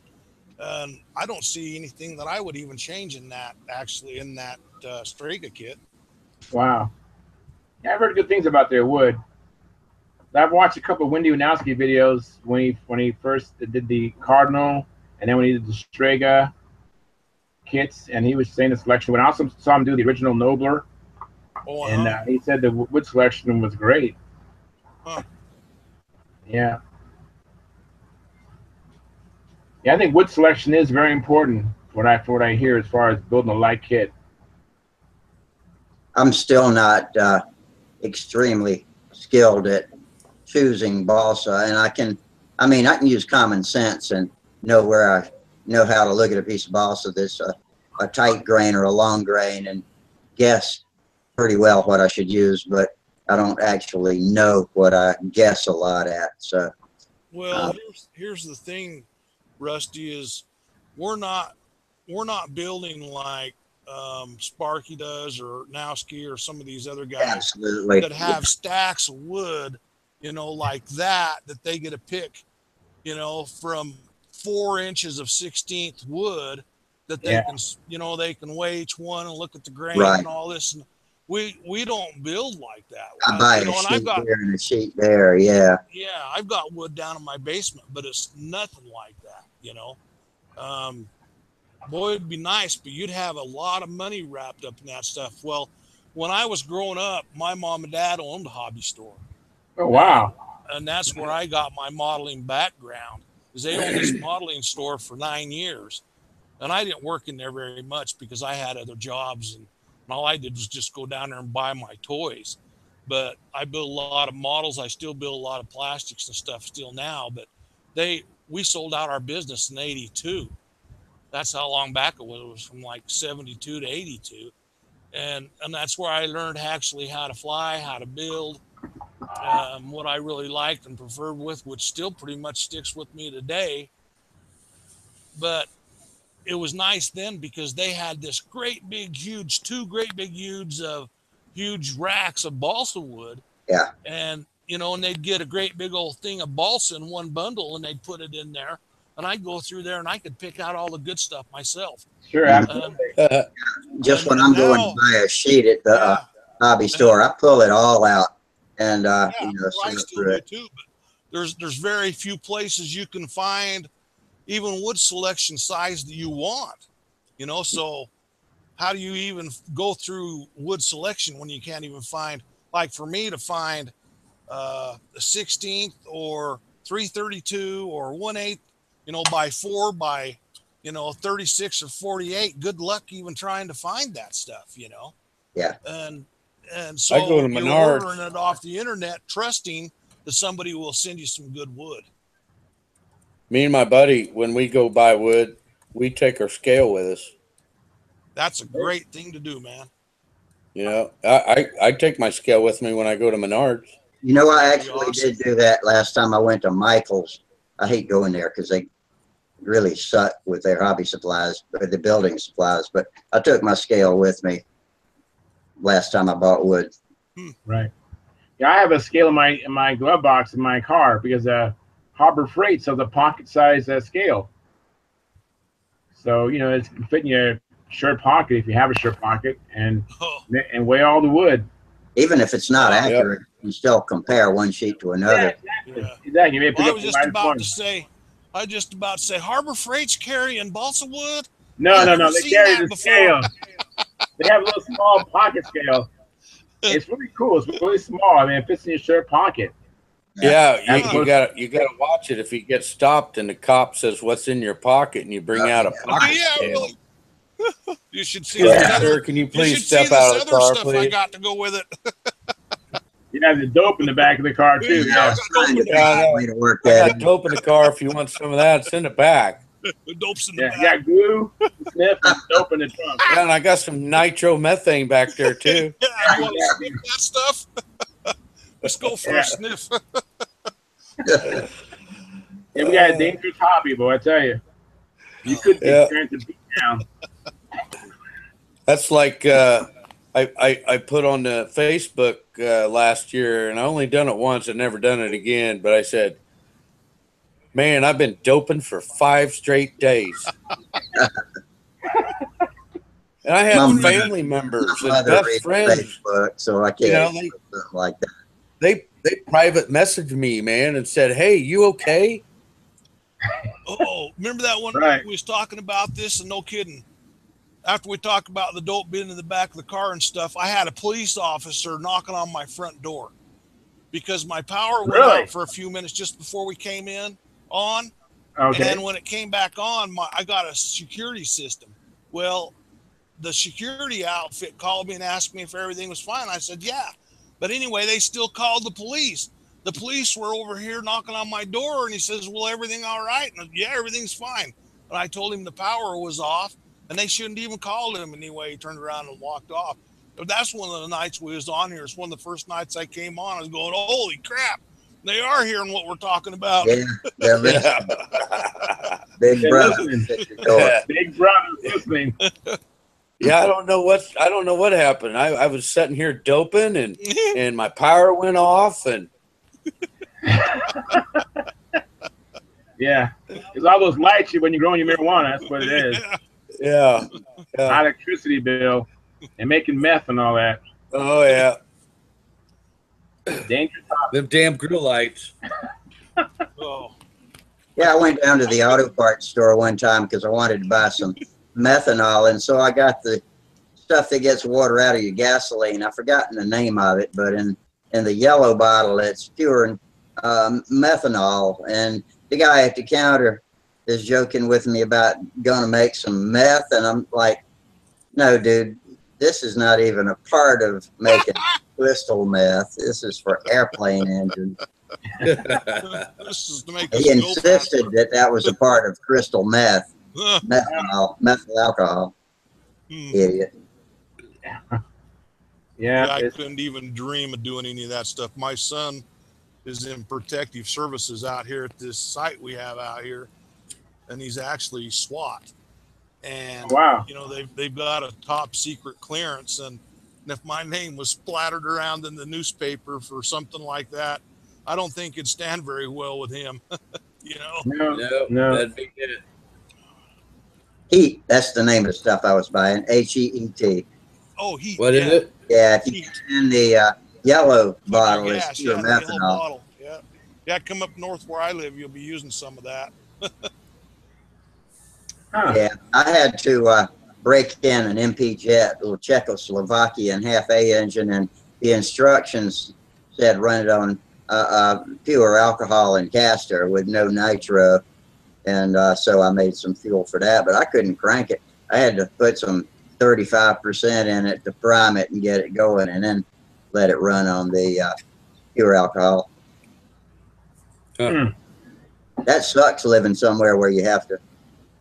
I don't see anything that I would even change in that Strega kit. Wow. Yeah, I've heard good things about their wood. I've watched a couple of Wendy Wanowski videos when he first did the Cardinal, and then when he did the Strega kits, and he was saying the selection. When I also saw him do the original Nobler, and he said the wood selection was great. Huh. Yeah. Yeah, I think wood selection is very important for what I hear as far as building a light kit. I'm still not extremely skilled at choosing balsa, and I can use common sense and know how to look at a piece of balsa that's a tight grain or a long grain, and guess pretty well what I should use, but I don't actually know what I guess a lot at. So, well, here's the thing, Rusty, is we're not building like Sparky does, or Nowski, or some of these other guys absolutely, that have stacks of wood, you know, like that they get to pick, you know, from 4 inches of 16th wood that they can, you know, they can weigh each one and look at the grain and all this. And we don't build like that. I buy a sheet here and a sheet there. Yeah. Yeah. I've got wood down in my basement, but it's nothing like that, you know. Boy, it'd be nice, but you'd have a lot of money wrapped up in that stuff. Well, when I was growing up, my mom and dad owned a hobby store. Oh, wow. And that's where I got my modeling background, is they owned this modeling store for 9 years. And I didn't work in there very much because I had other jobs, and all I did was just go down there and buy my toys. But I built a lot of models. I still build a lot of plastics and stuff still now, but we sold out our business in 82. That's how long back it was. It was from like 72 to 82. And that's where I learned actually how to fly, how to build, what I really liked and preferred which still pretty much sticks with me today. But it was nice then because they had this two great big huge of huge racks of balsa wood. Yeah. And, you know, and they'd get a great big old thing of balsa in one bundle, and they'd put it in there. And I'd go through there and I could pick out all the good stuff myself. Sure, absolutely. Just when I'm going to buy a sheet at the hobby store, I pull it all out and you know, I still do too. But there's very few places you can find even wood selection size that you want. You know, so how do you even go through wood selection when you can't even find, like for me to find the 16th or 332 or 1/8, you know, by 4 by, you know, 36 or 48. Good luck even trying to find that stuff, you know? Yeah. And so I go to you're Menards. ordering it off the internet, trusting that somebody will send you some good wood. Me and my buddy, when we go buy wood, we take our scale with us. That's a great thing to do, man. You know, I take my scale with me when I go to Menards. You know, I actually did do that last time I went to Michael's. I hate going there because they really suck with their hobby supplies, or the building supplies. But I took my scale with me last time I bought wood. Right. Yeah, I have a scale in my glove box in my car because Harbor Freight sells a pocket-sized scale. So it's fit in your shirt pocket if you have a shirt pocket, and weigh all the wood. Even if it's not accurate, you can still compare one sheet to another. Yeah, exactly. You may pick Well, I up was the just lightest about one. to say, Harbor Freight's carrying balsa wood. No, I've no, never no. They seen carry that the before. scale. They have a little small pocket scale. It's really cool. It's really small. I mean, it fits in your shirt pocket. Yeah, As you opposed- gotta watch it. If you get stopped and the cop says, "What's in your pocket?" and you bring out a pocket Yeah, scale. really. You should see Excuse me, this sir, other. can you You please should see step out this of the other car, stuff I please? got to go with it. You have the dope in the back of the car too. Yeah. Yeah. Trying to Yeah, I find a know. way to work I that got dope in the car. If you want some of that, send it back. The dope's in the Yeah. back. You got glue, sniff, and dope in the trunk. Yeah, and I got some nitromethane back there too. Yeah, you want to sniff that stuff? Let's go for Yeah. a sniff. Yeah, we got a dangerous hobby, boy. I tell you, you could Yeah. experience a beat down. That's like I put on the Facebook last year, and I only done it once. I never done it again. But I said, "Man, I've been doping for 5 straight days." And I My have mother- family members My and mother best reads friends. Facebook, so I can't You know, do something like that. They private messaged me, man, and said, "Hey, you okay?" Oh, remember that one Right. night we was talking about this, and no kidding. After we talked about the dope being in the back of the car and stuff, I had a police officer knocking on my front door because my power went Really? out for a few minutes just before we came in on. Okay. And then when it came back on, I got a security system. Well, the security outfit called me and asked me if everything was fine. I said, yeah. But anyway, they still called the police. The police were over here knocking on my door, and he says, well, everything all right? And yeah, everything's fine. And I told him the power was off, and they shouldn't even call him anyway. He turned around and walked off. But that's one of the nights we was on here. It's one of the first nights I came on. I was going, holy crap. They are hearing what we're talking about. Yeah, they're listening. Big They're brother. listening. Big brother listening. Yeah, I don't know what happened. I was sitting here doping, and my power went off, and Yeah. It's all those lights when you're growing your marijuana. That's what it is. yeah. Electricity bill and making meth and all that. Oh yeah, Dangerous hobby. them damn grill lights. Oh, Yeah, I went down to the auto parts store one time because I wanted to buy some methanol, and so I got the stuff that gets water out of your gasoline. I've forgotten the name of it, but in the yellow bottle, it's pure methanol. And the guy at the counter is joking with me about gonna make some meth, and I'm like, no, dude, this is not even a part of making crystal meth. This is for airplane engines. this is to make us He go insisted that that was a part of crystal meth, faster. methanol, methyl alcohol. Idiot. Yeah. I It's, couldn't even dream of doing any of that stuff. My son is in protective services out here at this site we have out here, and he's actually SWAT. And wow. they've got a top secret clearance, and if my name was splattered around in the newspaper for something like that, I don't think it'd stand very well with him. No. That'd be it. Heat, that's the name of the stuff I was buying. HEET. Oh, he. What is it? Yeah, if you Heat. put in the yellow bottle, Gas, it's pure the yellow methanol. bottle. Yeah. Come up north where I live, you'll be using some of that. Huh. Yeah, I had to break in an MP Jet, little Czechoslovakian half-A engine, and the instructions said run it on pure alcohol and castor with no nitro. And so I made some fuel for that, but I couldn't crank it. I had to put some 35% in it to prime it and get it going, and then let it run on the pure alcohol. Huh. That sucks living somewhere where you have to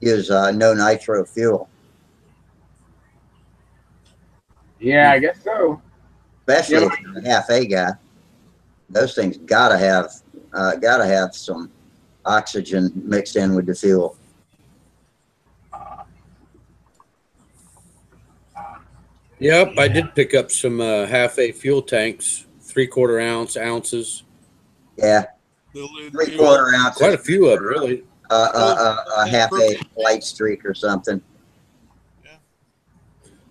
use no nitro fuel, Yeah, I guess so. especially Yeah. if you're a half-A guy. Those things gotta have some oxygen mixed in with the fuel. Yep, I did pick up some half-A fuel tanks, 3/4 ounces. Yeah, The 3/4 ounces. Quite a few of them, really. A half a light streak or something.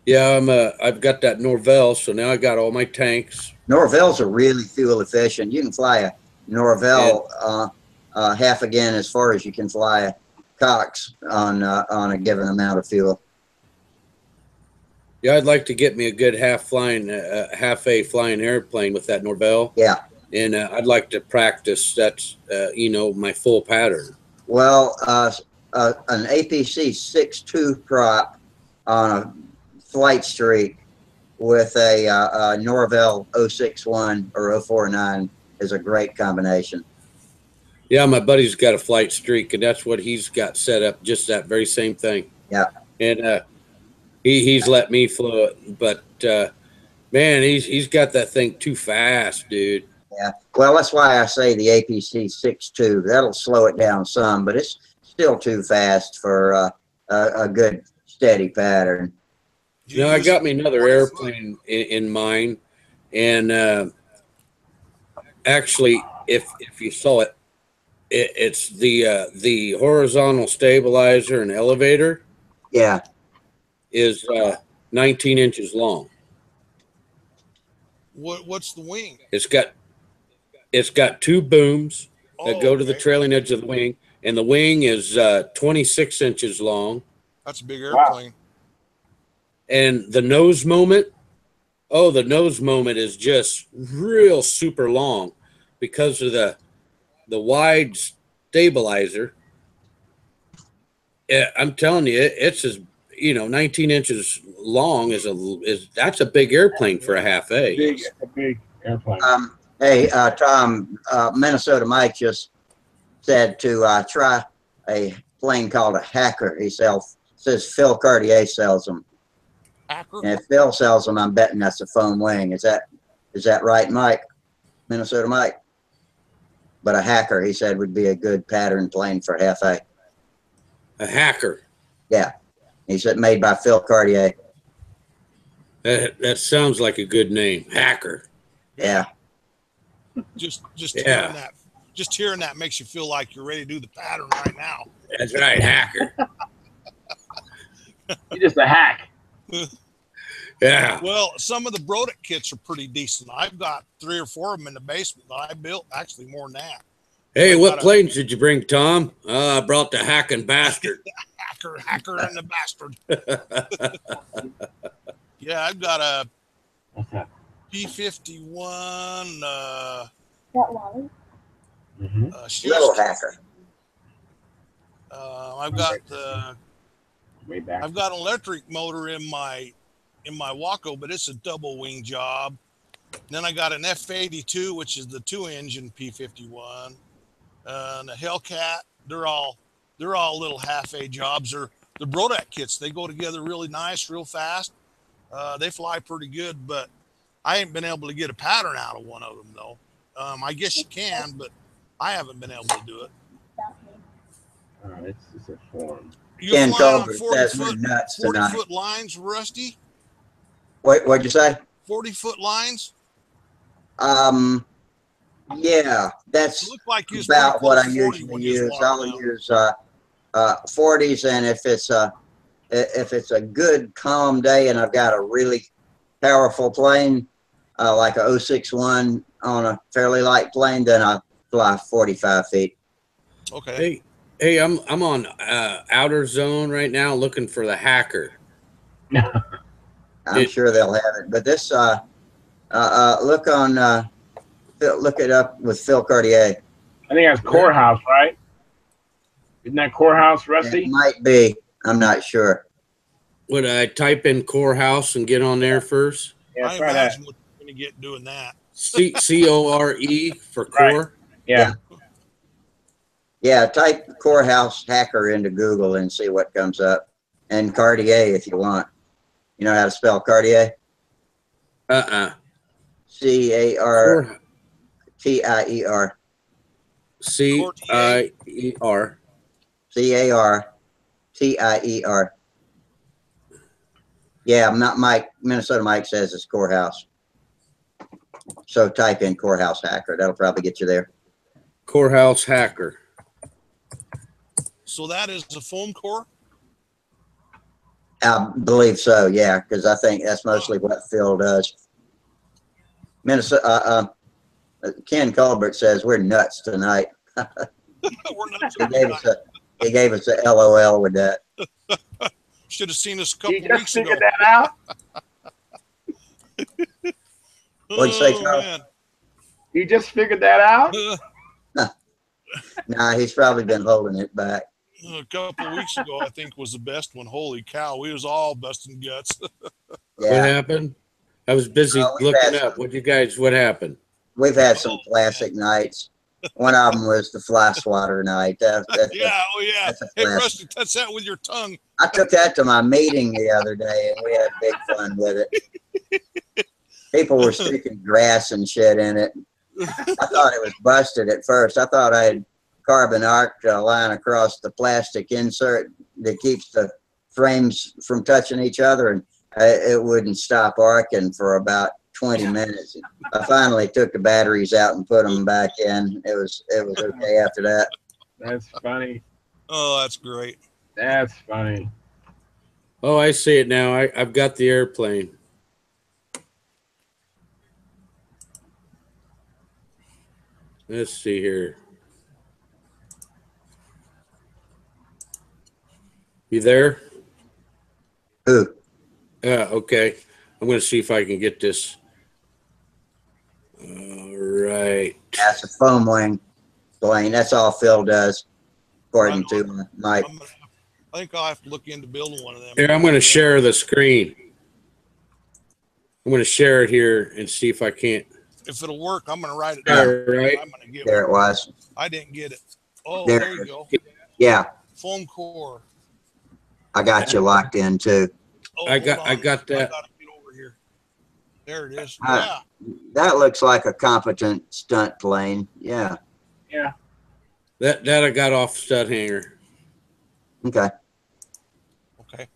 Yeah, I've got that Norvell, so now I got all my tanks. Norvell's are really fuel efficient. You can fly a Norvell half again as far as you can fly a Cox on a given amount of fuel. Yeah, I'd like to get me a good half-A flying airplane with that Norvell. Yeah. And I'd like to practice. That's my full pattern. Well, an APC 6.2 prop on a flight streak with a Norvell 061 or 049 is a great combination. Yeah, my buddy's got a flight streak, and that's what he's got set up. Just that very same thing. Yeah. And he's let me fly it, but man, he's got that thing too fast, dude. Yeah. Well, that's why I say the APC 6.2. That'll slow it down some, but it's still too fast for a good steady pattern. No, I got me another airplane in mind, and actually, if you saw it, it's the horizontal stabilizer and elevator. Yeah, is 19 inches long. What's the wing? It's got two booms that go to the trailing edge of the wing, and the wing is 26 inches long. That's a big airplane. Wow. And the nose moment, the nose moment is just real super long because of the wide stabilizer. I'm telling you, it's as 19 inches long that's a big airplane for a half-A. A big airplane. Hey, Tom, Minnesota Mike just said to try a plane called a Hacker. He says Phil Cartier sells them. Hacker? And if Phil sells them, I'm betting that's a foam wing. Is that right, Mike? Minnesota Mike? But a Hacker, he said, would be a good pattern plane for half-A. A Hacker? Yeah. He said made by Phil Cartier. That sounds like a good name. Hacker. Yeah. Just hearing that makes you feel like you're ready to do the pattern right now. That's right, Hacker. You're just a hack. Yeah. Well, some of the Brodek kits are pretty decent. I've got 3 or 4 of them in the basement that I built. Actually, more than that. Hey, what planes did you bring, Tom? I brought the hacking bastard. Hacker and the bastard. Yeah, I've got a P-51. Little Hacker. I've got an electric motor in my Waco, but it's a double wing job. Then I got an F-82, which is the 2-engine P-51, and a Hellcat. They're all little half-A jobs. They're the Brodek kits. They go together really nice, real fast. They fly pretty good, but I ain't been able to get a pattern out of one of them though. I guess you can, but I haven't been able to do it. It's a form. You're flying on 40-foot lines, Rusty? What'd you say? 40-foot lines? Yeah, that's like about what I usually use. I'll use 40s, and if it's a good calm day and I've got a really powerful plane, like a 061 on a fairly light plane, then I fly 45 feet. Okay. Hey, I'm on outer zone right now looking for the Hacker. I'm sure they'll have it, but this look it up with Phil Cartier. I think that's Courthouse, right? Isn't that Courthouse, Rusty? It might be. I'm not sure. Would I type in Corehouse and get on there first? Yeah, I imagine what you're going to get doing that. C-O-R-E for core? Right. Yeah. Yeah, type Courthouse Hacker into Google and see what comes up. And Cartier if you want. You know how to spell Cartier? C-A-R-T-I-E-R. C-I-E-R. CARTIER. Yeah, I'm not Mike. Minnesota Mike says it's courthouse. So type in courthouse hacker. That'll probably get you there. Courthouse hacker. So that is a foam core? I believe so, yeah, because I think that's mostly what Phil does. Minnesota, Ken Colbert says we're nuts tonight. We're nuts. He gave us a LOL with that. Should have seen us a couple You just weeks ago. figured that out? What'd you say, Charles? Man. You just figured that out? Nah, he's probably been holding it back. A couple weeks ago, I think was the best one. Holy cow, we was all busting guts. What happened? I was busy looking up. What happened? We've had some classic nights. One of them was the fly swatter night. Yeah, oh yeah. Hey, Rusty, touch that with your tongue. I took that to my meeting the other day, and we had big fun with it. People were sticking grass and shit in it. I thought it was busted at first. I thought I had carbon arc line across the plastic insert that keeps the frames from touching each other, and it wouldn't stop arcing for about 20 minutes. I finally took the batteries out and put them back in. It was okay after that. That's funny. Oh, that's great. That's funny. Oh, I see it now. I've got the airplane. Let's see here. You there? Who? Okay. I'm going to see if I can get this. All right. That's a foam wing plane. That's all Phil does, according to Mike. I think I'll have to look into building one of them. Here, I'm going to share the screen. I'm going to share it here and see if I can't. If it'll work, I'm going to write it down. All right. I'm going to get There it was. I didn't get it. Oh, There. there you go. Yeah, Foam core. I got you locked in too. Oh, I got hold on. that. I gotta get over here. There it is. Uh, Yeah. That looks like a competent stunt plane. Yeah. Yeah. That I got off stud hanger. Okay. Okay.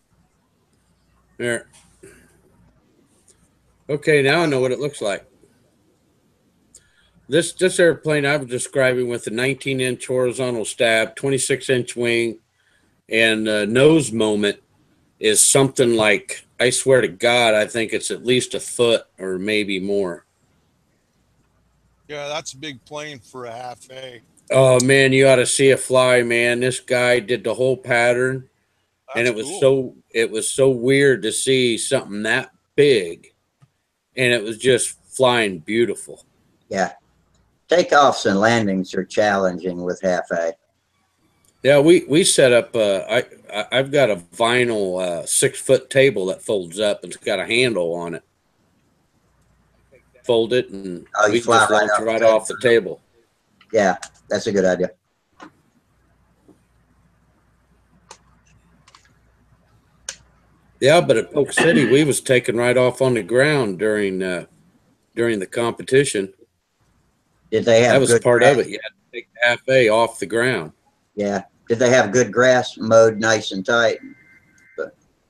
There. Okay, now I know what it looks like. This airplane I was describing with a 19-inch horizontal stab, 26-inch wing, and nose moment is something like, I swear to God, I think it's at least a foot or maybe more. Yeah, that's a big plane for a half A. Oh man, you ought to see it fly, man. This guy did the whole pattern, and That's it was cool. so weird to see something that big, and it was just flying beautiful. Yeah. Takeoffs and landings are challenging with half A. Yeah, we set up. I've got a vinyl 6-foot table that folds up and it's got a handle on it. Fold it and Oh, we you fly just launch right off the table. Yeah, that's a good idea. Yeah, but at Polk City, we was taken right off on the ground during the competition. Did they have That was good part grass? of it. You had to take the half A off the ground. Yeah. Did they have good grass mowed nice and tight?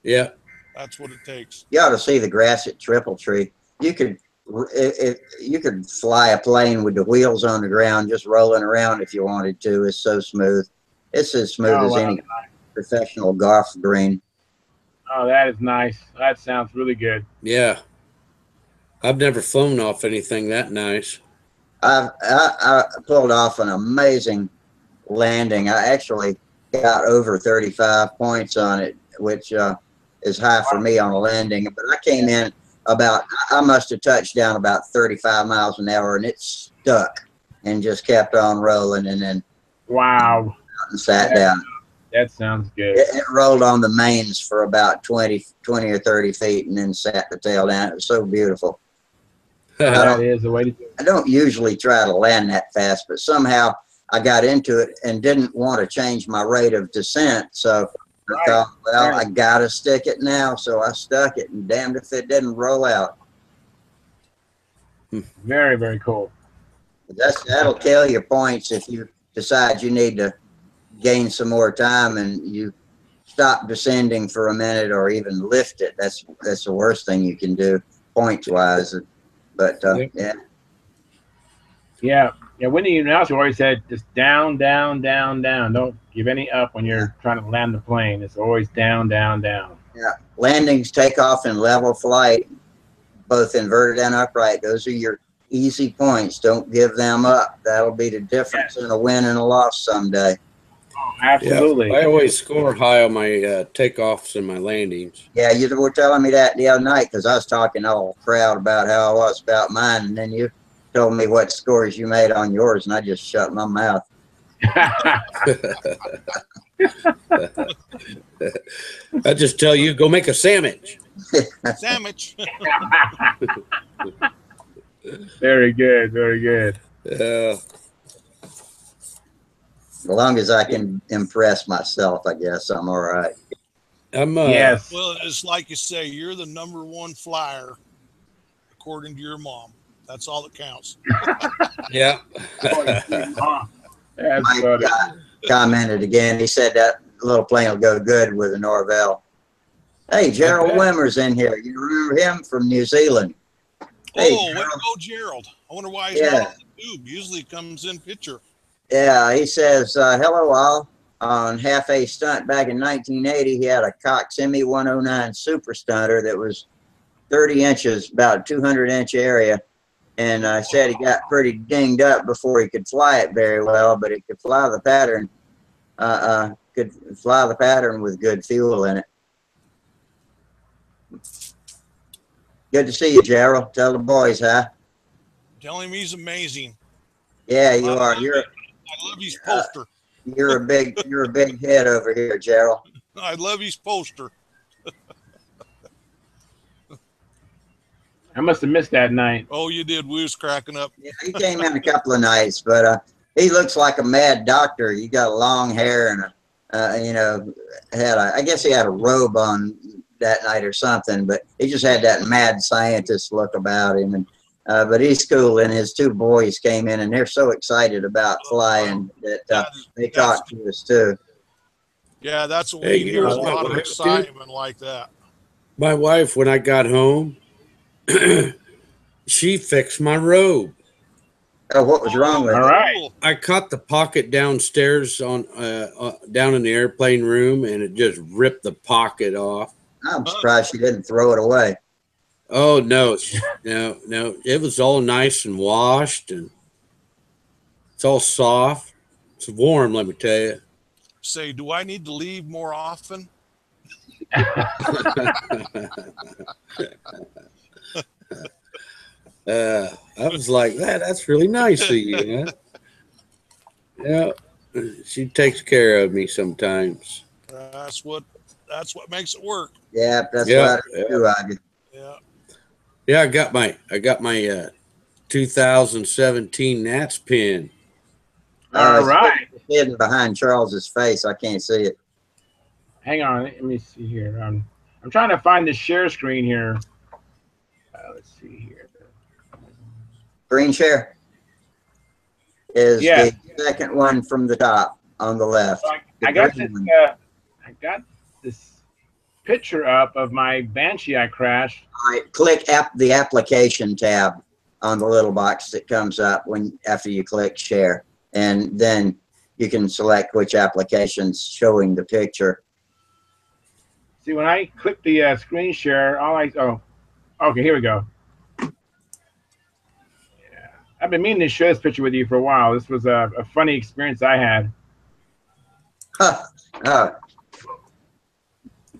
Yeah. That's what it takes. You ought to see the grass at Triple Tree. You could you could fly a plane with the wheels on the ground, just rolling around if you wanted to. It's so smooth. It's as smooth as any professional golf green. Oh, that is nice. That sounds really good. Yeah. I've never flown off anything that nice. I pulled off an amazing landing. I actually got over 35 points on it, which is high for me on a landing. But I came in I must have touched down about 35 miles an hour, and it stuck and just kept on rolling, and then Wow. and sat down. That sounds good. It rolled on the mains for about 20 or 30 feet and then sat the tail down. It was so beautiful. That is the way to do it. I don't usually try to land that fast, but somehow I got into it and didn't want to change my rate of descent. So I thought, well, I got to stick it now. So I stuck it, and damned if it didn't roll out. Very, very cool. That'll kill your points if you decide you need to gain some more time and you stop descending for a minute or even lift it. That's the worst thing you can do point wise. But yeah. Yeah. Wendy and Nelson always said just down, down, down, down. Don't give any up when you're trying to land the plane. It's always down, down, down. Yeah. Landings, takeoff, and level flight, both inverted and upright. Those are your easy points. Don't give them up. That'll be the difference in a win and a loss someday. Oh, absolutely. Yeah, I always score high on my takeoffs and my landings. Yeah, you were telling me that the other night because I was talking all proud about how I was about mine, and then you told me what scores you made on yours, and I just shut my mouth. I just tell you, go make a sandwich. Sandwich. Very good. Very good. As long as I can impress myself, I guess I'm all right. Yes. Well, it's like you say, you're the #1 flyer, according to your mom. That's all that counts. Yeah. That's Mike funny. commented again. He said that little plane will go good with a Norvell. Hey, Gerald Wimmer's in here. You remember him from New Zealand? Hey, Oh, way to go, Gerald. I wonder why he's not on the tube. Usually it comes in picture. Yeah, he says, hello all. On Half A Stunt back in 1980, he had a Cox ME 109 Super Stunter that was 30 inches, about 200-inch area. And I said he got pretty dinged up before he could fly it very well, but he could fly the pattern. Could fly the pattern with good fuel in it. Good to see you, Gerald. Tell the boys, huh? Tell him he's amazing. Yeah, you are. I love his poster. You're a big head over here, Gerald. I love his poster. I must have missed that night. Oh, you did. We was cracking up. Yeah, he came in a couple of nights, but he looks like a mad doctor. He got long hair and I guess he had a robe on that night or something, but he just had that mad scientist look about him. And but he's cool, and his two boys came in, and they're so excited about flying that they talked to us too. Yeah, that's what we need. A lot of excitement like that. My wife, when I got home, she fixed my robe. Oh, what was wrong with it? All right. I caught the pocket downstairs on down in the airplane room, and it just ripped the pocket off. I'm surprised she didn't throw it away. Oh no, no! It was all nice and washed, and it's all soft. It's warm, let me tell you. Say, do I need to leave more often? I was like, that's really nice of you. Huh? Yeah, she takes care of me sometimes. That's what makes it work. Yeah, that's what I do. Yeah, I got my 2017 Nats pin. All right. It's hidden behind Charles's face. I can't see it. Hang on. Let me see here. I'm trying to find the share screen here. Let's see here. Green share is the second one from the top on the left. So I got this picture up of my Banshee I crashed. All right, click the application tab on the little box that comes up after you click share, and then you can select which application's showing the picture. See, when I click the screen share, okay, here we go. Yeah, I've been meaning to share this picture with you for a while. This was a funny experience I had. Oh.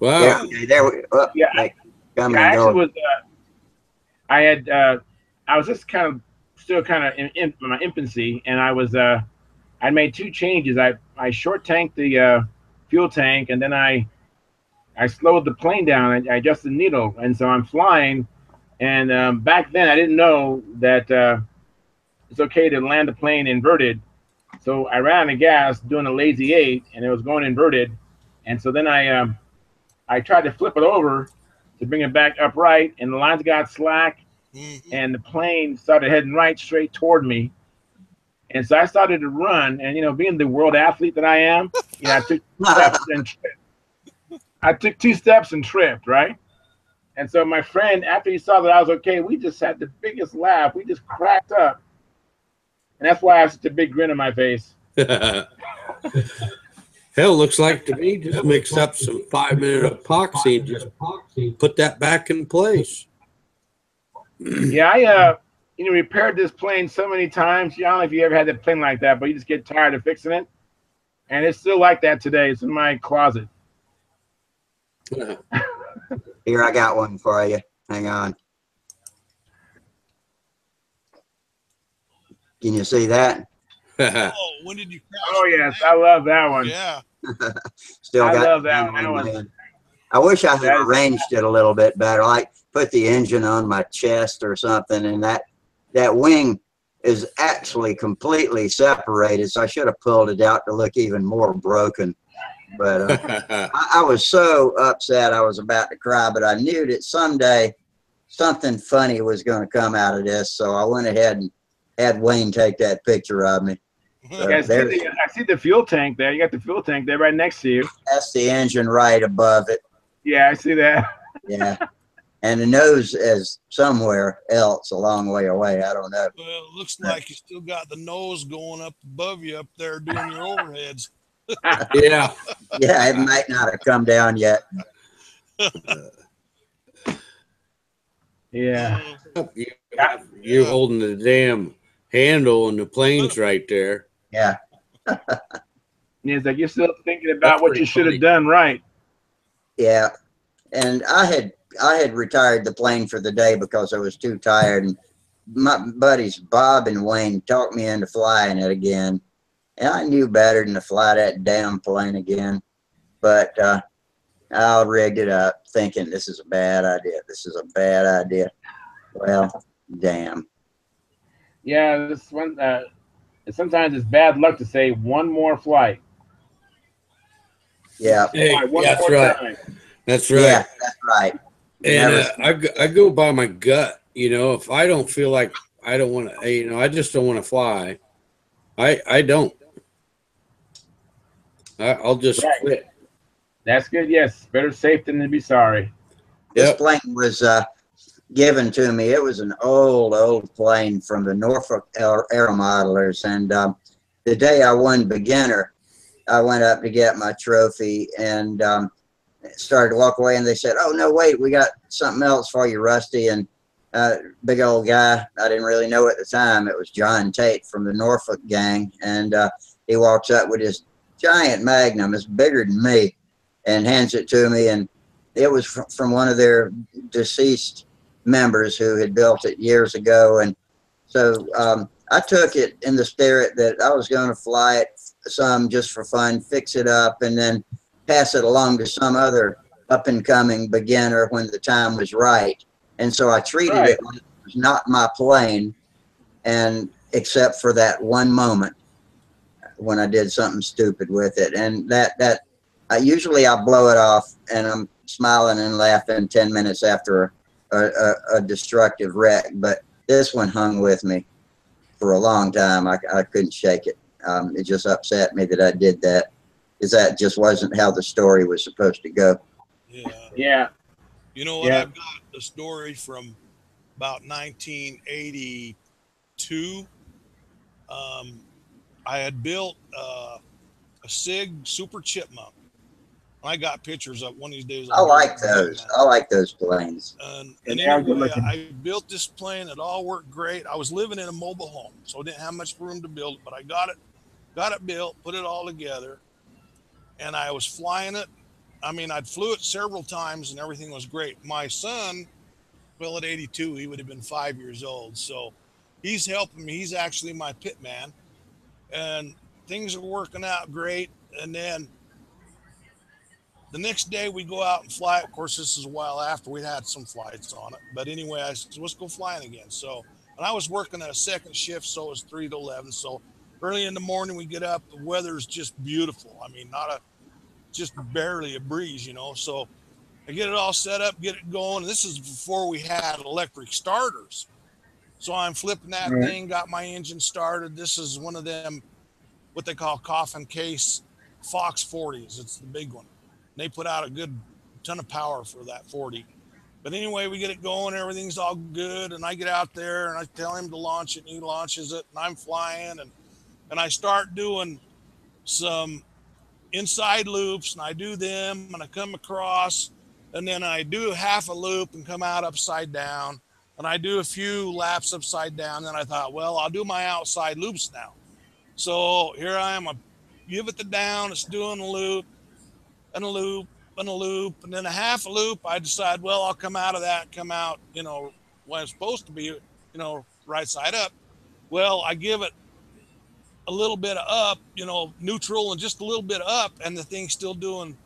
Wow. Yeah, okay, there we go. I was just still in my infancy, and I made two changes. I short tanked the fuel tank, and then I slowed the plane down. I adjusted the needle, and so I'm flying. And back then, I didn't know that it's okay to land the plane inverted. So I ran out of gas doing a lazy 8, and it was going inverted. And so then I tried to flip it over to bring it back upright, and the lines got slack, and the plane started heading straight toward me. And so I started to run, and being the world athlete that I am, I took steps and tripped. I took 2 steps and tripped, right? And so my friend, after he saw that I was okay, we just had the biggest laugh. We just cracked up. And that's why I have such a big grin on my face. Hell, looks like to me just mix up some 5-minute epoxy and just put that back in place. Yeah, I repaired this plane so many times. I don't know if you ever had a plane like that, but you just get tired of fixing it. And it's still like that today. It's in my closet. Here, I got one for you. Hang on. Can you see that? Oh, when did you crash? Oh, yes. I love that one. Yeah. Still I got love that it one. in my hand. I wish I had That is- arranged it a little bit better, like put the engine on my chest or something, and that wing is actually completely separated, so I should have pulled it out to look even more broken. But I was so upset I was about to cry, but I knew that someday something funny was going to come out of this, so I went ahead and had Wayne take that picture of me. Yeah, I see the fuel tank there. You got the fuel tank there right next to you. That's the engine right above it. Yeah, I see that. Yeah. And the nose is somewhere else a long way away. I don't know. Well, it looks like you still got the nose going up above you up there doing your overheads. Yeah. Yeah, it might not have come down yet. Yeah. You holding the damn handle and the plane's right there. Yeah. It's like you're still thinking about That's what pretty you should funny. have done right. Yeah. And I had retired the plane for the day because I was too tired. And my buddies Bob and Wayne talked me into flying it again. And I knew better than to fly that damn plane again. But I rigged it up thinking this is a bad idea. This is a bad idea. Well, damn. Yeah, this one. Sometimes it's bad luck to say one more flight. Yeah. Hey, One that's more right. time. That's right. Yeah, that's right. And I go by my gut. If I don't feel like I don't want to, I just don't want to fly. I don't. I'll just Right. quit. That's good. Yes, better safe than to be sorry. This Yep. plane was given to me. It was an old plane from the Norfolk Air Modelers. And the day I won beginner, I went up to get my trophy and started to walk away. And they said, "Oh, no, wait, we got something else for you, Rusty." And big old guy, I didn't really know at the time, it was John Tate from the Norfolk gang. And he walks up with his giant Magnum, it's bigger than me, and hands it to me. And it was from one of their deceased members who had built it years ago. And so I took it in the spirit that I was going to fly it some just for fun, fix it up, and then pass it along to some other up-and-coming beginner when the time was right. And so I treated it like it was not my plane, and except for that one moment when I did something stupid with it. And that usually I blow it off and I'm smiling and laughing 10 minutes after a destructive wreck. But this one hung with me for a long time. I couldn't shake it. It just upset me that I did that, because that just wasn't how the story was supposed to go. Yeah. Yeah. You know what? I've got a story from about 1982. I had built a SIG Super Chipmunk. I got pictures of one of these days. I like those. I like those planes. And they are good anyway, looking. I built this plane. It all worked great. I was living in a mobile home, so I didn't have much room to build it, but I got it built, put it all together, and I was flying it. I mean, I'd flew it several times and everything was great. My son, well, at 82, he would have been 5 years old. So he's helping me. He's actually my pit man, and things are working out great. And then the next day we go out and fly. Of course, this is a while after we'd had some flights on it. But anyway, I said, let's go flying again. So, and I was working a second shift, so it was 3 to 11. So early in the morning we get up, the weather's just beautiful. I mean, just barely a breeze, So I get it all set up, get it going. This is before we had electric starters. So I'm flipping that Right. thing, got my engine started. This is one of them, what they call coffin case Fox 40s. It's the big one. They put out a good ton of power for that 40. But anyway, we get it going. Everything's all good. And I get out there and I tell him to launch it. And he launches it. And I'm flying. And I start doing some inside loops. And I do them. And I come across. And then I do half a loop and come out upside down. And I do a few laps upside down. Then I thought, well, I'll do my outside loops now. So here I am. I give it the down. It's doing a loop and a loop and a loop. And then a half a loop. I decide, well, I'll come out of that, come out, when it's supposed to be, right side up. Well, I give it a little bit of up, neutral and just a little bit up. And the thing's still doing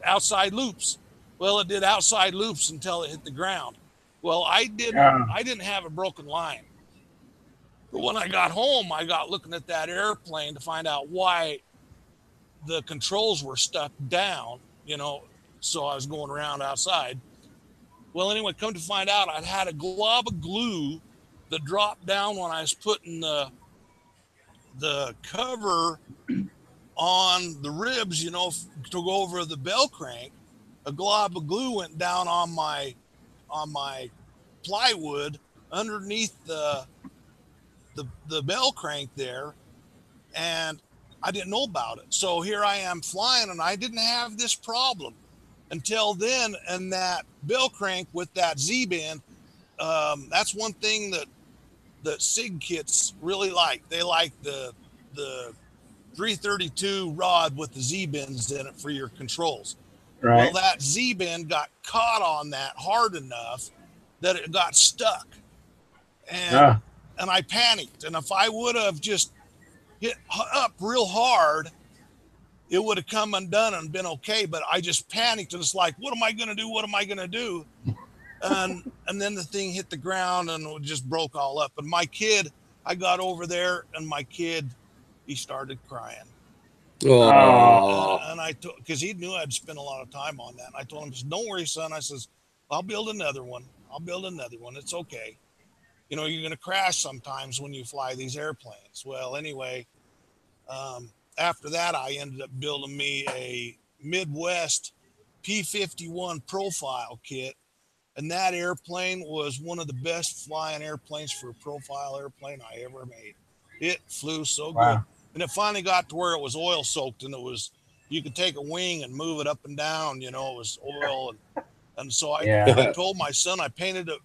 outside loops. Well, it did outside loops until it hit the ground. Well, I didn't have a broken line. But when I got home, I got looking at that airplane to find out why the controls were stuck down, so I was going around outside. Well, anyway, come to find out, I'd had a glob of glue that dropped down when I was putting the cover on the ribs, to go over the bell crank. A glob of glue went down on my plywood underneath the bell crank there, and I didn't know about it. So here I am flying, and I didn't have this problem until then. And that bell crank with that Z-bend, that's one thing that SIG kits really like. They like the 332 rod with the Z-bends in it for your controls. Right. Well, that Z-bend got caught on that hard enough that it got stuck. And I panicked. And if I would have just hit up real hard, it would have come undone and been okay. But I just panicked, and it's like, what am I going to do? What am I going to do? And then the thing hit the ground and it just broke all up. And my kid, I got over there, and my kid, he started crying. Oh. And I told, because he knew I'd spent a lot of time on that. And I told him, don't worry, son. I says, I'll build another one. It's okay. You're going to crash sometimes when you fly these airplanes. Well, anyway, after that, I ended up building me a Midwest P-51 profile kit. And that airplane was one of the best flying airplanes for a profile airplane I ever made. It flew so good. And it finally got to where it was oil soaked, and you could take a wing and move it up and down, it was oil. And so I told my son, I painted it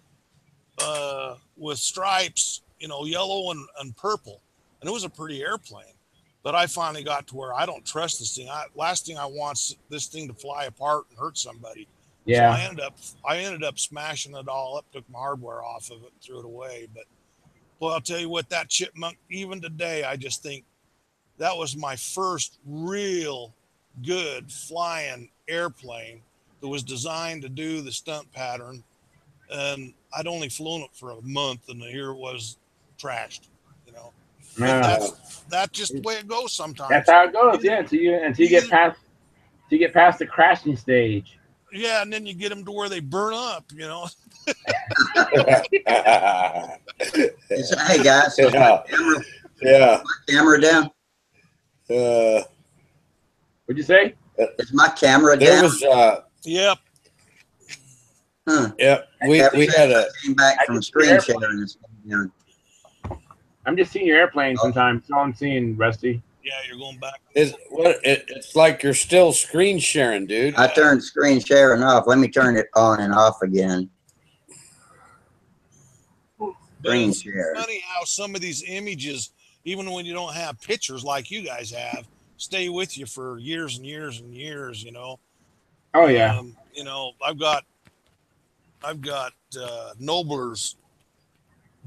with stripes, yellow and purple. And it was a pretty airplane. But I finally got to where I don't trust this thing. Last thing I want is this thing to fly apart and hurt somebody. Yeah. So I ended up smashing it all up, took my hardware off of it, threw it away. But well, I'll tell you what, that Chipmunk, even today, I just think that was my first real good flying airplane that was designed to do the stunt pattern. And I'd only flown it for a month, and here it was trashed, That's just the way it goes sometimes. That's how it goes, yeah. Until you get past the crashing stage. Yeah, and then you get them to where they burn up, Hey guys, Yeah. camera down. What'd you say? Is my camera There down? was Yep. Huh. Yep. We had a came back from screen sharing. Down. I'm just seeing your airplane sometimes. That's all I'm seeing, Rusty. Yeah, you're going back. It's like you're still screen sharing, dude. I turned screen sharing off. Let me turn it on and off again. Screen share. It's funny how some of these images, even when you don't have pictures like you guys have, stay with you for years and years and years, Oh yeah. I've got Noblers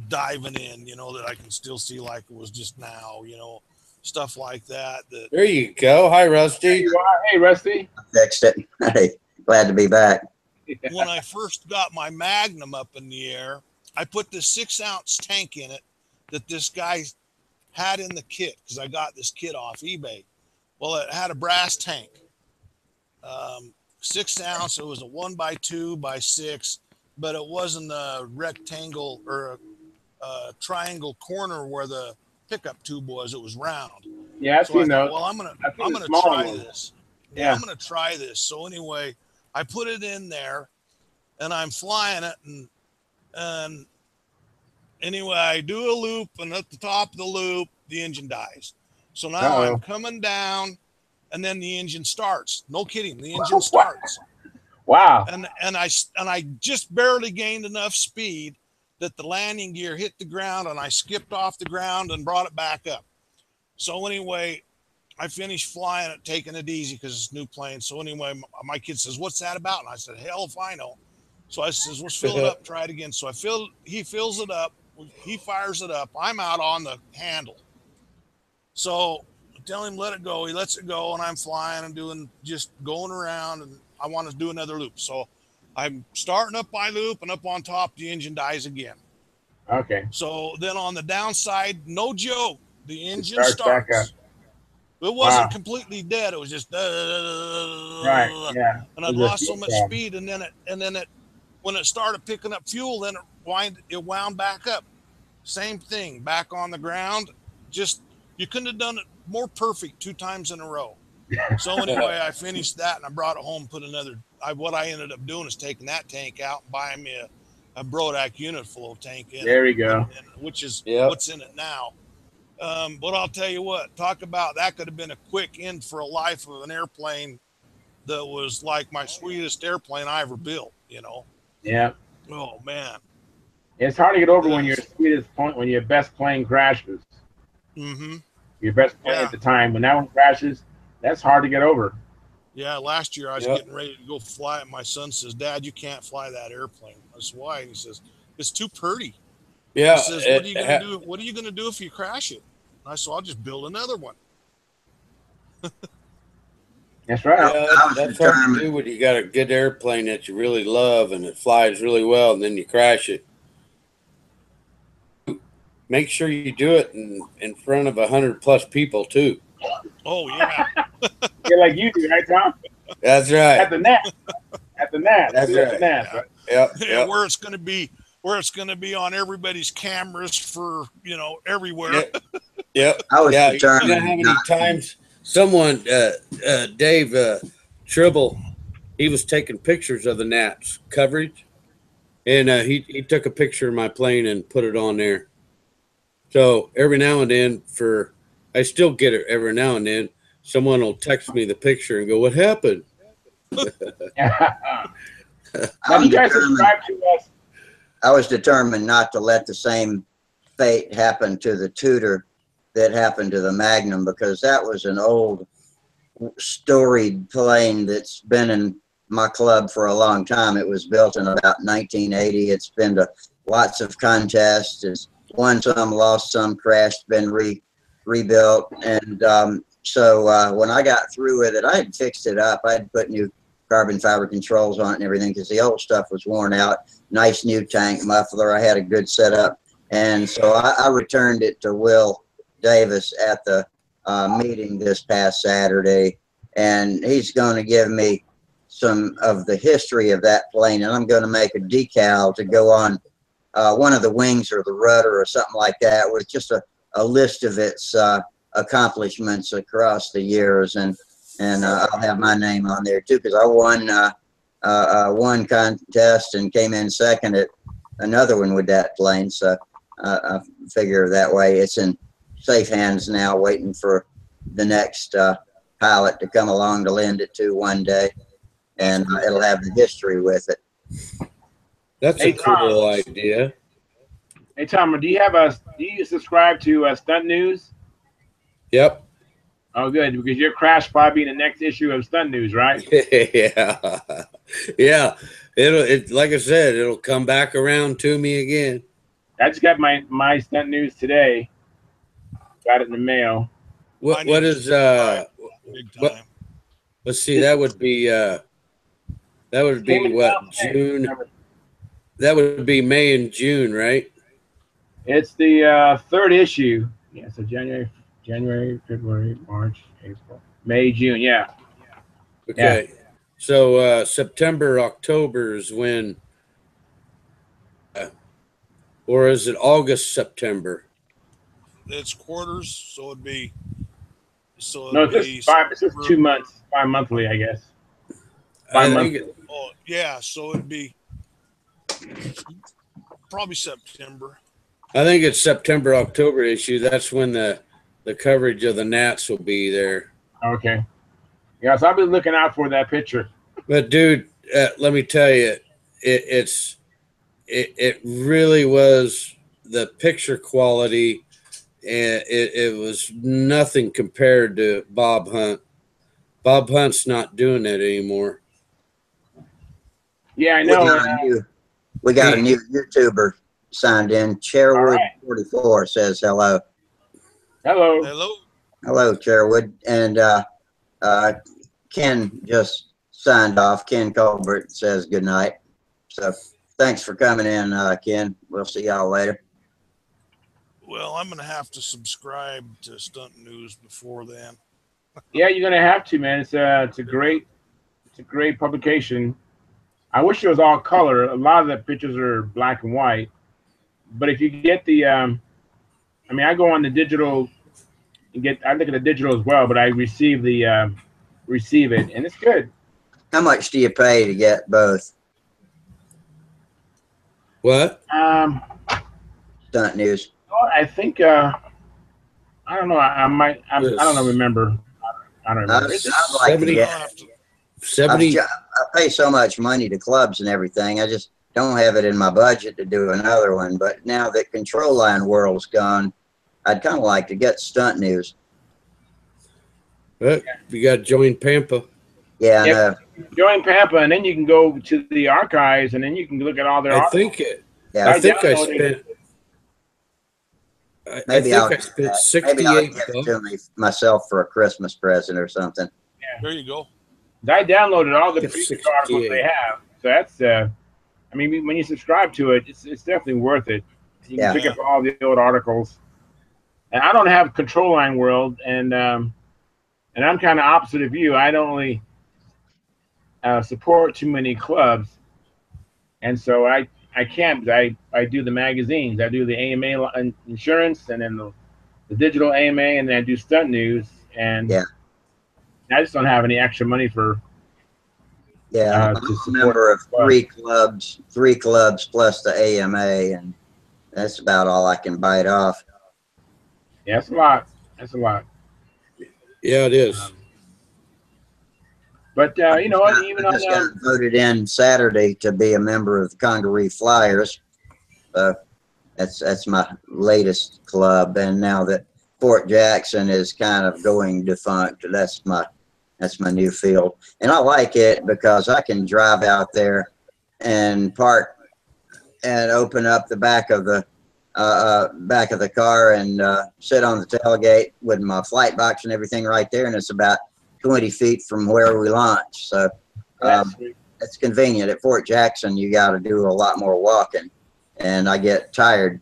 diving in, that I can still see like it was just now, stuff like that. There you go. Hi, Rusty. Hey, Rusty. I fixed it. Hey, glad to be back. When I first got my Magnum up in the air, I put this 6-ounce tank in it that this guy had in the kit, because I got this kit off eBay. Well, it had a brass tank, 6 ounce. It was a 1x2x6, but it wasn't a rectangle or triangle corner where the pickup tube was. It was round. Yeah, I've So I seen thought, those. well, I'm gonna the smaller try ones. this. Yeah. I'm gonna try this. So anyway, I put it in there, and I'm flying it, and anyway, I do a loop, and at the top of the loop, the engine dies. So now I'm coming down, and then the engine starts. No kidding, the engine starts. Wow. And I just barely gained enough speed that the landing gear hit the ground, and I skipped off the ground and brought it back up. So anyway, I finished flying it, taking it easy because it's a new plane. So anyway, my kid says, "What's that about?" And I said, "Hell if I know." So I says, "Let's fill it up, try it again." So he fills it up, he fires it up. I'm out on the handle. So I tell him, let it go. He lets it go, and I'm flying and just going around, and I want to do another loop. So I'm starting up my loop, and up on top, the engine dies again. Okay. So then on the downside, no joke, the engine starts back up. starts. It wasn't completely dead. It was just right. Yeah. And I'd lost so much speed, and then it when it started picking up fuel, then it wound back up. Same thing, back on the ground. Just you couldn't have done it more perfect 2 times in a row. So anyway, I finished that, and I brought it home. What I ended up doing is taking that tank out and buying me a Brodak unit flow tank in. There we go. Which is what's in it now. But I'll tell you what, talk about that could have been a quick end for a life of an airplane that was like my sweetest airplane I ever built, you know? Yeah. Oh, man. It's hard to get over when your sweetest point, when your best plane crashes. Mm-hmm. Your best plane at the time. When that one crashes, that's hard to get over. Yeah, last year I was getting ready to go fly it. My son says, "Dad, you can't fly that airplane." I said, "Why?" And he says, "It's too pretty." Yeah. He says, "What are you going to do? What are you going to do if you crash it?" And I said, "I'll just build another one." That's right. Yeah, that's hard to do when you got a good airplane that you really love and it flies really well, and then you crash it. Make sure you do it in front of 100+ people too. Oh yeah. Yeah, like you do, right, Tom? That's right. At the net. That's right. Right? Yep. Where it's going to be on everybody's cameras for, everywhere. Yep. I was You determined. know how many times someone, Dave Tribble, he was taking pictures of the Nats coverage, and he took a picture of my plane and put it on there. So every now and then, I still get it every now and then. Someone will text me the picture and go, "What happened?" Now, you guys subscribe to us. I was determined not to let the same fate happen to the Tudor that happened to the Magnum, because that was an old storied plane that's been in my club for a long time. It was built in about 1980. It's been to lots of contests. It's won some, lost some, crashed, been rebuilt. And so when I got through with it, I had fixed it up. I had put new carbon fiber controls on it and everything, because the old stuff was worn out. Nice new tank muffler. I had a good setup. And so I returned it to Will Davis at the meeting this past Saturday. And he's going to give me some of the history of that plane. And I'm going to make a decal to go on one of the wings or the rudder or something like that, with just a list of its accomplishments across the years. And I'll have my name on there too, because I won one contest and came in second at another one with that plane. So I figure that way it's in safe hands now, waiting for the next pilot to come along to lend it to one day, and it'll have the history with it. That's a cool idea. Hey, Tom, do you subscribe to Stunt News? Yep. Oh, good, because your crash probably be the next issue of Stunt News, right? Yeah. It like I said, it'll come back around to me again. I just got my Stunt News today. Got it in the mail. What is what? Let's see. That would be what, June? That would be May and June, right? It's the third issue. Yeah, so January, February, March, April, May, June. Yeah. Okay. Yeah. So September, October is when or is it August, September? It's quarters, so it'd be. So No, it'd it's be just five. It's just September. 2 months, bi-monthly, I guess. I Bi-monthly. think Oh yeah, so it'd be probably September. it's September, October issue. That's when the coverage of the Nats will be there. Okay. Yeah, so I'll be looking out for that picture. But dude, let me tell you, it really was the picture quality, and it was nothing compared to Bob Hunt. Bob Hunt's not doing that anymore. Yeah, I We know. got a new YouTuber signed in. Chairwood44 says hello. Hello. Hello. Hello, Chairwood. And Ken just signed off. Ken Colbert says good night. So thanks for coming in, Ken. We'll see y'all later. Well, I'm gonna have to subscribe to Stunt News before then. Yeah, you're gonna have to, man. It's a great publication. I wish it was all color. A lot of the pictures are black and white. But if you get the, I mean, I go on the digital and I look at the digital as well, but I receive it, and it's good. How much do you pay to get both? What? Stunt News. I think I don't know. I don't remember. I don't remember. I'd like to get it. 70. I pay so much money to clubs and everything. I just don't have it in my budget to do another one. But now that Control Line World's gone, I'd kind of like to get Stunt News. Well, you got to join Pampa. Yeah, I know. Join Pampa, and then you can go to the archives, and then you can look at all their. I think Yeah, I spent. Maybe I spent 68 maybe I'll give it to myself for a Christmas present or something. Yeah. There you go. I downloaded all the It's previous articles they have, so that's. I mean, when you subscribe to it, it's definitely worth it. You can pick up all the old articles. And I don't have Control Line World, and I'm kind of opposite of you. I don't really support too many clubs, and so I can't. I do the magazines. I do the AMA insurance, and then the digital AMA, and then I do Stunt News, and I just don't have any extra money for. Yeah, I'm a member of three clubs plus the AMA, and that's about all I can bite off. Yeah, that's a lot. That's a lot. Yeah, it is. But you know what? Even I just got voted in Saturday to be a member of the Congaree Flyers. That's my latest club, and now that Fort Jackson is kind of going defunct, that's my new field, and I like it because I can drive out there and park and open up the back of the car and sit on the tailgate with my flight box and everything right there, and it's about 20 feet from where we launch. So it's convenient. At Fort Jackson, you got to do a lot more walking, and I get tired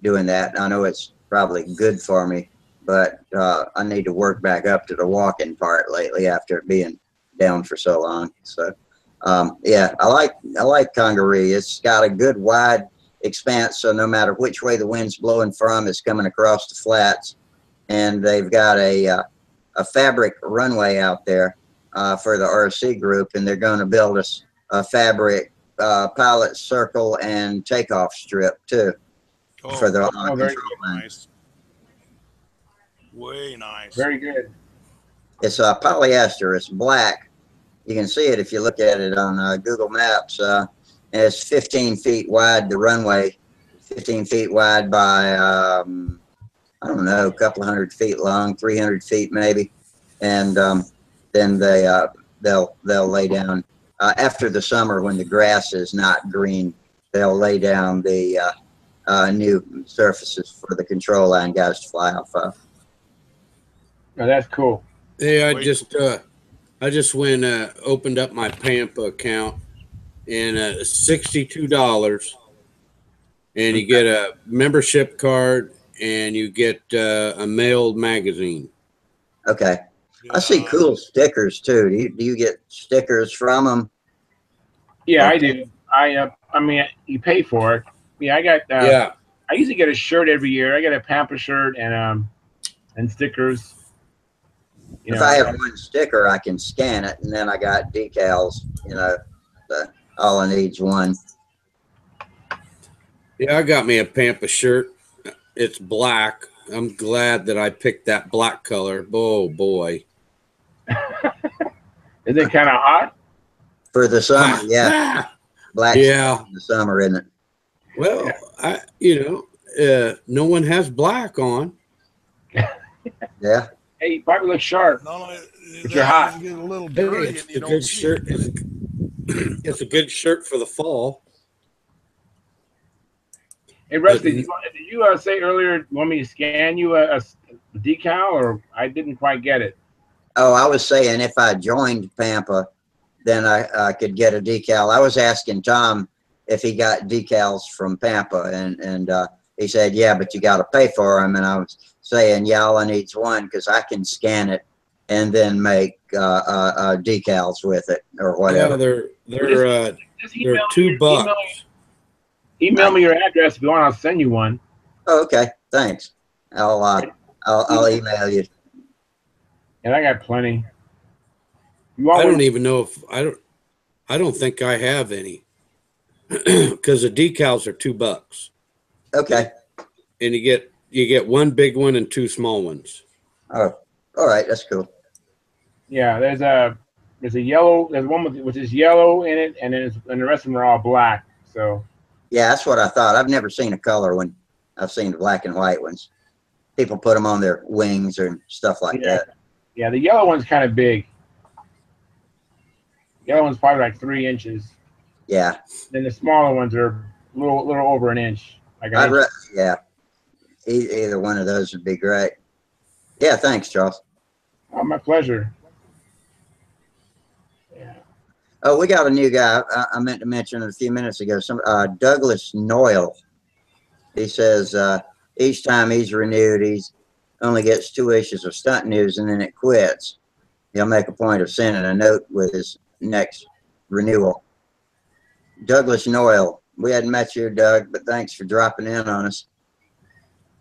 doing that. I know it's probably good for me, but I need to work back up to the walking part lately after being down for so long. So yeah, I like Congaree. It's got a good wide expanse, so no matter which way the wind's blowing from, it's coming across the flats. And they've got a fabric runway out there for the RC group, and they're going to build a fabric pilot circle and takeoff strip too for the very nice. Way nice. Very good. It's polyester. It's black. You can see it if you look at it on Google Maps. And it's 15 feet wide, the runway, 15 feet wide by, I don't know, a couple of 100 feet long, 300 feet maybe. And then they'll lay down, after the summer when the grass is not green, they'll lay down the new surfaces for the control line guys to fly off of. Oh, that's cool. Yeah, I just went opened up my Pampa account, and $62, and you get a membership card, and you get a mailed magazine. Okay, I see cool stickers too. Do you get stickers from them? Yeah, okay. I do. I mean, you pay for it. Yeah, I got. I usually get a shirt every year. I get a Pampa shirt and stickers. You If know, I have one sticker, I can scan it, and then I got decals. You know, all I need's one. Yeah, I got me a Pampa shirt. It's black. I'm glad that I picked that black color. Oh boy. is it kind of hot? For the summer, yeah. Black Yeah. in the summer, isn't it? Well, no one has black on. Yeah. Hey, you probably look sharp. Not only But you're hot. you get a little Hey, dirty it's and a you don't good see shirt. it. It's a good shirt for the fall. Hey, Rusty, did you say earlier you want me to scan you a decal, or I didn't quite get it? Oh, I was saying if I joined Pampa, then I could get a decal. I was asking Tom if he got decals from Pampa, and he said, yeah, but you got to pay for them. And I was saying, yeah, all I need's one because I can scan it and then make decals with it or whatever. Yeah, Just they're $2. Email me your address if you want. I'll send you one. Oh, okay, thanks. I'll email you. And I got plenty. I don't even know if I don't think I have any because the decals are $2. Okay. And you get one big one and two small ones. Oh, all right, that's cool. Yeah, there's a yellow. There's one which is yellow in it, and the rest of them are all black. So. Yeah, that's what I thought. I've never seen a color one. I've seen the black and white ones. People put them on their wings and stuff like that. Yeah, the yellow one's kind of big. The yellow one's probably like 3 inches. Yeah. Then the smaller ones are a little over an inch. Yeah. Either one of those would be great. Yeah, thanks, Charles. Oh, my pleasure. Yeah. Oh, we got a new guy. I meant to mention it a few minutes ago. Douglas Noyle. He says each time he's renewed, he's only gets 2 issues of Stunt News and then it quits. He'll make a point of sending a note with his next renewal. Douglas Noyle. We hadn't met you, Doug, but thanks for dropping in on us.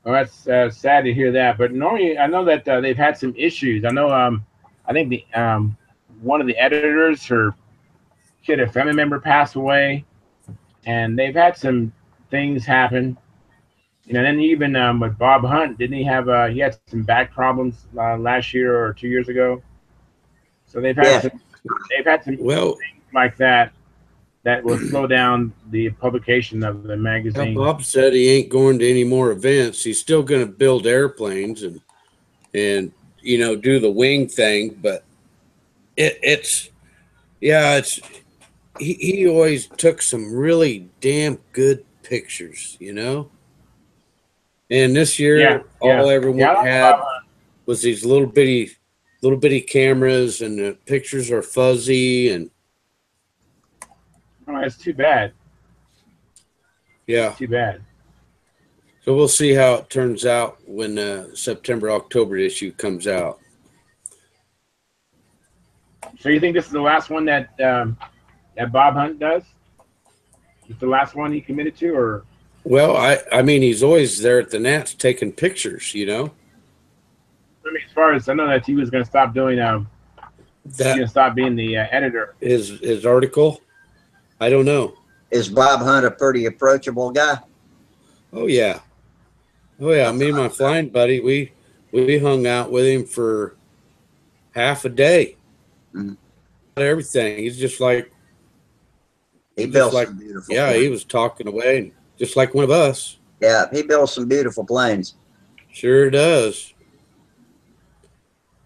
Well, that's sad to hear that. But normally, I know that they've had some issues. I know. I think the one of the editors, she had a family member pass away, and they've had some things happen. You know, and then even with Bob Hunt, didn't he have? He had some back problems last year or 2 years ago. So they've had some things like that will slow down the publication of the magazine. Bob said he ain't going to any more events. He's still going to build airplanes and do the wing thing, but he always took some really damn good pictures, And this year, all everyone had was these little bitty cameras, and the pictures are fuzzy and. Oh, that's too bad. Yeah. That's too bad. So we'll see how it turns out when the September-October issue comes out. So you think this is the last one that Bob Hunt does? Is the last one he committed to, or? Well, I mean, he's always there at the Nats taking pictures, I mean, as far as I know, that he was going to stop doing he's going to stop being the editor. His article. I don't know. Is Bob Hunt a pretty approachable guy? Oh yeah. Me and my flying buddy, we hung out with him for half a day. Mm-hmm. Everything. He's just like he built some beautiful. Yeah, planes. He was talking away, and just like one of us. Yeah, he builds some beautiful planes. Sure does.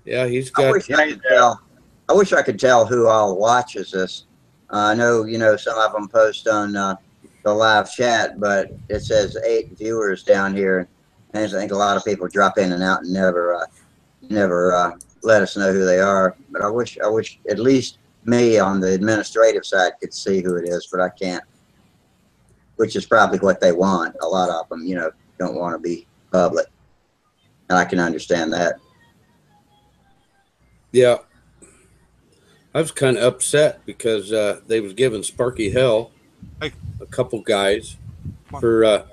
Yeah, he's got. I wish I could tell who all watches this. I know, some of them post on the live chat, but it says 8 viewers down here. And I think a lot of people drop in and out and never let us know who they are. But I wish at least me on the administrative side could see who it is, but I can't, which is probably what they want. A lot of them, don't want to be public. And I can understand that. Yeah. I was kind of upset because they was giving Sparky hell, a couple guys, for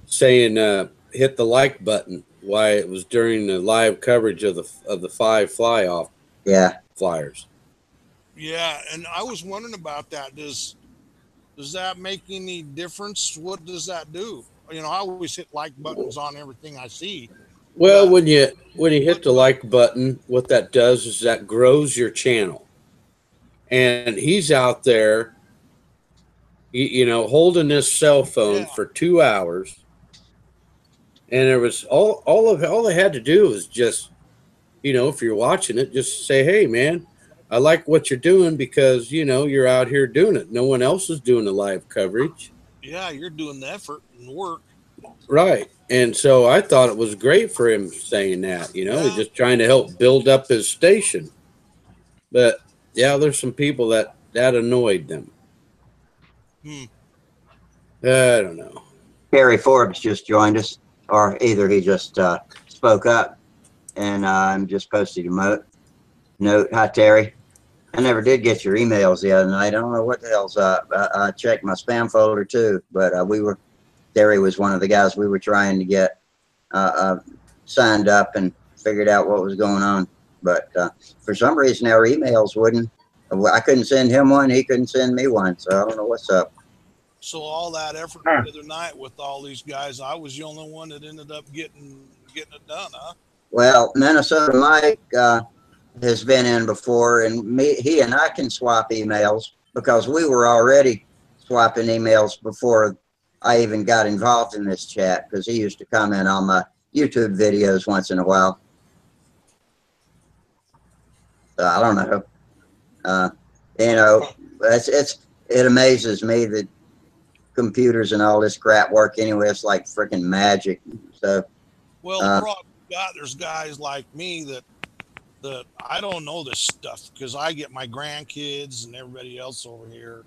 saying hit the like button. Why it was during the live coverage of the 5 fly off flyers. Yeah, and I was wondering about that. Does that make any difference? What does that do? You know, I always hit like buttons on everything I see. Well, when you hit the like button, what that does is that grows your channel. And he's out there, you know, holding this cell phone for 2 hours, and there was all they had to do was just, you know, if you're watching it, just say, hey man, I like what you're doing because, you know, you're out here doing it. No one else is doing the live coverage. Yeah, you're doing the effort and work. Right. And so I thought it was great for him saying that, you know, he's just trying to help build up his station. But yeah, there's some people that annoyed them. I don't know. Terry Forbes just joined us, or either he just spoke up, and I'm just posted a note. Hi, Terry. I never did get your emails the other night. I don't know what the hell's up. I checked my spam folder too, but Terry was one of the guys we were trying to get signed up and figured out what was going on. But for some reason, our emails wouldn't. I couldn't send him one. He couldn't send me one. So I don't know what's up. So all that effort the other night with all these guys, I was the only one that ended up getting it done, huh? Well, Minnesota Mike has been in before, and he and I can swap emails because we were already swapping emails before I even got involved in this chat, because he used to comment on my YouTube videos once in a while. So I don't know. You know, it amazes me that computers and all this crap work anyway. It's like freaking magic. So, well, the problem there's guys like me that I don't know this stuff, because I get my grandkids and everybody else over here.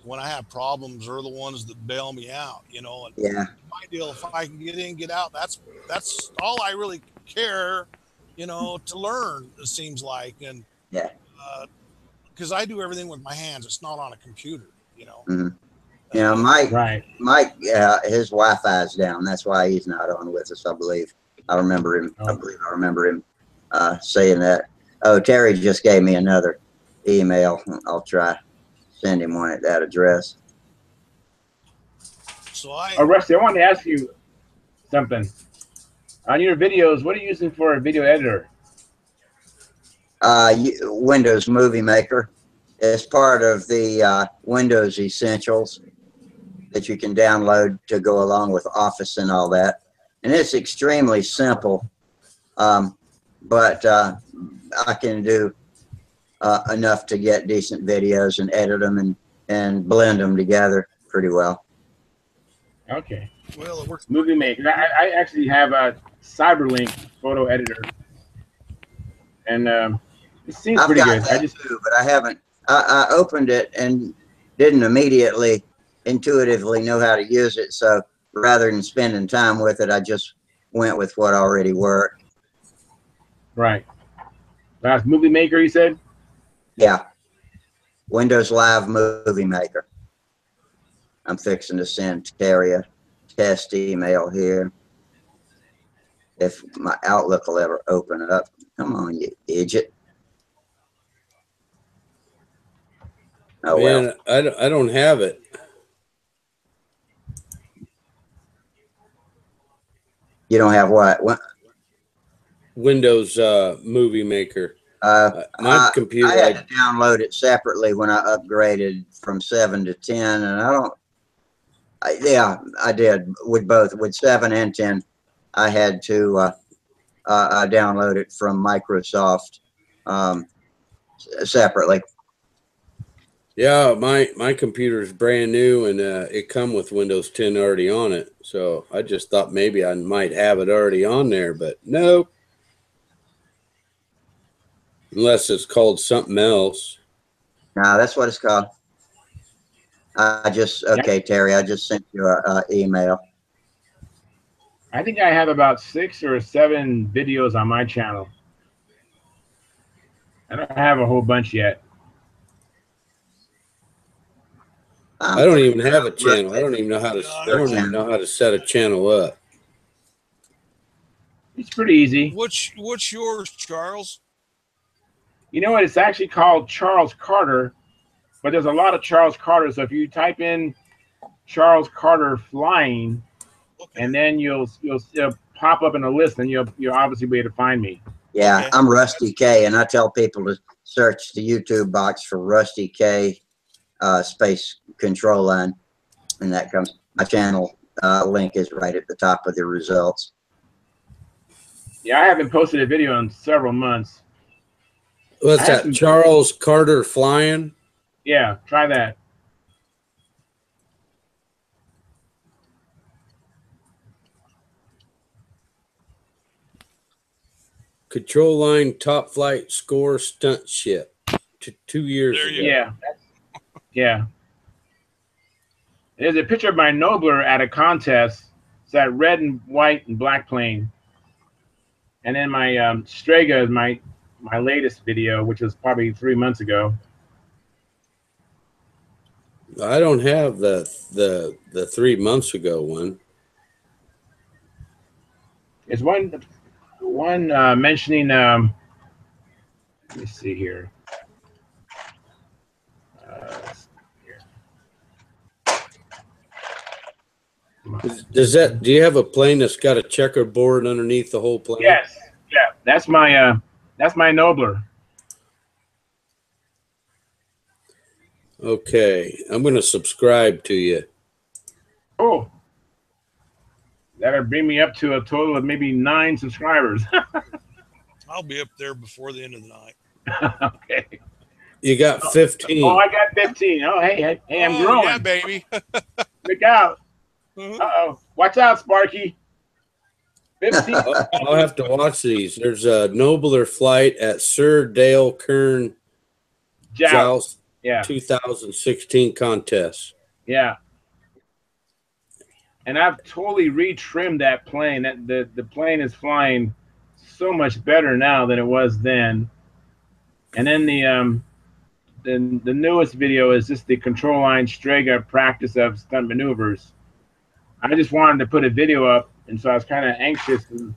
When I have problems, they're the ones that bail me out, you know. And my deal, if I can get in, get out, that's all I really care, you know, to learn, it seems like. And because I do everything with my hands, it's not on a computer, you know. You know, Mike, his Wi-Fi is down. That's why he's not on with us, I believe. I remember him. I remember him saying that. Oh, Terry just gave me another email. I'll try send him one at that address. So Rusty, I wanted to ask you something. On your videos, what are you using for a video editor? Windows Movie Maker. It's part of the Windows Essentials that you can download to go along with Office and all that. And it's extremely simple, but I can do enough to get decent videos and edit them and blend them together pretty well. Okay. Well, it works. Movie Maker. I actually have a Cyberlink photo editor, and it seems pretty good. I just too, but I haven't. I opened it and didn't immediately intuitively know how to use it. So rather than spending time with it, I just went with what already worked. Right. That's Movie Maker, you said? Yeah. Windows Live Movie Maker. I'm fixing to send Terry a test email here. If my Outlook will ever open it up. Come on, you idiot. Oh, man, well. I don't have it. You don't have what? Windows Movie Maker. My computer. I had to download it separately when I upgraded from 7 to 10, and I did with both, with 7 and 10. I had to download it from Microsoft separately. Yeah, my computer is brand new, and it come with Windows 10 already on it. So I just thought maybe I might have it already on there, but nope. Unless it's called something else. No, that's what it's called. Okay, Terry, I just sent you an email. I think I have about 6 or 7 videos on my channel. I don't have a whole bunch yet. I don't even have a channel. I don't even know how to. I don't even know how to set a channel up. It's pretty easy. What's yours, Charles? You know what? It's actually called Charles Carter, but there's a lot of Charles Carter. So if you type in Charles Carter flying, Okay. and then it'll pop up in a list, and you'll obviously be able to find me. Yeah, Okay. I'm Rusty K, and I tell people to search the YouTube box for Rusty K space control line, and that comes. My channel link is right at the top of the results. Yeah, I haven't posted a video in several months. What's that? Charles Carter flying? Yeah, try that. Control line top flight score stunt ship. 2 years There ago. you go. Yeah, yeah. There's a picture of my Nobler at a contest. It's that red and white and black plane. And then my Strega is my latest video, which was probably 3 months ago. I don't have the 3 months ago one. It's one mentioning. Let me see here. Do you have a plane that's got a checkerboard underneath the whole plane? Yes, yeah, that's my Nobler. Okay, I'm going to subscribe to you. Oh, that'll bring me up to a total of maybe 9 subscribers. I'll be up there before the end of the night. Okay. You got 15. Oh, I got 15. Oh, hey, I'm Oh, growing. yeah, baby. Look out. Mhm. Uh-oh. Watch out, Sparky. 15. I'll have to watch these. There's a nobler flight at Sir Dale Kern Joust Yeah, 2016 contest. yeah. And I've totally retrimmed that plane. The plane is flying so much better now than it was then. And then the newest video is just the control line Strega practice of stunt maneuvers. I just wanted to put a video up, and so I was kind of anxious. And,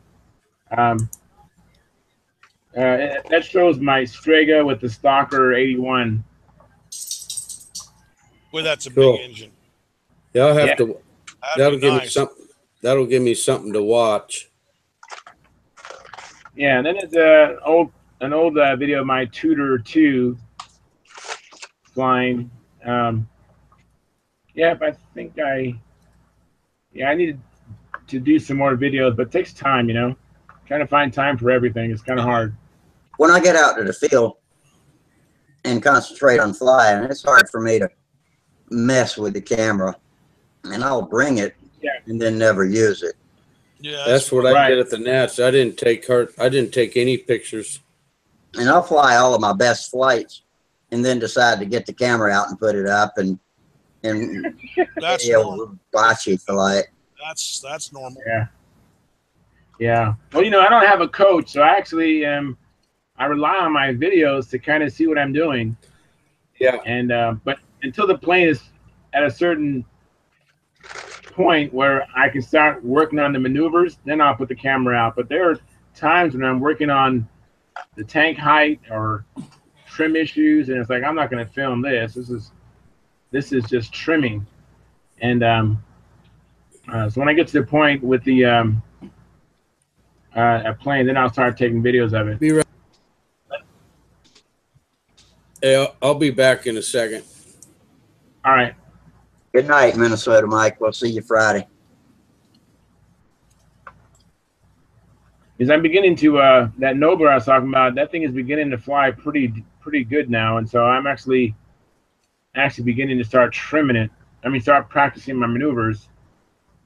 that shows my Strega with the Stalker 81. Well, that's a Cool. big engine. Yeah, I'll have Yeah. to. That'd be nice. That'll give me something to watch. Yeah, and then it's an old video of my Tudor 2 flying. Yeah, but I think I need to do some more videos, but it takes time, you know. Trying to find time for everything is kind of hard. When I get out to the field and concentrate on flying, it's hard for me to mess with the camera, and I'll bring it and then never use it. Yeah, That's what I right. did at the Nats. I didn't take any pictures. And I'll fly all of my best flights and then decide to get the camera out and put it up and that's video normal. botchy flight. That's normal. Yeah. Well, you know, I don't have a coach, so I actually I rely on my videos to kind of see what I'm doing. Yeah. And but until the plane is at a certain point where I can start working on the maneuvers, then I'll put the camera out. But there are times when I'm working on the tank height or trim issues, and it's like I'm not going to film this. This is just trimming. And so when I get to the point with the a plane, then I'll start taking videos of it. Be right. Hey, I'll be back in a second. All right. Good night, Minnesota Mike. We'll see you Friday. Because I'm beginning to that Nobler I was talking about, that thing is beginning to fly pretty good now, and so I'm actually beginning to start trimming it. I mean, start practicing my maneuvers,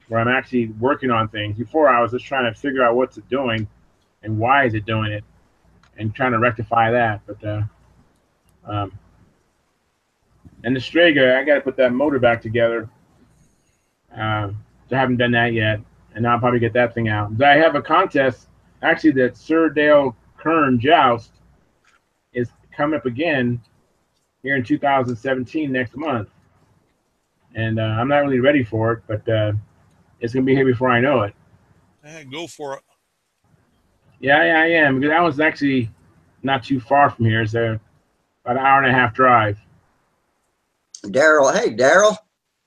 where I'm actually working on things. Before I was just trying to figure out what's it doing, and why is it doing it, and trying to rectify that. But and the Strega, I got to put that motor back together. So I haven't done that yet, and I'll probably get that thing out. But I have a contest. Actually, that Sir Dale Kern Joust is coming up again here in 2017 next month. and I'm not really ready for it, but it's gonna be here before I know it. Hey, go for it. Yeah, I am, because that one's actually not too far from here. It's about an hour and a half drive. Daryl, hey Daryl,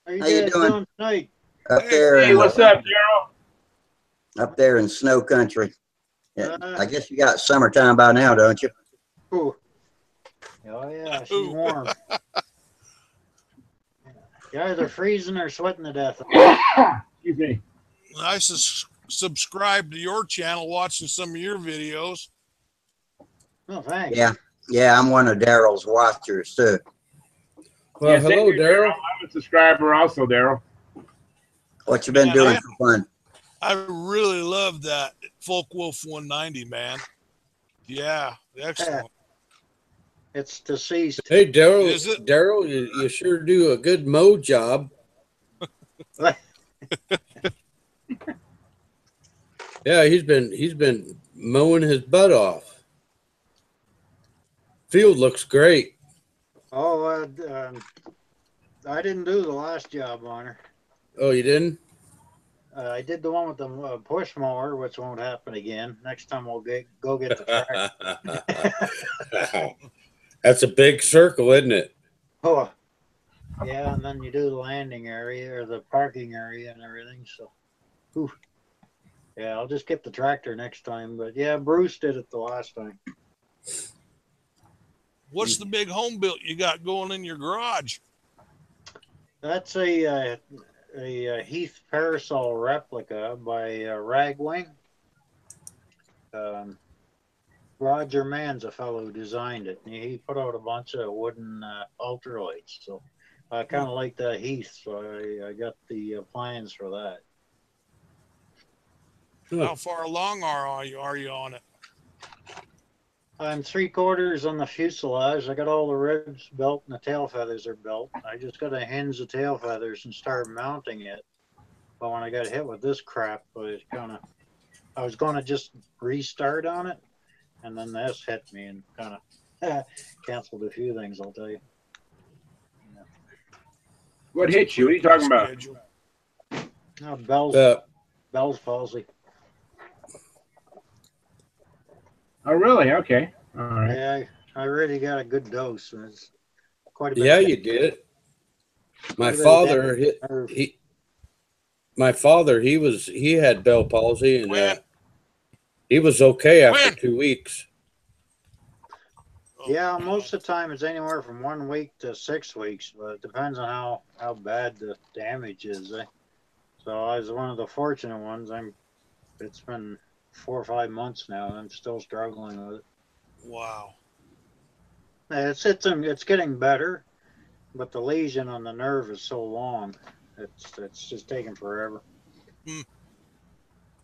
How you how you guys doing? doing tonight? Up Hey, there Hey, in what's up, Daryl? up there in snow country. Yeah, Uh, I guess you got summertime by now, don't you? Ooh. Oh yeah, she's Ooh. warm. You either freezing or sweating to death. Excuse me. I subscribe to your channel, watching some of your videos. Oh, thanks. Yeah, yeah, I'm one of Daryl's watchers too. Well, Yeah, same hello, here, Daryl. I'm a subscriber also, Daryl. What you been Man, doing for fun? I really love that Folk Wolf 190, man. Yeah, excellent. It's deceased. Hey, Daryl. Is it? Daryl, you sure do a good mow job. Yeah, he's been mowing his butt off. Field looks great. Oh, I didn't do the last job on her. Oh, you didn't? I did the one with the push mower, which won't happen again. Next time we'll go get the tractor. That's a big circle, isn't it? Oh, yeah, and then you do the landing area or the parking area and everything. So, whew. Yeah, I'll just get the tractor next time. But yeah, Bruce did it the last time. What's the big home built you got going in your garage? That's a Heath parasol replica by Ragwing. Roger Mann's a fellow who designed it. He put out a bunch of wooden ultralights. So I kind of like that Heath, so I got the plans for that. How far along are you on it? I'm 3/4 on the fuselage. I got all the ribs built and the tail feathers are built. I just got to hinge the tail feathers and start mounting it. But when I got hit with this crap, I was going to just restart on it, and then this hit me and kind of canceled a few things, I'll tell you. Yeah. What hit you? What are you talking about? Schedule. No, Bell's palsy. Oh, really? Okay. All right. Yeah, I really got a good dose. And it's quite a bit. Yeah, you did. My Quite a bit of father, nerve. he had Bell palsy, and When? he was okay after When? 2 weeks. Oh, Yeah, God. most of the time it's anywhere from 1 week to 6 weeks, but it depends on how bad the damage is. So I was one of the fortunate ones. It's been 4 or 5 months now, and I'm still struggling with it. Wow. It's getting better, but the lesion on the nerve is so long. It's just taking forever.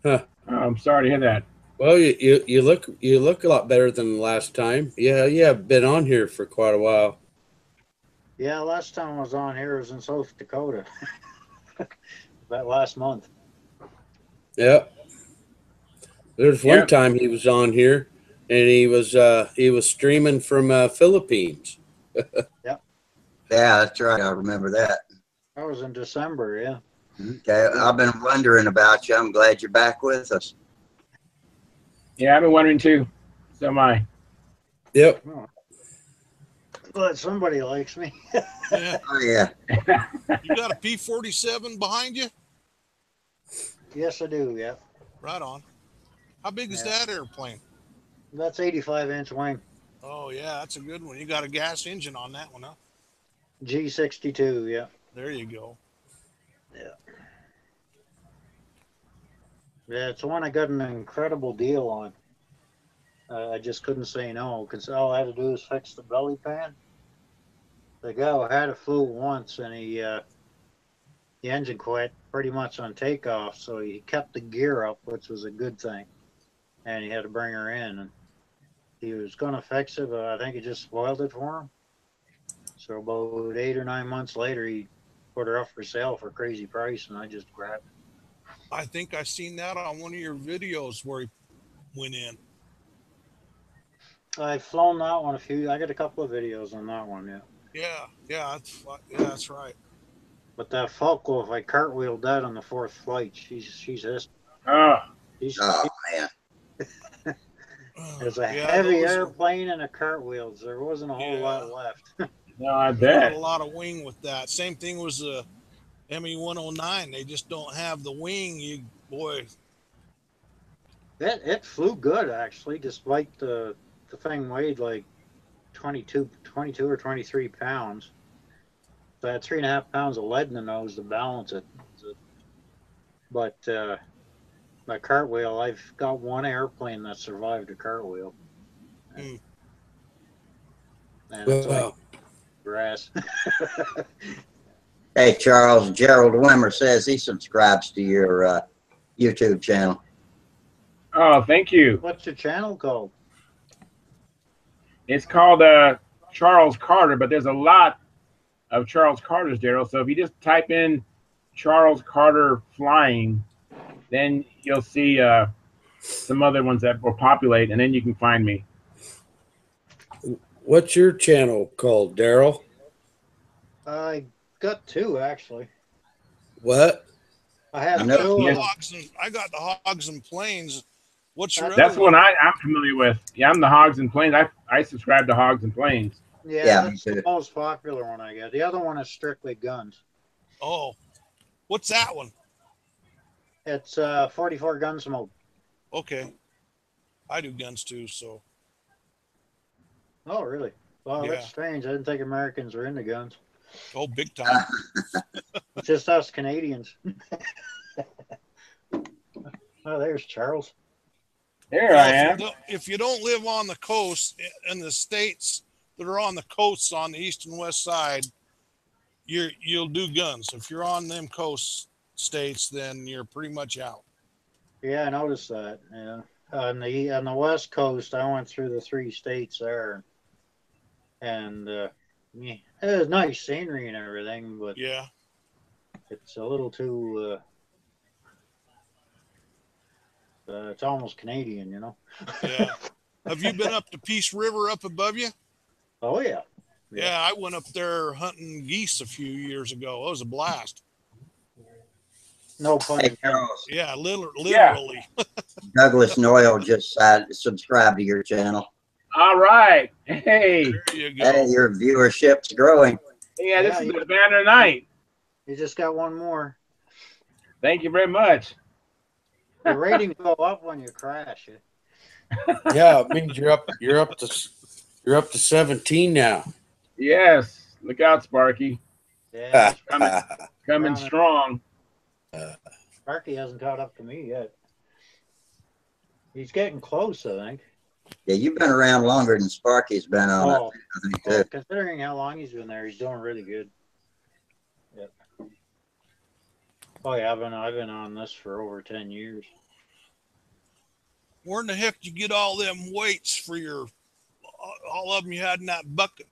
Oh, I'm sorry to hear that. Well, you look a lot better than last time. Yeah, you have been on here for quite a while. Yeah, last time I was on here was in South Dakota. That last month. Yep. There's one time he was on here, and he was streaming from Philippines. Yeah, that's right. I remember that. That was in December, yeah. Okay, I've been wondering about you. I'm glad you're back with us. Yeah, I've been wondering too. So am I. Yep. Oh. But somebody likes me. Yeah. Oh yeah. You got a P-47 behind you? Yes, I do, yeah. Right on. How big is Yeah. that airplane? That's 85-inch wing. Oh, yeah, that's a good one. You got a gas engine on that one, huh? G62, yeah. There you go. Yeah. Yeah, it's one I got an incredible deal on. I just couldn't say no because all I had to do was fix the belly pan. The guy who had it flew it once, and the engine quit pretty much on takeoff, so he kept the gear up, which was a good thing. And he had to bring her in, and he was going to fix it, but I think he just spoiled it for him. So about 8 or 9 months later, he put her up for sale for a crazy price, and I just grabbed it. I think I seen that on one of your videos where he went in. I've flown that one a few. I got a couple of videos on that one, yeah. Yeah, that's right. But that Falco, if I cartwheeled that on the 4th flight, she's hissed. Oh, Oh man. There's a Yeah, heavy those are- airplane and a cartwheels. There wasn't a whole lot left. no, I you got bet. a lot of wing with that. Same thing was the ME 109. They just don't have the wing. You boy, It flew good actually, despite the thing weighed like 22 or 23 pounds. So I had 3.5 pounds of lead in the nose to balance it. But my cartwheel, I've got one airplane that survived a cartwheel. Hmm. And it's like Well, grass. Hey, Charles, Gerald Wimmer says he subscribes to your YouTube channel. Oh, thank you. What's your channel called? It's called Charles Carter, but there's a lot of Charles Carters, Daryl. So if you just type in Charles Carter flying, then you'll see some other ones that will populate, and then you can find me. what's your channel called, Daryl? I got 2 actually. What? I had I 2 got of the them. hogs and I got the hogs and planes. What's your That's other what one? I'm familiar with. Yeah, I'm the Hogs and Plains. I subscribe to Hogs and Plains. Yeah, me that's too. the most popular one I got. The other one is strictly guns. Oh, what's that one? It's 44 Gunsmoke. Okay, I do guns too. So Oh, really? Well, Yeah. that's strange. I didn't think Americans were into guns. oh, big time. It's just us Canadians. Oh, there's Charles. There Well, I am. if you don't live on the coast in the states that are on the coasts on the east and west side, you'll do guns. If you're on them coast states, then you're pretty much out. Yeah, I noticed that. Yeah, on the West Coast, I went through the 3 states there, and yeah, it was nice scenery and everything, but Yeah. it's a little too. It's almost Canadian, you know. Yeah. Have you been up to Peace River up above you? Oh yeah. Yeah, I went up there hunting geese a few years ago. It was a blast. No pun Hey, intended. Charles, Yeah, literally. Yeah. Douglas Noyle just decided to subscribe to your channel. All right. Hey. There you go. Hey, your viewership's growing. Yeah, this Yeah, is you- the banner night. You just got one more. Thank you very much. The ratings go up when you crash. Yeah, it means you're up to 17 now. Yes. Look out, Sparky. Yeah, Coming Around it. strong. Sparky hasn't caught up to me yet. He's getting close, I think. Yeah, you've been around longer than Sparky's been on Oh, it, I think, well, too. considering how long he's been there, he's doing really good. Yep. Oh yeah, I've been on this for over 10 years. Where in the heck did you get all them weights for all of them you had in that bucket?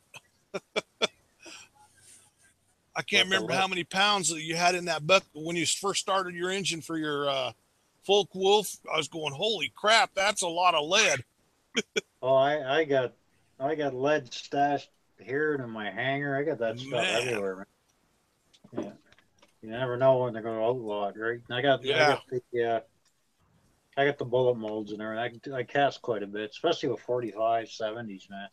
I can't remember how many pounds that you had in that bucket when you first started your engine for your Folk Wolf. I was going, holy crap, that's a lot of lead. Oh, I got lead stashed here and in my hangar. I got that stuff Man. everywhere. Man. Yeah, you never know when they're going to outlaw it, right? I got the bullet molds and everything. I cast quite a bit, especially with 45 70s, man.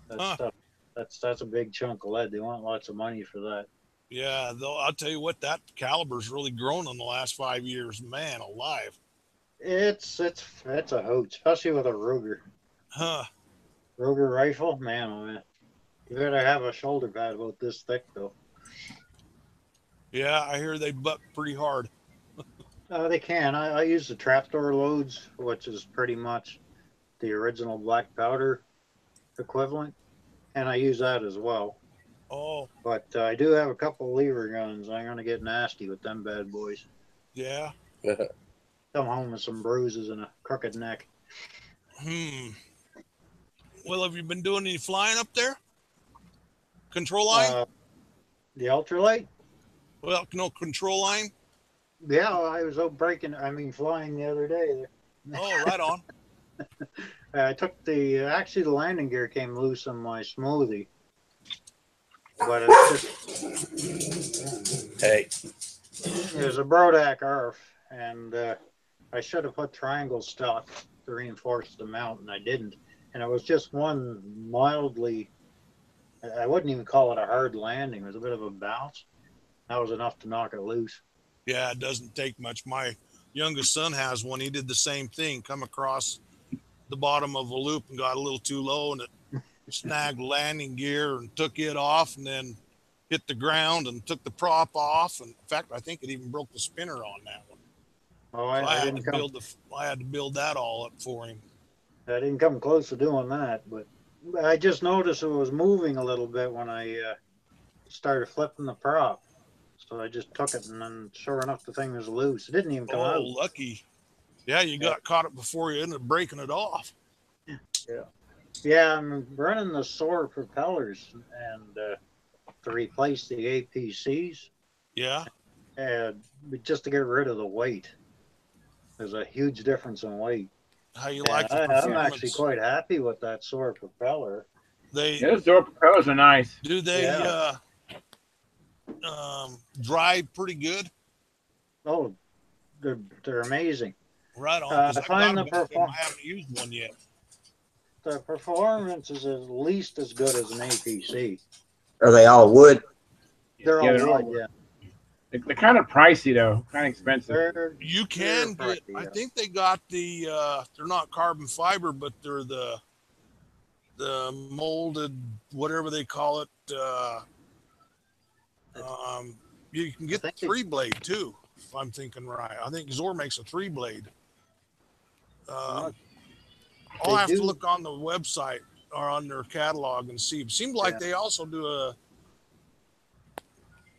That stuff. That's a big chunk of lead. They want lots of money for that. Yeah, though I'll tell you what, that caliber's really grown in the last 5 years. Man alive. It's a hoot, especially with a Ruger. Huh. Ruger rifle, man, oh man. You better have a shoulder pad about this thick though. Yeah, I hear they buck pretty hard. They can. I use the trapdoor loads, which is pretty much the original black powder equivalent, and I use that as well. Oh, But I do have a couple lever guns. I'm gonna get nasty with them bad boys. yeah. Come home with some bruises and a crooked neck. Well, have you been doing any flying up there? Control line? The ultralight? Well, no control line. Yeah, I was out flying the other day. Oh, right on. I took the landing gear came loose on my smoothie. but it's just, Hey, there's a Brodak ARF, and I should have put triangle stock to reinforce the mount, and I didn't. And it was just one mildly, I wouldn't even call it a hard landing. It was a bit of a bounce. That was enough to knock it loose. Yeah, it doesn't take much. My youngest son has one. He did the same thing, come across the bottom of a loop and got a little too low, and it snagged landing gear and took it off, and then hit the ground and took the prop off. And in fact, I think it even broke the spinner on that one. Oh, So I had to build that all up for him. I didn't come close to doing that, but I just noticed it was moving a little bit when I started flipping the prop. So I just took it, and then sure enough, the thing was loose. It didn't even come out. Oh, lucky. Yeah, you got caught it before you ended up breaking it off. Yeah. Yeah, I'm running the SOAR propellers and to replace the APCs. Yeah. And just to get rid of the weight. There's a huge difference in weight. How you And like the I'm performance? actually quite happy with that SOAR propeller. Yeah, those SOAR propellers are nice. Do they drive pretty good? Oh, they're amazing. Right on. 'Cause I I've find got the a bunch of them. I haven't used one yet. The performance is at least as good as an APC. Are they all wood? They're Yeah, all they're all wood, yeah. They're kind of pricey though, kind of expensive. You can they're get. pricey, I yeah. think they got the. They're not carbon fiber, but they're the molded, whatever they call it. You can get the 3-blade too, if I'm thinking right. I think Zor makes a 3-blade. I'll have to look on the website or on their catalog and see. It seems like they also do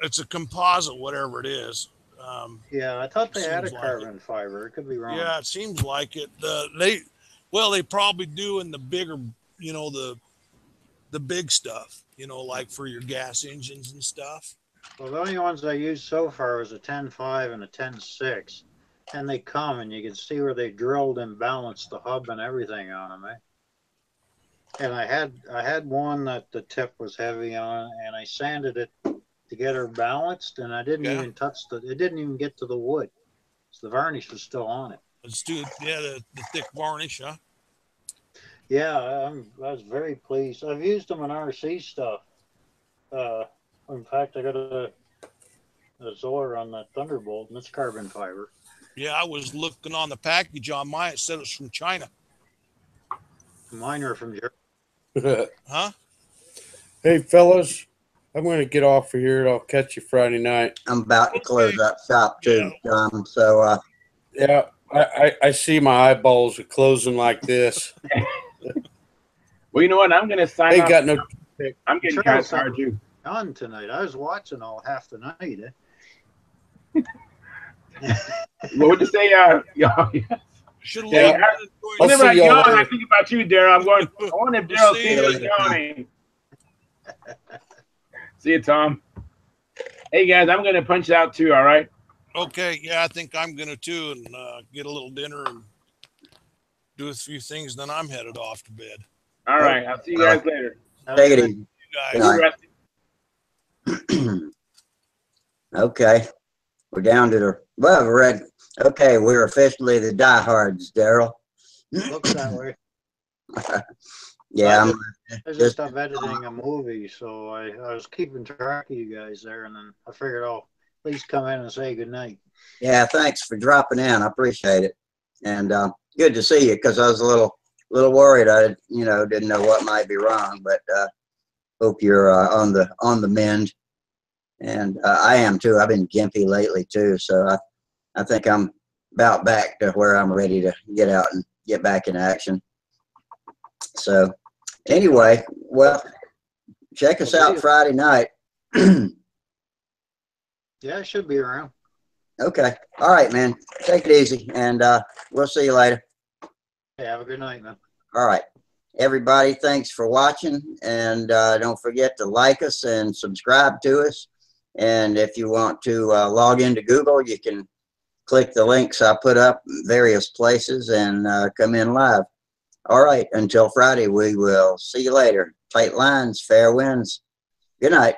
it's a composite, whatever it is. Yeah, I thought they had a seems like carbon fiber. It could be wrong. Yeah, it seems like it. They probably do in the bigger, the big stuff, like for your gas engines and stuff. Well, the only ones I used so far was a 10.5 and a 10.6. And they come, and you can see where they drilled and balanced the hub and everything on them, eh? And I had one that the tip was heavy on, and I sanded it to get her balanced, and I didn't even touch it didn't even get to the wood. So the varnish was still on it. Let's do it. Yeah, the thick varnish, huh? Yeah, I was very pleased. I've used them in RC stuff. In fact, I got a Zor on that Thunderbolt, and it's carbon fiber. Yeah, I was looking on the package on mine. It said it's from China. Mine are from Germany. Huh? Hey, fellas, I'm going to get off of here. I'll catch you Friday night. I'm about to close up shop too, Tom. So, yeah, I see my eyeballs are closing like this. Well, you know what? I'm going to sign Ain't off. got no. I'm getting kind of tired too. On tonight. I was watching all half the night. What would you say? Should have Yeah. Whenever I see y'all yawn, I later. think about you, Daryl. I'm going, I wonder if Daryl See sees you us later. yawning. See you, Tom. Hey, guys, I'm going to punch out too, all right? Okay, yeah, I think I'm gonna too, and get a little dinner and do a few things. Then I'm headed off to bed. All right. I'll see you guys later. take it easy. You Good guys. night. Okay, we're down to we're officially the diehards, Daryl. Looks that way. Yeah, I was just up editing a movie, so I was keeping track of you guys there, and then I figured I'll at least come in and say goodnight. yeah. Thanks for dropping in. I appreciate it, and good to see you. Because I was a little worried. I didn't know what might be wrong, but hope you're on the mend. And I am too. I've been gimpy lately too, so I think I'm about back to where I'm ready to get out and get back in action. So anyway, well, check us out Friday night. Yeah, I should be around. Okay. All right, man. Take it easy, and we'll see you later. Hey, have a good night, man. All right. Everybody, thanks for watching, and don't forget to like us and subscribe to us. And if you want to log into Google, you can click the links I put up in various places and come in live. All right. Until Friday, we will see you later. Tight lines, fair winds. Good night.